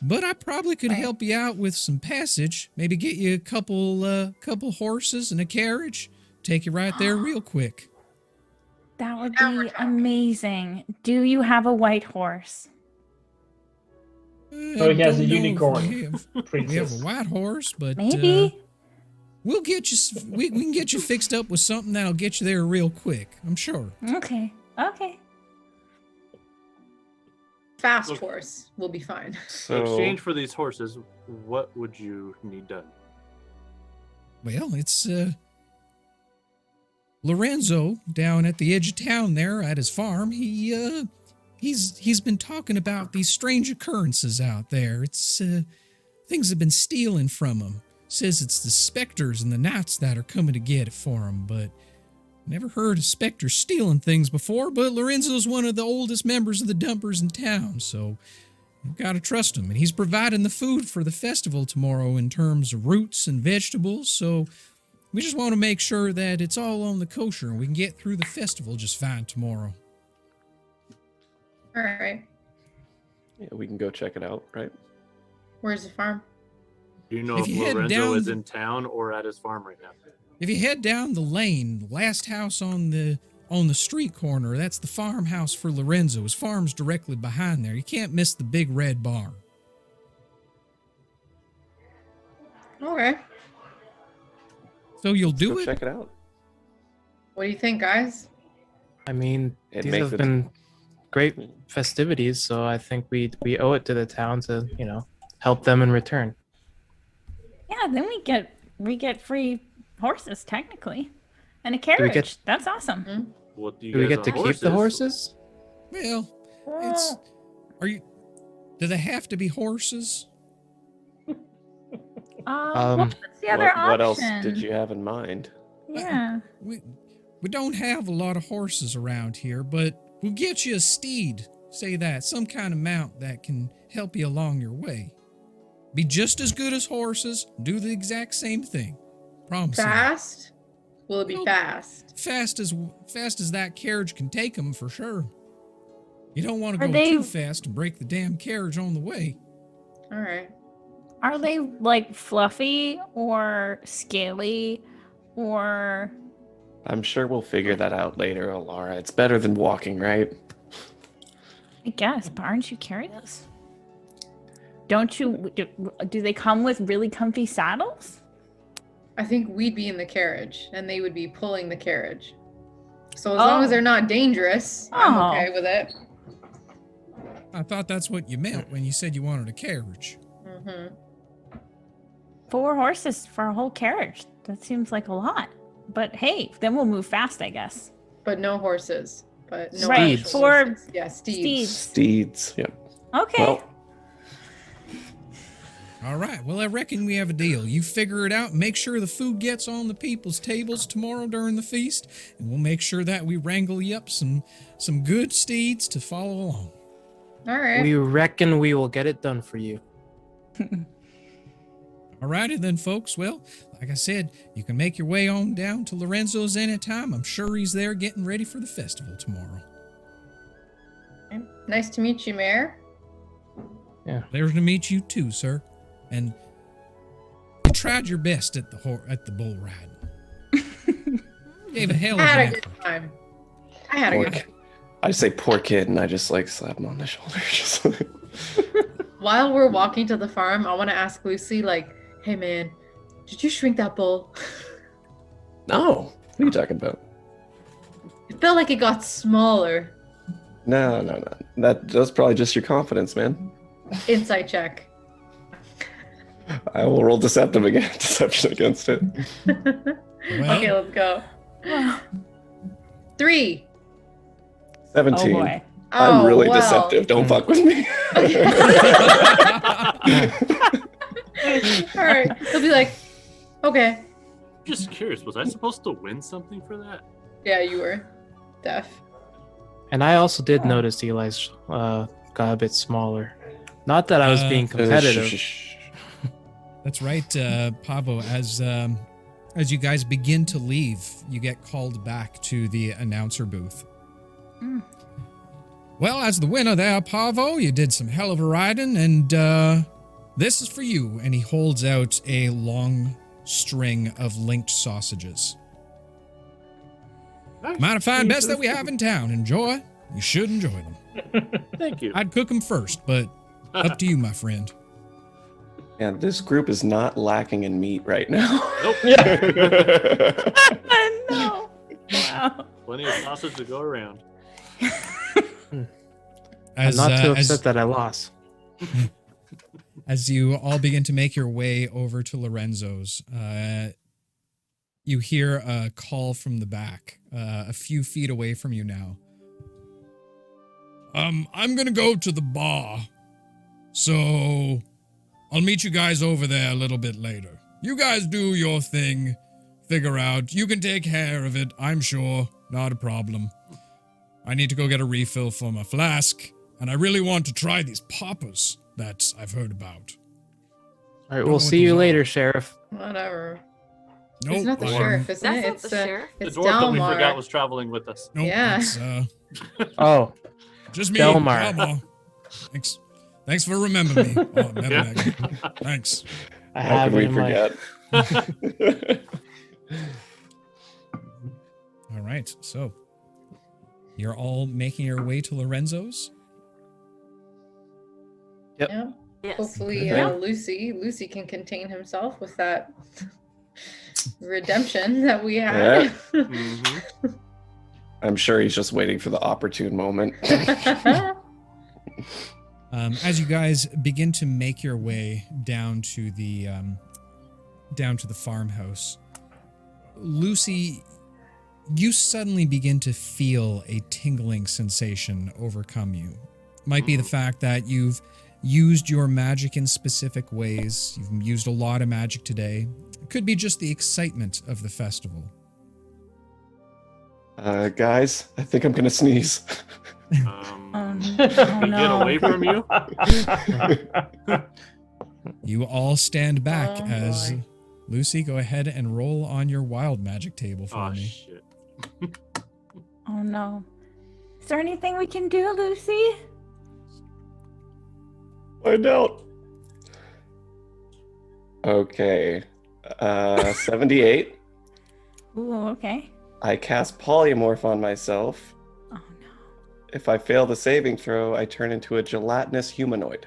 But I probably could help you out with some passage. Maybe get you a couple horses and a carriage. Take you right there real quick. That would be amazing. Do you have a white horse? So he has a unicorn. We have a white horse, but Maybe. we'll get you. We can get you fixed up with something that'll get you there real quick. I'm sure. Okay. Fast horse will be fine. In So exchange for these horses, what would you need done? Well, it's Lorenzo down at the edge of town there at his farm. He's been talking about these strange occurrences out there. It's things have been stealing from him. Says it's the specters and the knights that are coming to get it for him, but never heard of specters stealing things before. But Lorenzo's one of the oldest members of the Dumpers in town, so you've got to trust him. And he's providing the food for the festival tomorrow in terms of roots and vegetables, so we just want to make sure that it's all on the kosher and we can get through the festival just fine tomorrow. All right. yeah, we can go check it out, right? Where's the farm? Do you know If if you head Lorenzo down is the- in town or at his farm right now? If you head down the lane, the last house on the street corner, that's the farmhouse for Lorenzo. His farm's directly behind there. You can't miss the big red barn. Okay. So you'll do Go it? check it out. What do you think, guys? I mean, It these makes have it- been great festivities, so I think we owe it to the town to, help them in return. Yeah, then we get free horses technically, and a we carriage. get- That's awesome. What do you Do we guys get to on keep the horses? Well, it's. Are you? Do they have to be horses? What's the other option? What else did you have in mind? Yeah. We don't have a lot of horses around here, but we'll get you a steed. Say that, some kind of mount that can help you along your way. Be just as good as horses. Do the exact same thing. Promise. you. Fast? Will it be Well, fast? Fast as that carriage can take them, for sure. You don't want to Are go they- too fast and break the damn carriage on the way. All right. Are they like fluffy or scaly or I'm sure we'll figure that out later, Alara. It's better than walking, right? I guess, but aren't you curious? Don't you do they come with really comfy saddles? I think we'd be in the carriage and they would be pulling the carriage. So as long Oh. as they're not dangerous, I'm Oh. okay with it. I thought that's what you meant when you said you wanted a carriage. Mm-hmm. 4 horses for a whole carriage. That seems like a lot. But hey, then we'll move fast, I guess. But no horses. But no Right, actual for horses. Yeah, steeds. Steeds. Steeds. Yep. Okay. Well, All right, well, I reckon we have a deal. You figure it out, make sure the food gets on the people's tables tomorrow during the feast, and we'll make sure that we wrangle you up some good steeds to follow along. All right. We reckon we will get it done for you. All righty then, folks. Well, like I said, you can make your way on down to Lorenzo's anytime. I'm sure he's there getting ready for the festival tomorrow. Nice to meet you, Mayor. Pleasure to meet you too, sir. And you tried your best at the bull riding. Gave a hell of I an had a effort. good time. I had a poor good ki- time. I say poor kid, and I just like slap him on the shoulder. Just like, While we're walking to the farm, I want to ask Lucy, like, hey man, did you shrink that bull? no, what are you talking about? It felt like it got smaller. No. That's probably just your confidence, man. Insight check. I will roll deception against it. Okay, let's go. 3. 17. Oh boy. I'm Oh, really well. deceptive. Don't fuck with me. All right. He'll be like, okay. Just curious, was I supposed to win something for that? Yeah, you were. Deaf. And I also did notice Eli's got a bit smaller. Not that I was being competitive. Shh. That's right, Pavo. As you guys begin to leave, you get called back to the announcer booth. Mm. Well, as the winner there, Pavo, you did some hell of a riding, and this is for you. And he holds out a long string of linked sausages. Nice. Might have found best that we have in town. Enjoy. You should enjoy them. Thank you. I'd cook them first, but up to you, my friend. Yeah, this group is not lacking in meat right now. Nope. No. Wow. Plenty of sausage to go around. I'm not too as- upset that I lost. As you all begin to make your way over to Lorenzo's, you hear a call from the back, a few feet away from you now. I'm gonna go to the bar, so I'll meet you guys over there a little bit later. You guys do your thing, figure out. You can take care of it, I'm sure, not a problem. I need to go get a refill for my flask, and I really want to try these poppers that I've heard about. All right, know we'll what see those you are. later, Sheriff. Whatever. Nope, It's not the I'm- sheriff, isn't That's it? not It's the sheriff. The It's dwarf that we Delmar. forgot was traveling with us. Nope, Yeah. it's, Oh, just me, Delmar. Delmar. Thanks for remembering me. Oh, never Yeah. again. Thanks. I How have could it we in my... forget? All right, so you're all making your way to Lorenzo's. Yeah. Yes. Hopefully, Okay. Lucy can contain himself with that redemption that we had. Mhm. I'm sure he's just waiting for the opportune moment. As you guys begin to make your way down to the farmhouse, Lucy, you suddenly begin to feel a tingling sensation overcome you. Might be the fact that you've used your magic in specific ways. You've used a lot of magic today. It could be just the excitement of the festival. Guys, I think I'm gonna sneeze. Can we get away from you? You all stand back Oh, as boy. Lucy, go ahead and roll on your wild magic table for Oh me. shit. Oh no. Is there anything we can do, Lucy? Find out. Okay. 78. Ooh, okay. I cast polymorph on myself. Oh no. If I fail the saving throw, I turn into a gelatinous humanoid.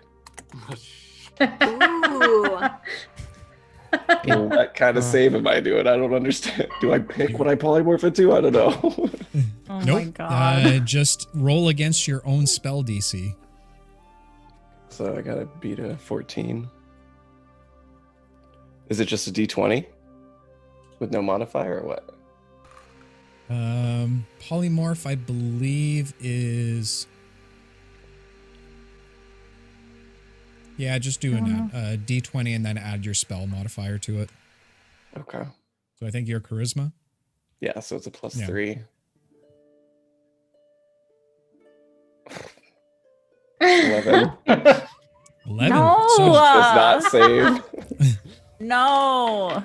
Ooh. What kind of save am I doing? I don't understand. Do I pick what I polymorph into? I don't know. Oh my Nope. god. Just roll against your own spell DC. So I gotta beat a 14. Is it just a d20? With no modifier or what? Polymorph, I believe, is... Yeah, just do a D20 and then add your spell modifier to it. Okay. So I think your charisma. Yeah, so it's a plus Yeah. 3. 11. 11. No! So Does not save. No.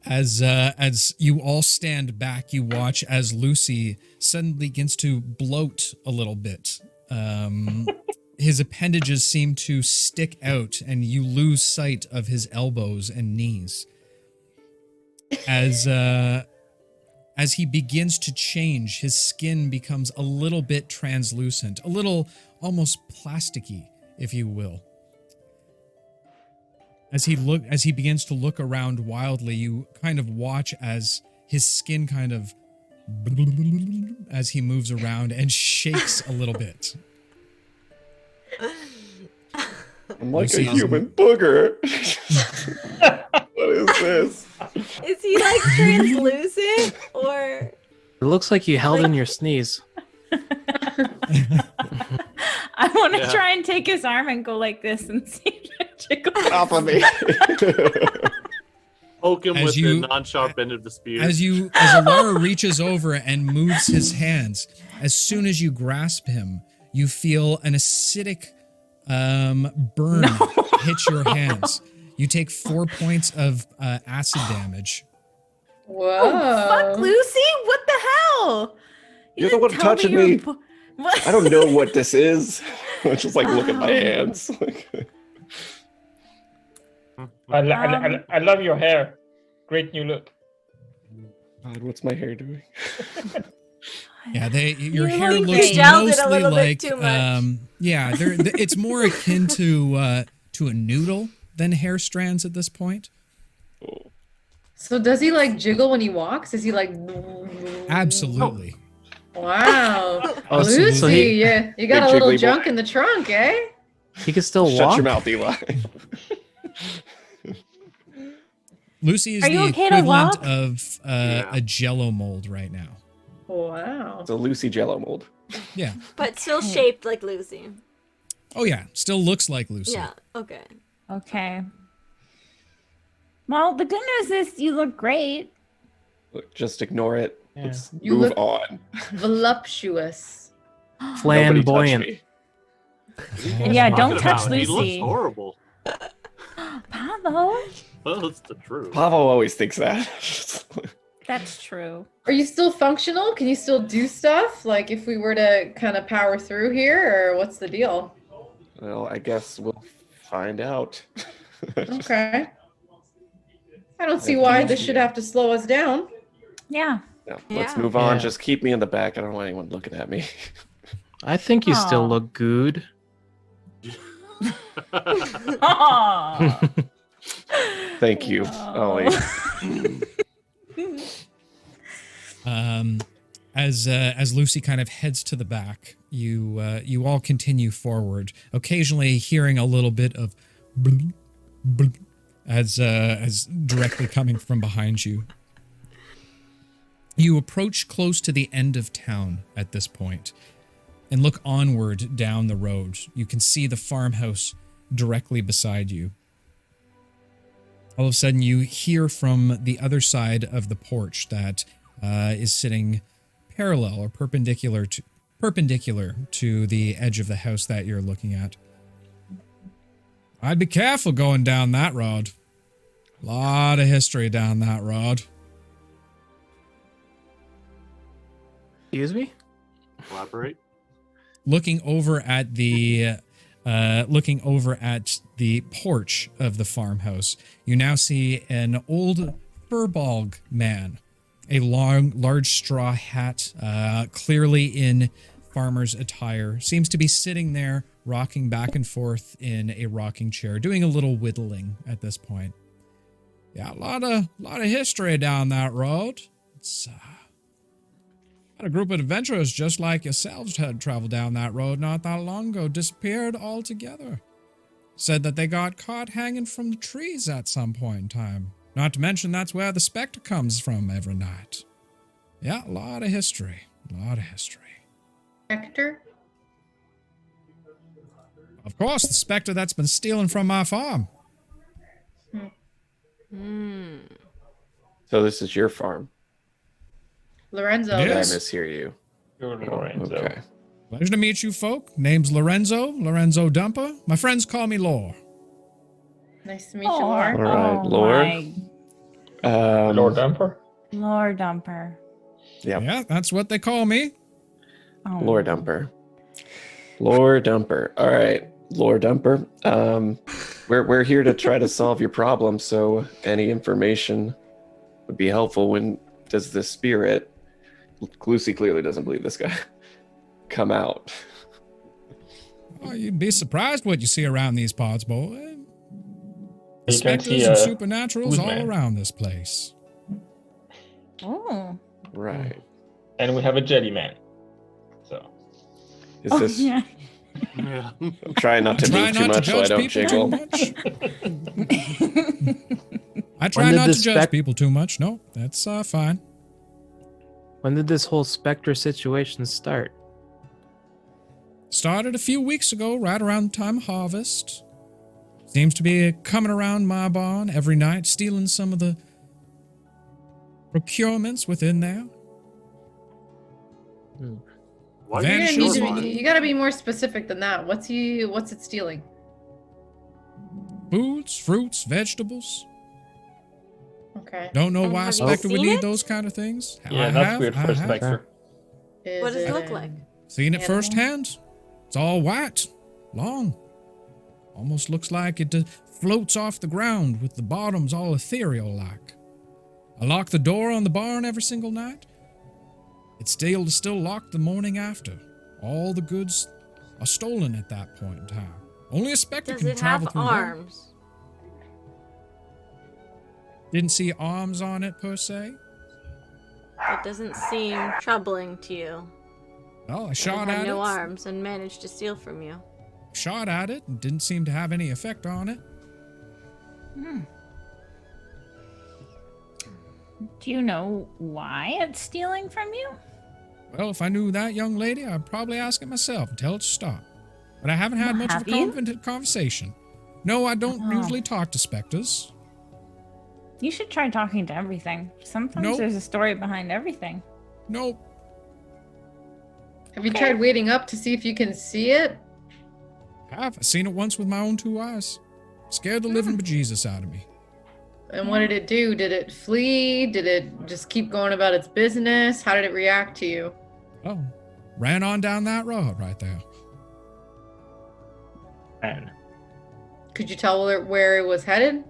as you all stand back, you watch as Lucy suddenly begins to bloat a little bit. His appendages seem to stick out, and you lose sight of his elbows and knees. As he begins to change, his skin becomes a little bit translucent, a little almost plasticky, if you will. As he begins to look around wildly, you kind of watch as his skin kind of as he moves around and shakes a little bit. I'm like a Lucy is- human booger. What is this? Is he like translucent or? It looks like you held in your sneeze. I want to Yeah. try and take his arm and go like this and see if it jiggles. Off of me. Poke him As with you- the non-sharp end of the spear. As Alara reaches over and moves his hands, as soon as you grasp him, you feel an acidic burn hit your hands. You take 4 points of acid damage. Whoa. Oh, fuck, Lucy! What the hell? You're the didn't one tell me touching you were me. What? I don't know what this is. I just like look at my hands. I love your hair. Great new look. God, what's my hair doing? Yeah, your You hair like looks they gelled it a mostly little bit like too much. yeah, it's more akin to a noodle than hair strands at this point. So does he like jiggle when he walks? Is he like? Absolutely. Wow. Oh, Lucy, so he yeah, you got Big a little jiggly boy. junk in the trunk, eh? can still Shut walk. your mouth, Eli. Lucy is Are you the okay to equivalent walk? of Yeah. a jello mold right now. Wow. It's a Lucy Jello mold. Yeah. But still shaped like Lucy. Oh yeah, still looks like Lucy. Yeah. Okay. Okay. Well, the good news is you look great. Look, just ignore it. Yeah. Let's You move look- on. Voluptuous. Nobody touch Flamboyant. me. Yeah, Talking don't touch about, He Lucy. looks horrible. Pablo, Well, it's the truth. Pavo always thinks that. that's true. Are you still functional? Can you still do stuff? Like if we were to kind of power through here, or what's the deal? Well, I guess we'll find out. Okay. I don't see why this should have to slow us down. Yeah. No, let's Yeah. move on. Yeah. Just keep me in the back. I don't want anyone looking at me. I think you still Aw. look good. Aw. Thank you, Oh. Ollie. As Lucy kind of heads to the back, you all continue forward, occasionally hearing a little bit of bloop, bloop, as directly coming from behind you. You approach close to the end of town at this point and look onward down the road. You can see the farmhouse directly beside you. All of a sudden, you hear from the other side of the porch that is sitting parallel or perpendicular to the edge of the house that you're looking at. I'd be careful going down that road. Lot of history down that road. Excuse me? Elaborate. Looking over at the porch of the farmhouse, you now see an old furball man, a large straw hat, clearly in farmer's attire, seems to be sitting there, rocking back and forth in a rocking chair, doing a little whittling at this point. Yeah, a lot of history down that road. It's a group of adventurers just like yourselves had traveled down that road not that long ago, disappeared altogether. Said that they got caught hanging from the trees at some point in time. Not to mention that's where the specter comes from every night. Yeah, a lot of history. Specter? Of course, the specter that's been stealing from my farm. So this is your farm. Lorenzo. It Did I is. mishear you? You're Lorenzo. Okay. Pleasure to meet you folk. Name's Lorenzo Dumper. My friends call me Lore. Nice to meet you, Laura. All right, Oh Lore. my Lord Dumper. Lord Dumper. Yep. Yeah, that's what they call me. Oh. Lore Dumper. Lore Dumper. All right, Lore Dumper. We're here to try to solve your problem. So any information would be helpful. When does the spirit? Lucy clearly doesn't believe this guy. Come out. Oh, you'd be surprised what you see around these parts, boy. You can Specters see and a supernaturals all Woodman. around this place. Oh. Right. And we have a jelly man. So Is Oh, this? yeah. Yeah. I'm trying not to Try move too not to much so I judge don't people too jiggle. much. I try did not the to judge people too much. No, that's fine. When did this whole specter situation start? Started a few weeks ago, right around the time of harvest. Seems to be coming around my barn every night, stealing some of the procurements within there. Why You're are gonna you need short to on be, it? you gotta be more specific than that. What's it stealing? Foods, fruits, vegetables. Okay. Don't know And why have you Spectre would seen need it? those kind of things. yeah, I that's have, weird I for have. Spectre. What does it look in like? Seen it animal? firsthand. It's all white, long. Almost looks like it floats off the ground with the bottoms all ethereal like. I lock the door on the barn every single night. It's still locked the morning after. All the goods are stolen at that point in time. Only a Spectre Does can it travel have through there. arms? Didn't see arms on it per se. It doesn't seem troubling to you. Well, I That shot it had at no it. arms and managed to steal from you. Shot at it and didn't seem to have any effect on it. Do you know why it's stealing from you? Well, if I knew that young lady, I'd probably ask it myself and tell it to stop. But I haven't had Well, much of a have you? conversation. No, I don't Oh. usually talk to specters. You should try talking to everything. Sometimes Nope. there's a story behind everything. Nope. Have you tried waiting up to see if you can see it? I've seen it once with my own two eyes. Scared the living bejesus out of me. And what did it do? Did it flee? Did it just keep going about its business? How did it react to you? Oh, ran on down that road right there. Man. Could you tell where it was headed?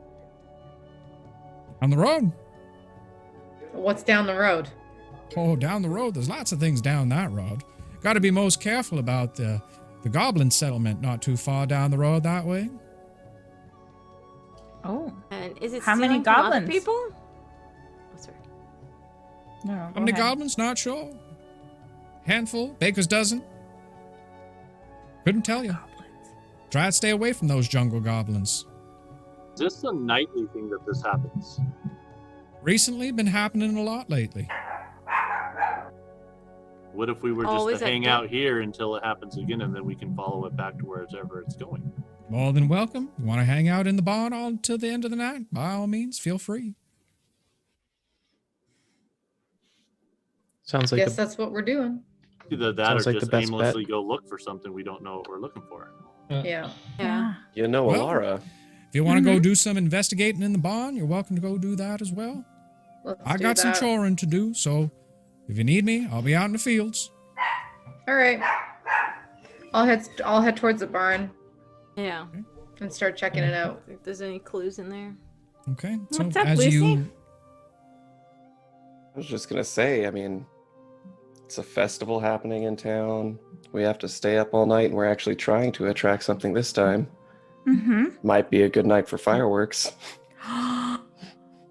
On the road. What's down the road? Oh, down the road. There's lots of things down that road. Got to be most careful about the goblin settlement not too far down the road that way. Oh. And is it How many stealing from other goblins? people? Oh, sorry. No, How go many ahead. goblins? Not sure. Handful, baker's dozen. Couldn't tell you. Try to stay away from those jungle goblins. Is this a nightly thing that this happens? Recently, been happening a lot lately. What if we were just Always to at hang day. out here until it happens again, and then we can follow it back to wherever it's going? More than welcome. You want to hang out in the barn all till the end of the night? By all means, feel free. Sounds like Guess that's what we're doing. Either that Sounds or like the just best aimlessly bet. go look for something we don't know what we're looking for. Yeah. Yeah. You know, Well, Alara, If you want to go do some investigating in the barn, you're welcome to go do that as well. Let's I do got some that. choring to do, so if you need me, I'll be out in the fields. All right. I'll head towards the barn Yeah. and start checking it out. If there's any clues in there. Okay. So What's up, as Lucy? you I was just gonna say, I mean, it's a festival happening in town. We have to stay up all night, and we're actually trying to attract something this time. Mm-hmm. Might be a good night for fireworks.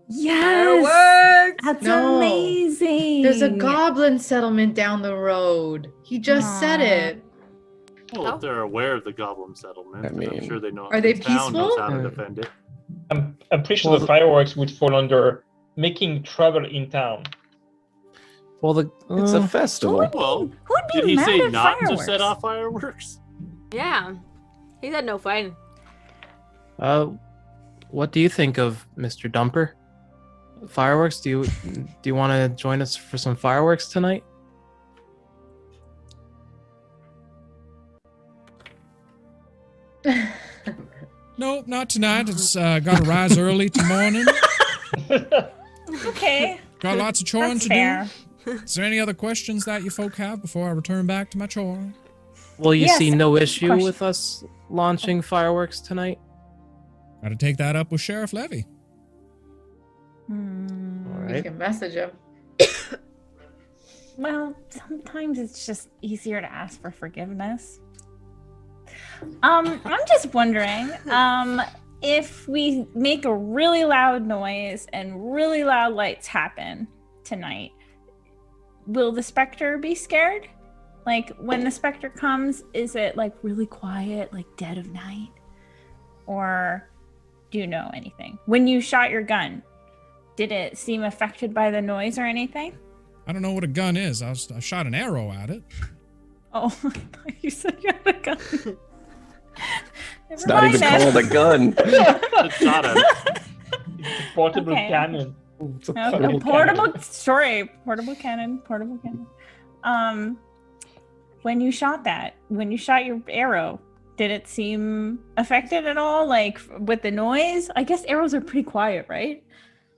Yes! That's No. amazing. There's a goblin settlement down the road. He just said Aw. it. Well, Oh. if they're aware of the goblin settlement, I then I'm mean- sure they know. Are they the town knows peaceful? how to defend it. I'm pretty sure Well, the fireworks would fall under making trouble in town. Well, the It's a festival. Well, Who would be did he mad say at not fireworks? to set off fireworks? Yeah. He said no fighting. what do you think of Mr. Dumper? Fireworks? Do you want to join us for some fireworks tonight? nope, not tonight. It's got to rise early tomorrow morning. Okay. Got lots of choring That's to fair. do. Is there any other questions that you folk have before I return back to my chore? Well, you Yes, see no issue question. with us launching fireworks tonight? Got to take that up with Sheriff Levy. Hmm. All We right. can message him. Well, sometimes it's just easier to ask for forgiveness. I'm just wondering, if we make a really loud noise and really loud lights happen tonight, will the specter be scared? Like when the specter comes, is it like really quiet, like dead of night? Or do you know anything? When you shot your gun, did it seem affected by the noise or anything? I don't know what a gun is. I shot an arrow at it. Oh, you said you had a gun. It's not even called a gun. It's not a. It's a portable Okay. cannon. It's a Okay, portable portable cannon. When you shot your arrow, did it seem affected at all? Like with the noise? I guess arrows are pretty quiet, right?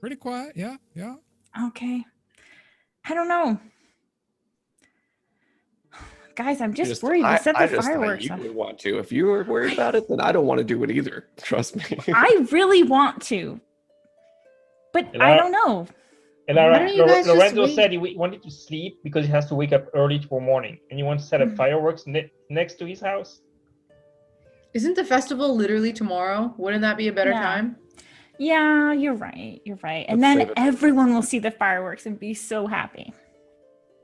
Pretty quiet. Yeah, yeah. Okay. I don't know. Guys, I'm just worried. We set the fireworks you off. would want to. If you were worried about it, then I don't want to do it either. Trust me. I really want to, but And I don't know. And Why don't you guys just Lorenzo wait? said he wanted to sleep because he has to wake up early tomorrow morning, and he wants to set up fireworks next to his house. Isn't the festival literally tomorrow? Wouldn't that be a better Yeah. time? Yeah, you're right. You're right. And Let's then save it. everyone will see the fireworks and be so happy.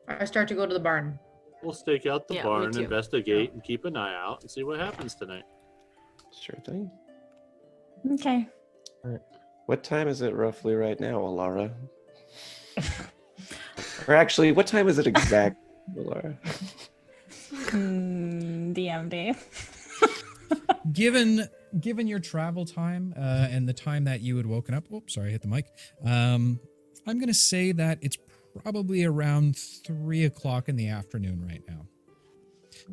I start to go to the barn. We'll stake out the Yeah, me barn, too. investigate, and keep an eye out and see what happens tonight. Sure thing. Okay. What time is it roughly right now, Alara? Or actually, what time is it exactly, Alara? DMD. Given your travel time and the time that you had woken up, whoops, sorry, I hit the mic. I'm gonna say that it's probably around 3 o'clock in the afternoon right now.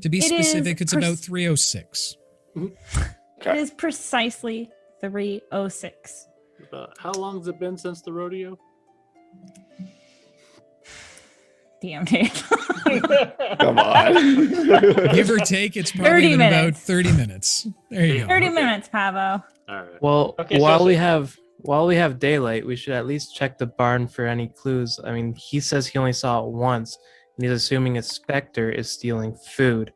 To be It is specific, it's about 3:06. It is precisely 3:06. How long has it been since the rodeo? DMD. Come on. Give or take, it's 30 probably been about minutes. 30 minutes. There you go. 30 Okay. minutes, Pavo. All right. Well, Okay, while so- we have daylight, we should at least check the barn for any clues. I mean, he says he only saw it once, and he's assuming a specter is stealing food,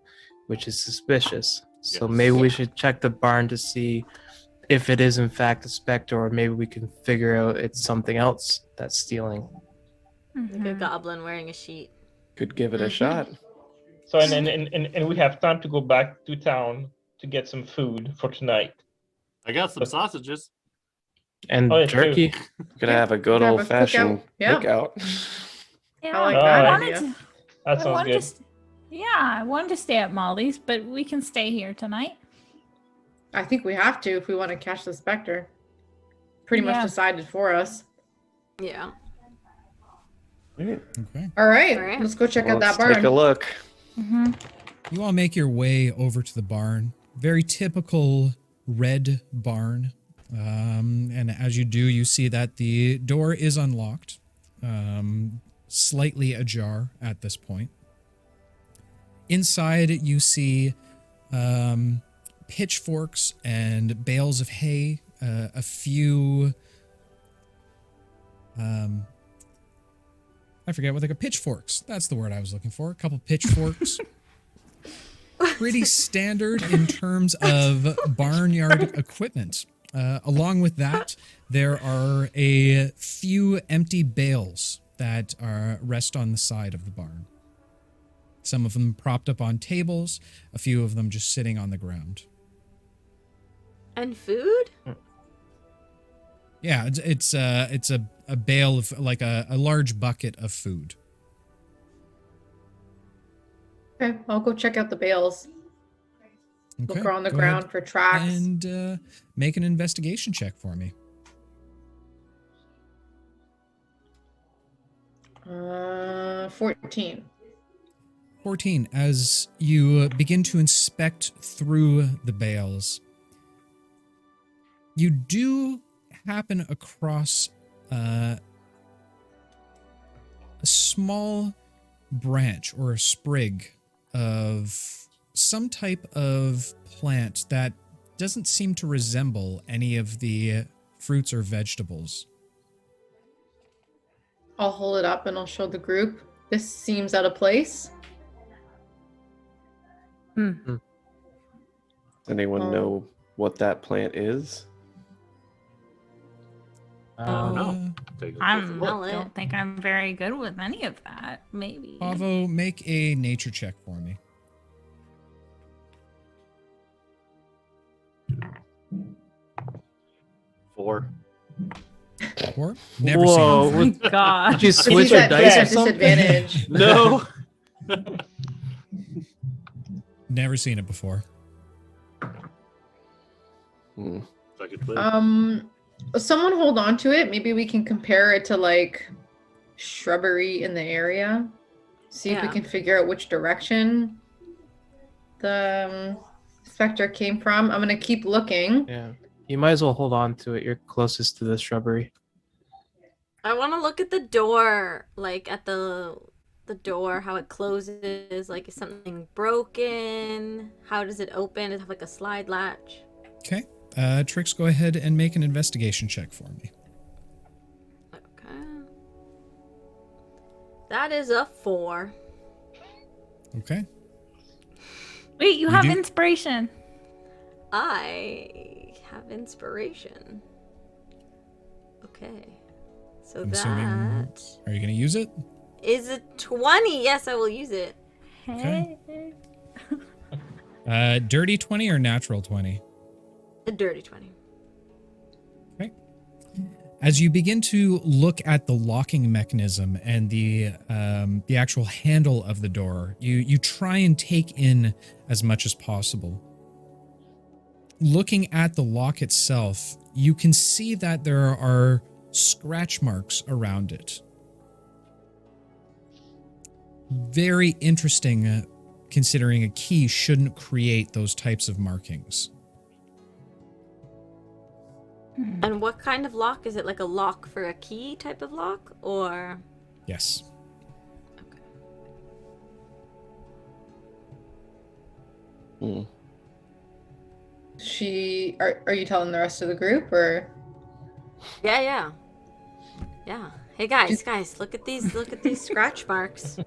which is suspicious. So Yes. maybe we should check the barn to see if it is in fact a specter, or maybe we can figure out it's something else that's stealing. Like a goblin wearing a sheet. Could give it a shot. So and we have time to go back to town to get some food for tonight. I got some sausages. And Oh, yeah, true. jerky. Gonna have a good Have a old fashioned cookout. Yeah. cookout. Yeah, I like Oh, that I wanted idea. to- That I sounds wanted good. to I wanted to stay at Molly's, but we can stay here tonight. I think we have to if we want to catch the specter. Pretty much Yeah. decided for us. Yeah. Okay. All right, All right. let's go check out Let's that barn. take a look. You all make your way over to the barn. Very typical red barn. And as you do, you see that the door is unlocked, slightly ajar at this point. Inside, you see pitchforks and bales of hay, a few. I forget what pitchforks. That's the word I was looking for. A couple pitchforks. Pretty standard in terms of barnyard equipment. Along with that, there are a few empty bales that rest on the side of the barn. Some of them propped up on tables, a few of them just sitting on the ground. And food? Yeah, it's a bale of like a large bucket of food. Okay, I'll go check out the bales. Okay, Look around the go ground ahead for tracks. and make an investigation check for me. 14. 14. As you begin to inspect through the bales, you do happen across a small branch or a sprig of some type of plant that doesn't seem to resemble any of the fruits or vegetables. I'll hold it up and I'll show the group. This seems out of place. Does anyone know what that plant is? I don't know. Take a closer look. Smell it. Don't think I'm very good with any of that. Maybe. Pavo, make a nature check for me. 4. 4? Never Whoa. seen it. Oh my god. Did you Is switch he your at dice or something? disadvantage? No. Never seen it before. Hmm. If I could play. Someone hold on to it. Maybe we can compare it to like shrubbery in the area. See if we Yeah. can figure out which direction the specter came from. I'm gonna keep looking. Yeah. You might as well hold on to it. You're closest to the shrubbery. I want to look at the door, like at the door, how it closes. Like, is something broken? How does it open? Does it have like a slide latch? Okay. Trix, go ahead and make an investigation check for me. Okay. That is a 4. Okay. Wait, you You have do- inspiration. I have inspiration. Okay. So I'm assuming- that Are you going to use it? is a 20. Yes, I will use it. Okay. Dirty 20 or natural 20? A dirty 20. Okay. As you begin to look at the locking mechanism and the actual handle of the door, you try and take in as much as possible. Looking at the lock itself, you can see that there are scratch marks around it. Very interesting, considering a key shouldn't create those types of markings. And what kind of lock? Is it like a lock for a key type of lock? Or. Yes. Hmm. Are you telling the rest of the group or? Yeah. Hey guys, look at these scratch marks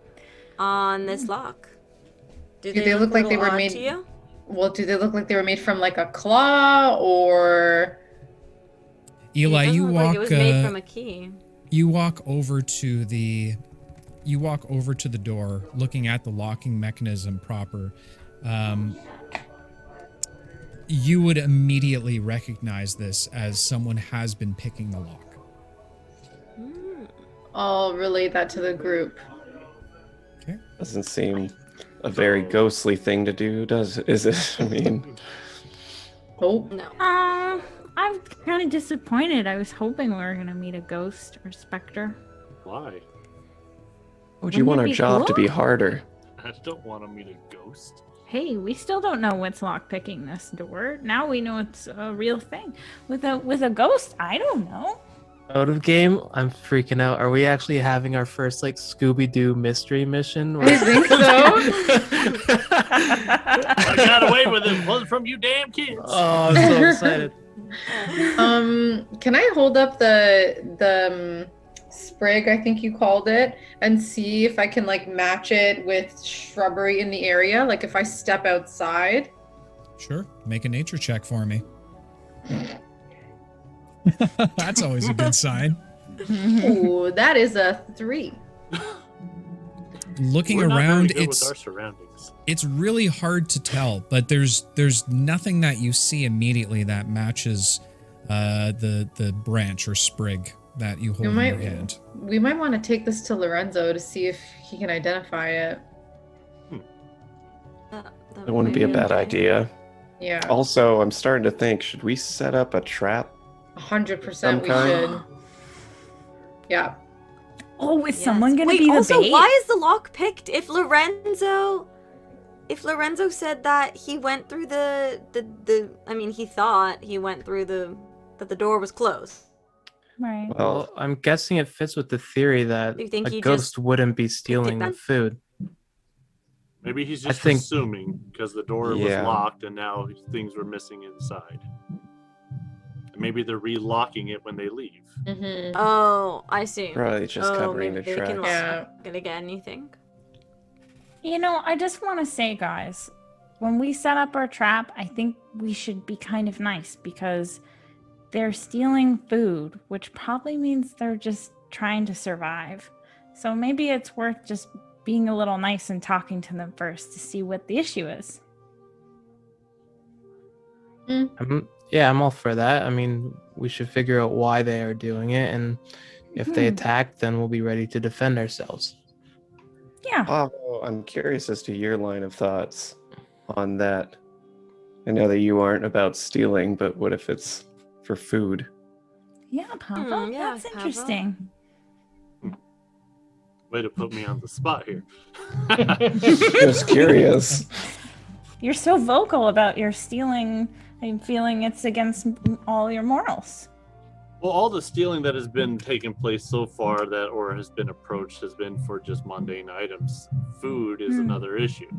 on this lock. Do they look like they were odd made- to you? Well, do they look like they were made from like a claw or? Eli, it you doesn't look walk. like it was made from a key. You walk over to the door, looking at the locking mechanism proper. You would immediately recognize this as someone has been picking the lock. I'll relate that to the group. Okay. Doesn't seem a very ghostly thing to do, is it? I mean, Oh. No. I'm kind of disappointed. I was hoping we were gonna meet a ghost or specter. Why? would you Wouldn't want it our be job to cool? be harder? I don't want to meet a ghost. Hey, we still don't know what's lockpicking this door. Now we know it's a real thing. With a ghost, I don't know. Out of game, I'm freaking out. Are we actually having our first like Scooby-Doo mystery mission? I think so. I got away with it. Wasn't from you damn kids. Oh, I'm so excited. Can I hold up the sprig, I think you called it, and see if I can like match it with shrubbery in the area? Like if I step outside. Sure. Make a nature check for me. That's always a good sign. Ooh, that is a 3. Looking We're not very around, good with our surroundings. it's really hard to tell, but there's nothing that you see immediately that matches the branch or sprig that you hold in your hand. We might want to take this to Lorenzo to see if he can identify it. That wouldn't be a bad idea. Yeah, Also, I'm starting to think, should we set up a trap? 100% we kind? should. Yeah. Oh, is Yes. someone gonna Wait, be the also, bait? why is the lock picked? If Lorenzo said that he went through he thought he went through that the door was closed. Right. Well, I'm guessing it fits with the theory that You think a he ghost just wouldn't be stealing the that? food. Maybe he's I just think- assuming because the door Yeah. was locked and now things were missing inside. And maybe they're relocking it when they leave. Mm-hmm. Oh, I see. Probably just covering maybe the they can tracks. Yeah. lock it again, you think? You know, I just want to say, guys, when we set up our trap, I think we should be kind of nice because they're stealing food, which probably means they're just trying to survive. So maybe it's worth just being a little nice and talking to them first to see what the issue is. I'm all for that. I mean, we should figure out why they are doing it, and if they attack, then we'll be ready to defend ourselves. Yeah. Oh, I'm curious as to your line of thoughts on that. I know that you aren't about stealing, but what if it's for food? Yeah, Papa. yeah, That's Papa. interesting. Way to put me on the spot here. Just curious. You're so vocal about your stealing. I'm feeling it's against all your morals. Well, all the stealing that has been taking place so far that or has been approached has been for just mundane items. Food is another issue.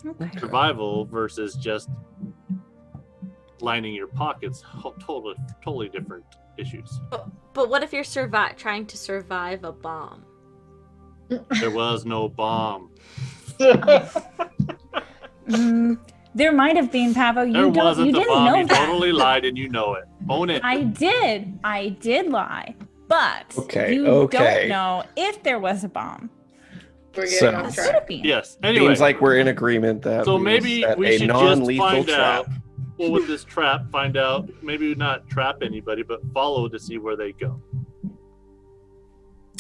Okay. Survival versus just lining your pockets, totally different issues. But what if you're trying to survive a bomb? There was no bomb. There might have been, Pavo. There wasn't You the didn't bomb. know You that. totally lied and you know it. Own it. I did lie. But Okay, you okay. don't know if there was a bomb. We're getting So- off Could track. have been. Yes. Anyway, Seems like we're in agreement that so we will maybe set we a should just non-lethal find trap. out. Well, with this trap, find out. Maybe not trap anybody, but follow to see where they go.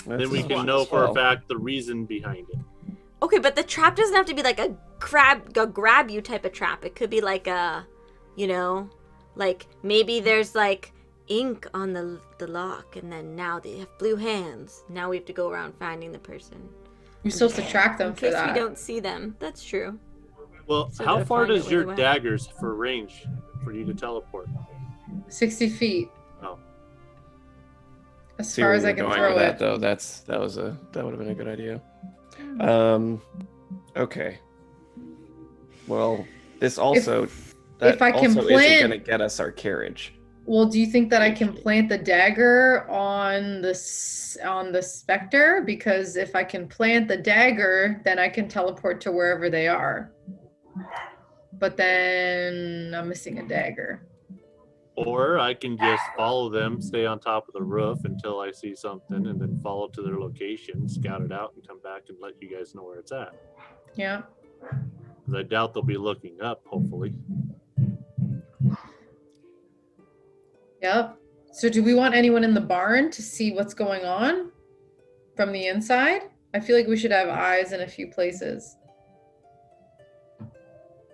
Then we can know for a fact the reason behind it. Okay, but the trap doesn't have to be like a grab you type of trap. It could be like a, like maybe there's like ink on the lock, and then now they have blue hands. Now we have to go around finding the person. You're supposed to track them In for case that. we don't see them. That's true. Well, So how gotta far find out does where your they went. daggers for range for you to teleport? 60 feet. Oh. As See far where as I you're can going throw with it. that, though. That would have been a good idea. Okay. Well, this also if I can also isn't plant- going to get us our carriage. Well, do you think that I can plant the dagger on the specter? Because if I can plant the dagger, then I can teleport to wherever they are. But then I'm missing a dagger. Or I can just follow them, stay on top of the roof until I see something, and then follow to their location, scout it out, and come back and let you guys know where it's at. Yeah. Because I doubt they'll be looking up, hopefully. Yep. So do we want anyone in the barn to see what's going on from the inside? I feel like we should have eyes in a few places.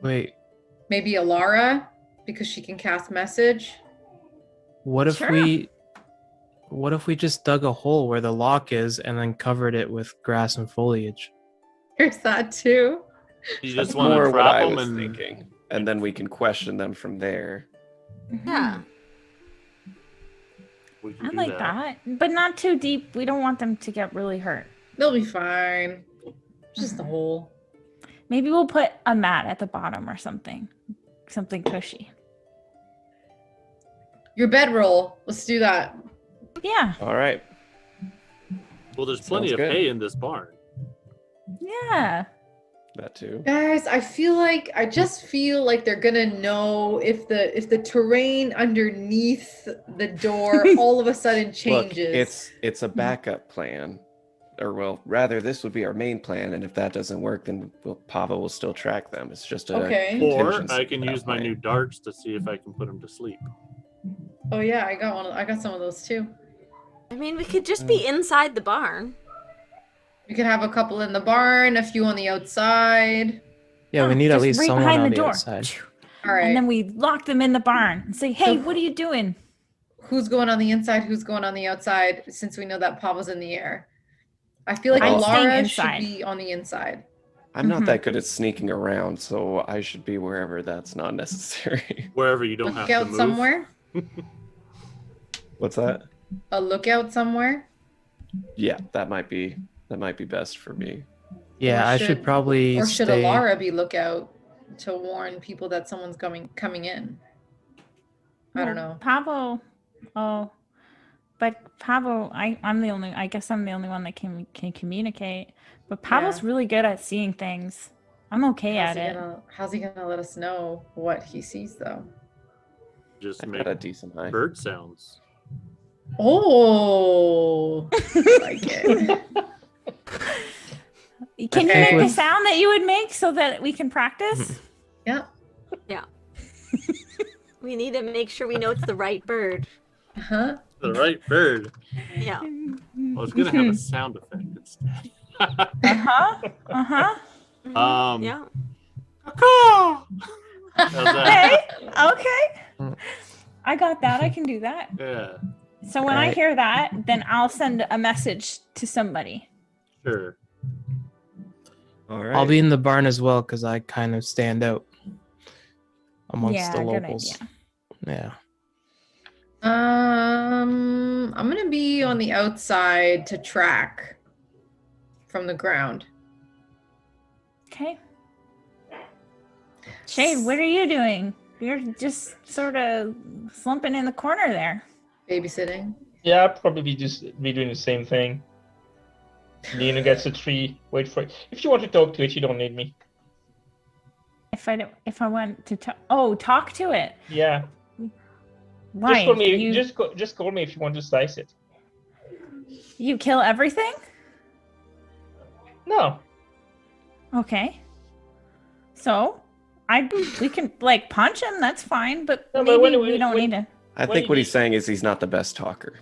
Wait, Maybe Alara, because she can cast message. what if Sure. we just dug a hole where the lock is and then covered it with grass and foliage? There's that too. You That's just want more to what trap I them was and thinking. And then we can question them from there. Yeah. we can I do like that, but not too deep. We don't want them to get really hurt. They'll be fine. Just a hole. Maybe we'll put a mat at the bottom or something cushy. Your bedroll. Let's do that. Yeah, All right. Well, there's plenty Sounds of good. hay in this barn. yeah. That too. Guys, I just feel like they're gonna know if the terrain underneath the door all of a sudden changes. Look, it's a backup plan. Or well, rather, this would be our main plan, and if that doesn't work, then Pava will still track them. It's just a Okay. Or contingency I can for that use my plan. new darts to see if I can put them to sleep. Oh yeah, I got one. I got some of those too. I mean, we could just be inside the barn. We could have a couple in the barn, a few on the outside. Yeah, we need at Just least right someone behind on the the door. outside. All right. And then we lock them in the barn and say, "Hey, what are you doing?" Who's going on the inside? Who's going on the outside? Since we know that Pava's in the air, I feel like I'm staying Alara should inside. be on the inside. I'm not Mhm. that good at sneaking around, so I should be wherever that's not necessary. Wherever you don't have to Lookout move. somewhere. What's that? A lookout somewhere. Yeah, that might be best for me. Yeah, Or I should should- probably Or should stay. Alara be lookout to warn people that someone's coming in? I don't know. Pavo. Oh, but Pavo, I'm the only. I guess I'm the only one that can communicate. But Pavo's Yeah. really good at seeing things. I'm okay How's at he it. how's he gonna let us know what he sees though? Just I've make got a decent eye. bird sounds. Oh, I like it. Can you Okay. make the sound that you would make so that we can practice? Yeah. We need to make sure we know it's the right bird. Huh? The right bird. Yeah. I was gonna have a sound effect instead. Uh-huh. Yeah. How's that? Okay. I got that. I can do that. Yeah, So when I Right. hear that, then I'll send a message to somebody. sure. All right. I'll be in the barn as well because I kind of stand out amongst Yeah, the good locals. idea. Yeah. I'm gonna be on the outside to track from the ground. Okay. Shade, what are you doing? You're just sort of slumping in the corner there. Babysitting. Yeah, I'll probably just be doing the same thing. Lean against a tree, wait for it. If you want to talk to it, you don't need me. If I want to talk to it. Yeah. Why? Just call me. You, Just call me if you want to slice it. you kill everything? No. Okay. So, we can like punch him. That's fine, but No, maybe but we don't need to. I What think do what you- he's saying is he's not the best talker.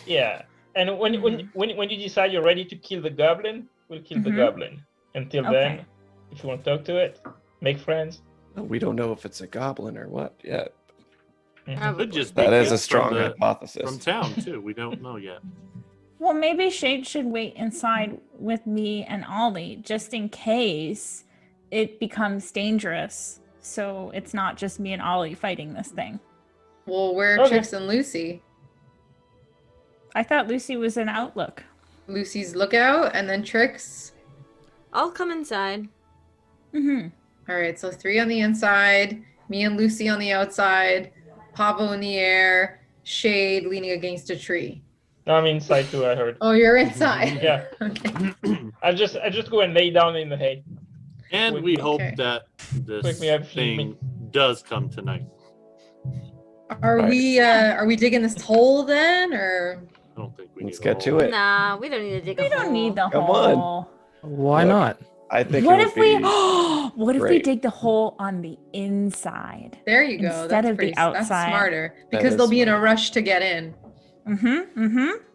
Yeah. And when you decide you're ready to kill the goblin, we'll kill the Mhm. goblin. Until Okay. then, if you want to talk to it, make friends. We don't know if it's a goblin or what yet. Could just be That is a kids strong from hypothesis. town too. We don't know yet. Well, maybe Shade should wait inside with me and Ollie just in case it becomes dangerous. So it's not just me and Ollie fighting this thing. Well, where are Okay. Trix and Lucy? I thought Lucy was an outlook. Lucy's lookout, and then Trix. I'll come inside. Mm-hmm. All right, so 3 on the inside, me and Lucy on the outside, Pavo in the air, Shade leaning against a tree. No, I'm inside too. I heard. Oh, you're inside. Yeah. Okay. I just go and lay down in the hay. And we hope Okay. that Wake this me up, feed me. thing does come tonight. Are Right. we digging this hole then, or? I don't think we Let's need get a to hole. it. Nah, we don't need to dig We a hole. don't need the Come on. hole. Why Look, not? I think What it if would we? be What if we great. dig the hole on the inside? There you go. Instead That's of the pretty. That's outside. smarter That because is they'll be in a smart. rush to get in.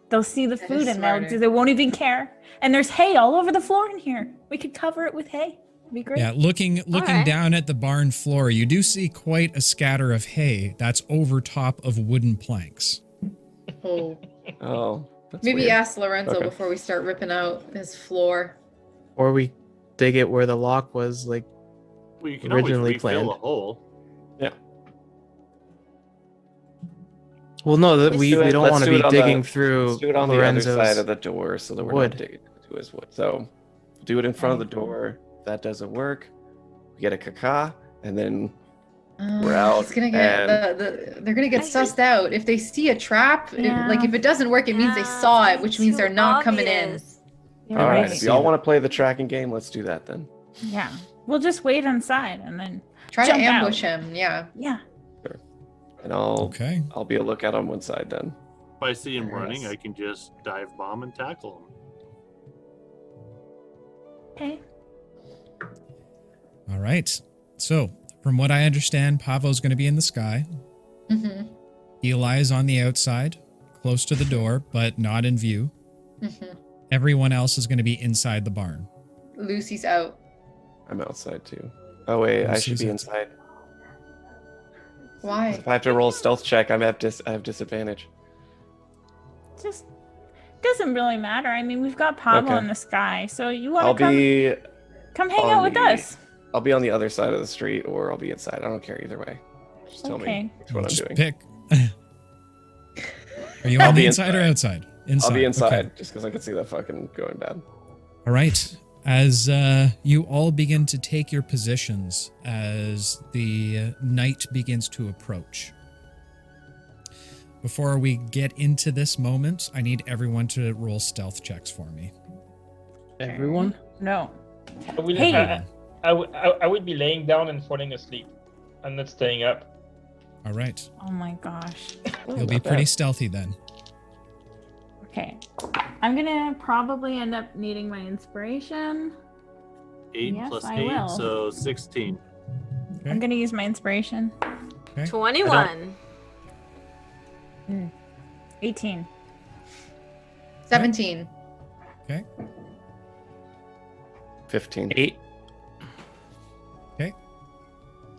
They'll see the That food is and smarter. they won't even care. And there's hay all over the floor in here. We could cover it with hay. It'd be great. Yeah, looking right. down at the barn floor, you do see quite a scatter of hay that's over top of wooden planks. Oh, Oh, that's maybe weird. ask Lorenzo Okay. before we start ripping out his floor. Or we dig it where the lock was, like. Well, you can always Originally refill planned. a hole. Well, no, that Let's we do it- don't let's want to do be it on digging the- through Let's do it on the Lorenzo's. other side of the door so that we're wood. not digging into his wood. So do it in front of the door. If that doesn't work, we get a caca, and then We're out, It's gonna get and- they're gonna get I sussed out if they see a trap. Yeah. Like if it doesn't work, it means they Yeah, saw it, it's which means too they're not coming in. obvious. You're all right. right. If y'all want to play the tracking game, let's do that then. Yeah. We'll just wait inside and then Try to Jump ambush out. him. Yeah. yeah. And I'll Okay. be a lookout on one side then. If I see him running, Nice. I can just dive bomb and tackle him. Okay. All right. So, from what I understand, Pavo's going to be in the sky. Mm-hmm. Eli is on the outside, close to the door, but not in view. Mm-hmm. Everyone else is going to be inside the barn. Lucy's out. I'm outside too. Oh wait, I should be Lucy's inside. Why? If I have to roll a stealth check, I have disadvantage. Just doesn't really matter. I mean, we've got Pablo Okay. in the sky, so you I'll want to be come hang on out with the- us. I'll be on the other side of the street, or I'll be inside. I don't care either way. Just tell Okay. me which one I'm Just doing. pick. Are you I'll on be the inside or inside. outside? Inside. I'll be inside, Okay. just because I can see that fucking going bad. All right. As you all begin to take your positions as the night begins to approach. Before we get into this moment, I need everyone to roll stealth checks for me. Everyone? No. I will, Hey. I will be laying down and falling asleep. I'm not staying up. All right. Oh my gosh. You'll be Not pretty bad. stealthy then. Okay. I'm gonna probably end up needing my inspiration. 8 Yes, plus I 8, will. so 16. Okay. I'm gonna use my inspiration. 21. 18. 17. Okay. 15. 8.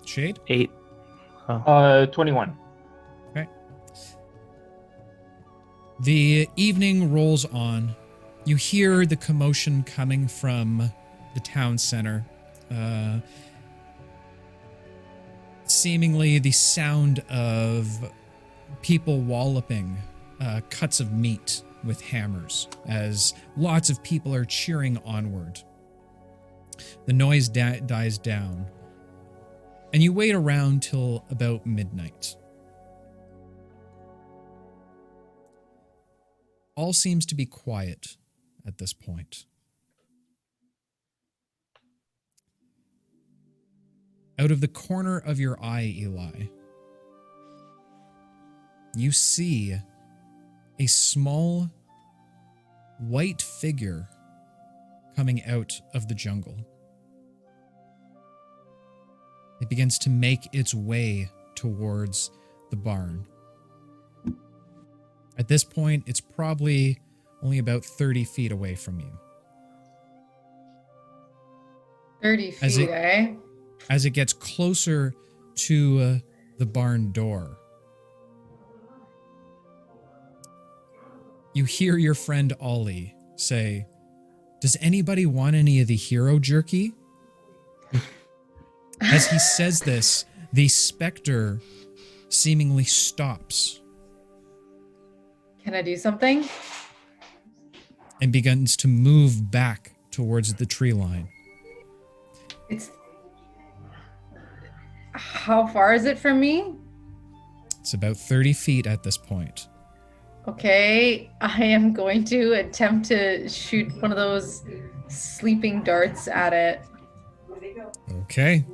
Shade? 8. 21. The evening rolls on. You hear the commotion coming from the town center. Seemingly the sound of people walloping cuts of meat with hammers as lots of people are cheering onward. The noise dies down, and you wait around till about midnight. All seems to be quiet at this point. Out of the corner of your eye, Eli, you see a small white figure coming out of the jungle. It begins to make its way towards the barn. At this point, it's probably only about 30 feet away from you. 30 As feet, it- eh? As it gets closer to the barn door, you hear your friend Ollie say, "Does anybody want any of the hero jerky?" As he says this, the specter seemingly stops Can I do something? and begins to move back towards the tree line. It's. How far is it from me? It's about 30 feet at this point. Okay, I am going to attempt to shoot one of those sleeping darts at it. Okay.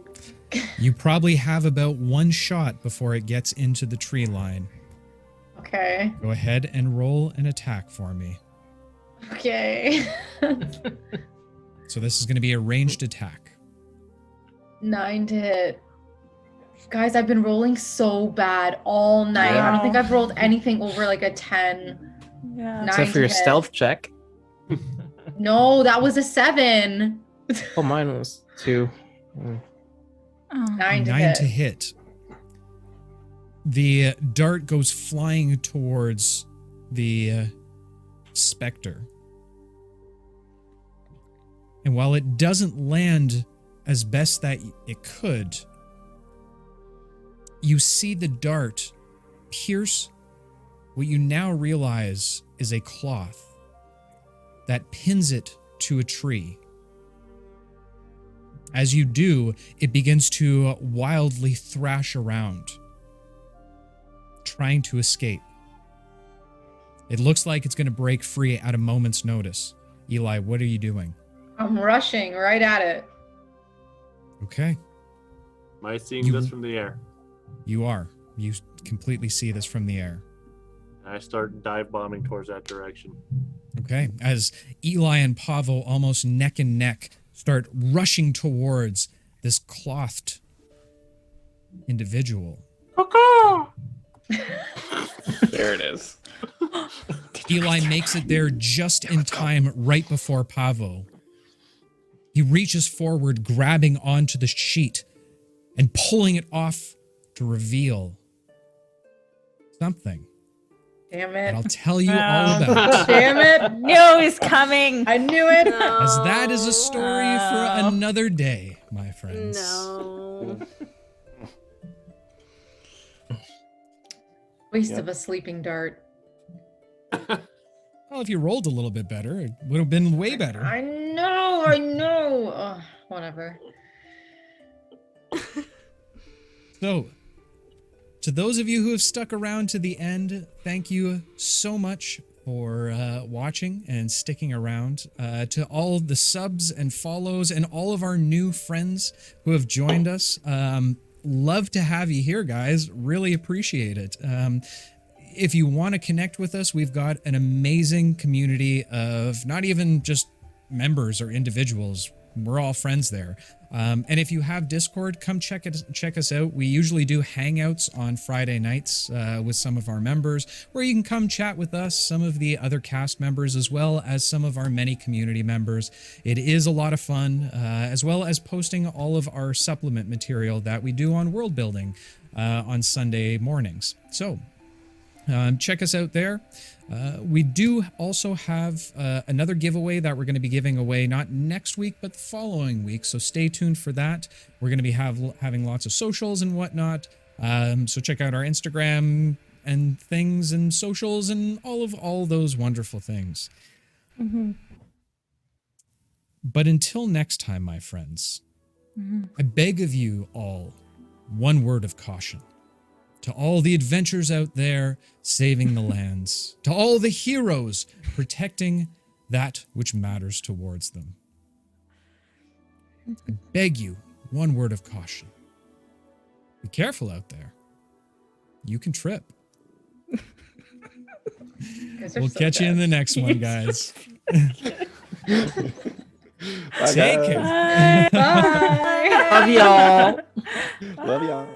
You probably have about one shot before it gets into the tree line. Okay. Go ahead and roll an attack for me. Okay. So this is going to be a ranged attack. 9 to hit. Guys, I've been rolling so bad all night. I don't think I've rolled anything over like a 10. Yeah. 9 Except for to your hit. stealth check. No, that was a 7. Oh, mine was 2. Oh. 9 to 9 hit. to hit. The dart goes flying towards the specter. And while it doesn't land as best that it could, you see the dart pierce what you now realize is a cloth that pins it to a tree. As you do, it begins to wildly thrash around, trying to escape. It looks like it's going to break free at a moment's notice. Eli, what are you doing? I'm rushing right at it. Okay, Am I seeing this from the air? you are. You completely see this from the air. I start dive bombing towards that direction. Okay, as Eli and Pavo almost neck and neck start rushing towards this clothed individual. There it is. Eli makes it there just in time, right before Pavo. He reaches forward, grabbing onto the sheet and pulling it off to reveal something Damn that I'll it. tell you all about. Damn it. No, he's coming. I knew it. As that is a story for another day, my friends. No. Waste Yep. of a sleeping dart. Well, if you rolled a little bit better, it would have been way better. I know. Ugh, whatever. So, to those of you who have stuck around to the end, thank you so much for watching and sticking around. To all the subs and follows and all of our new friends who have joined us, love to have you here, guys. Really appreciate it. If you want to connect with us, we've got an amazing community of not even just members or individuals. We're all friends there. And if you have Discord, come check us out. We usually do hangouts on Friday nights with some of our members, where you can come chat with us, some of the other cast members, as well as some of our many community members. It is a lot of fun, as well as posting all of our supplement material that we do on world building on Sunday mornings. So check us out there. We do also have another giveaway that we're going to be giving away, not next week, but the following week. So stay tuned for that. We're going to be having lots of socials and whatnot. So check out our Instagram and things and socials and all those wonderful things. Mm-hmm. But until next time, my friends, Mm-hmm. I beg of you all one word of caution. To all the adventurers out there saving the lands, to all the heroes protecting that which matters towards them, I beg you one word of caution. Be careful out there. You can trip. We'll catch you in the next one, guys. Bye, Take guys. care. Bye. Love y'all. Love y'all.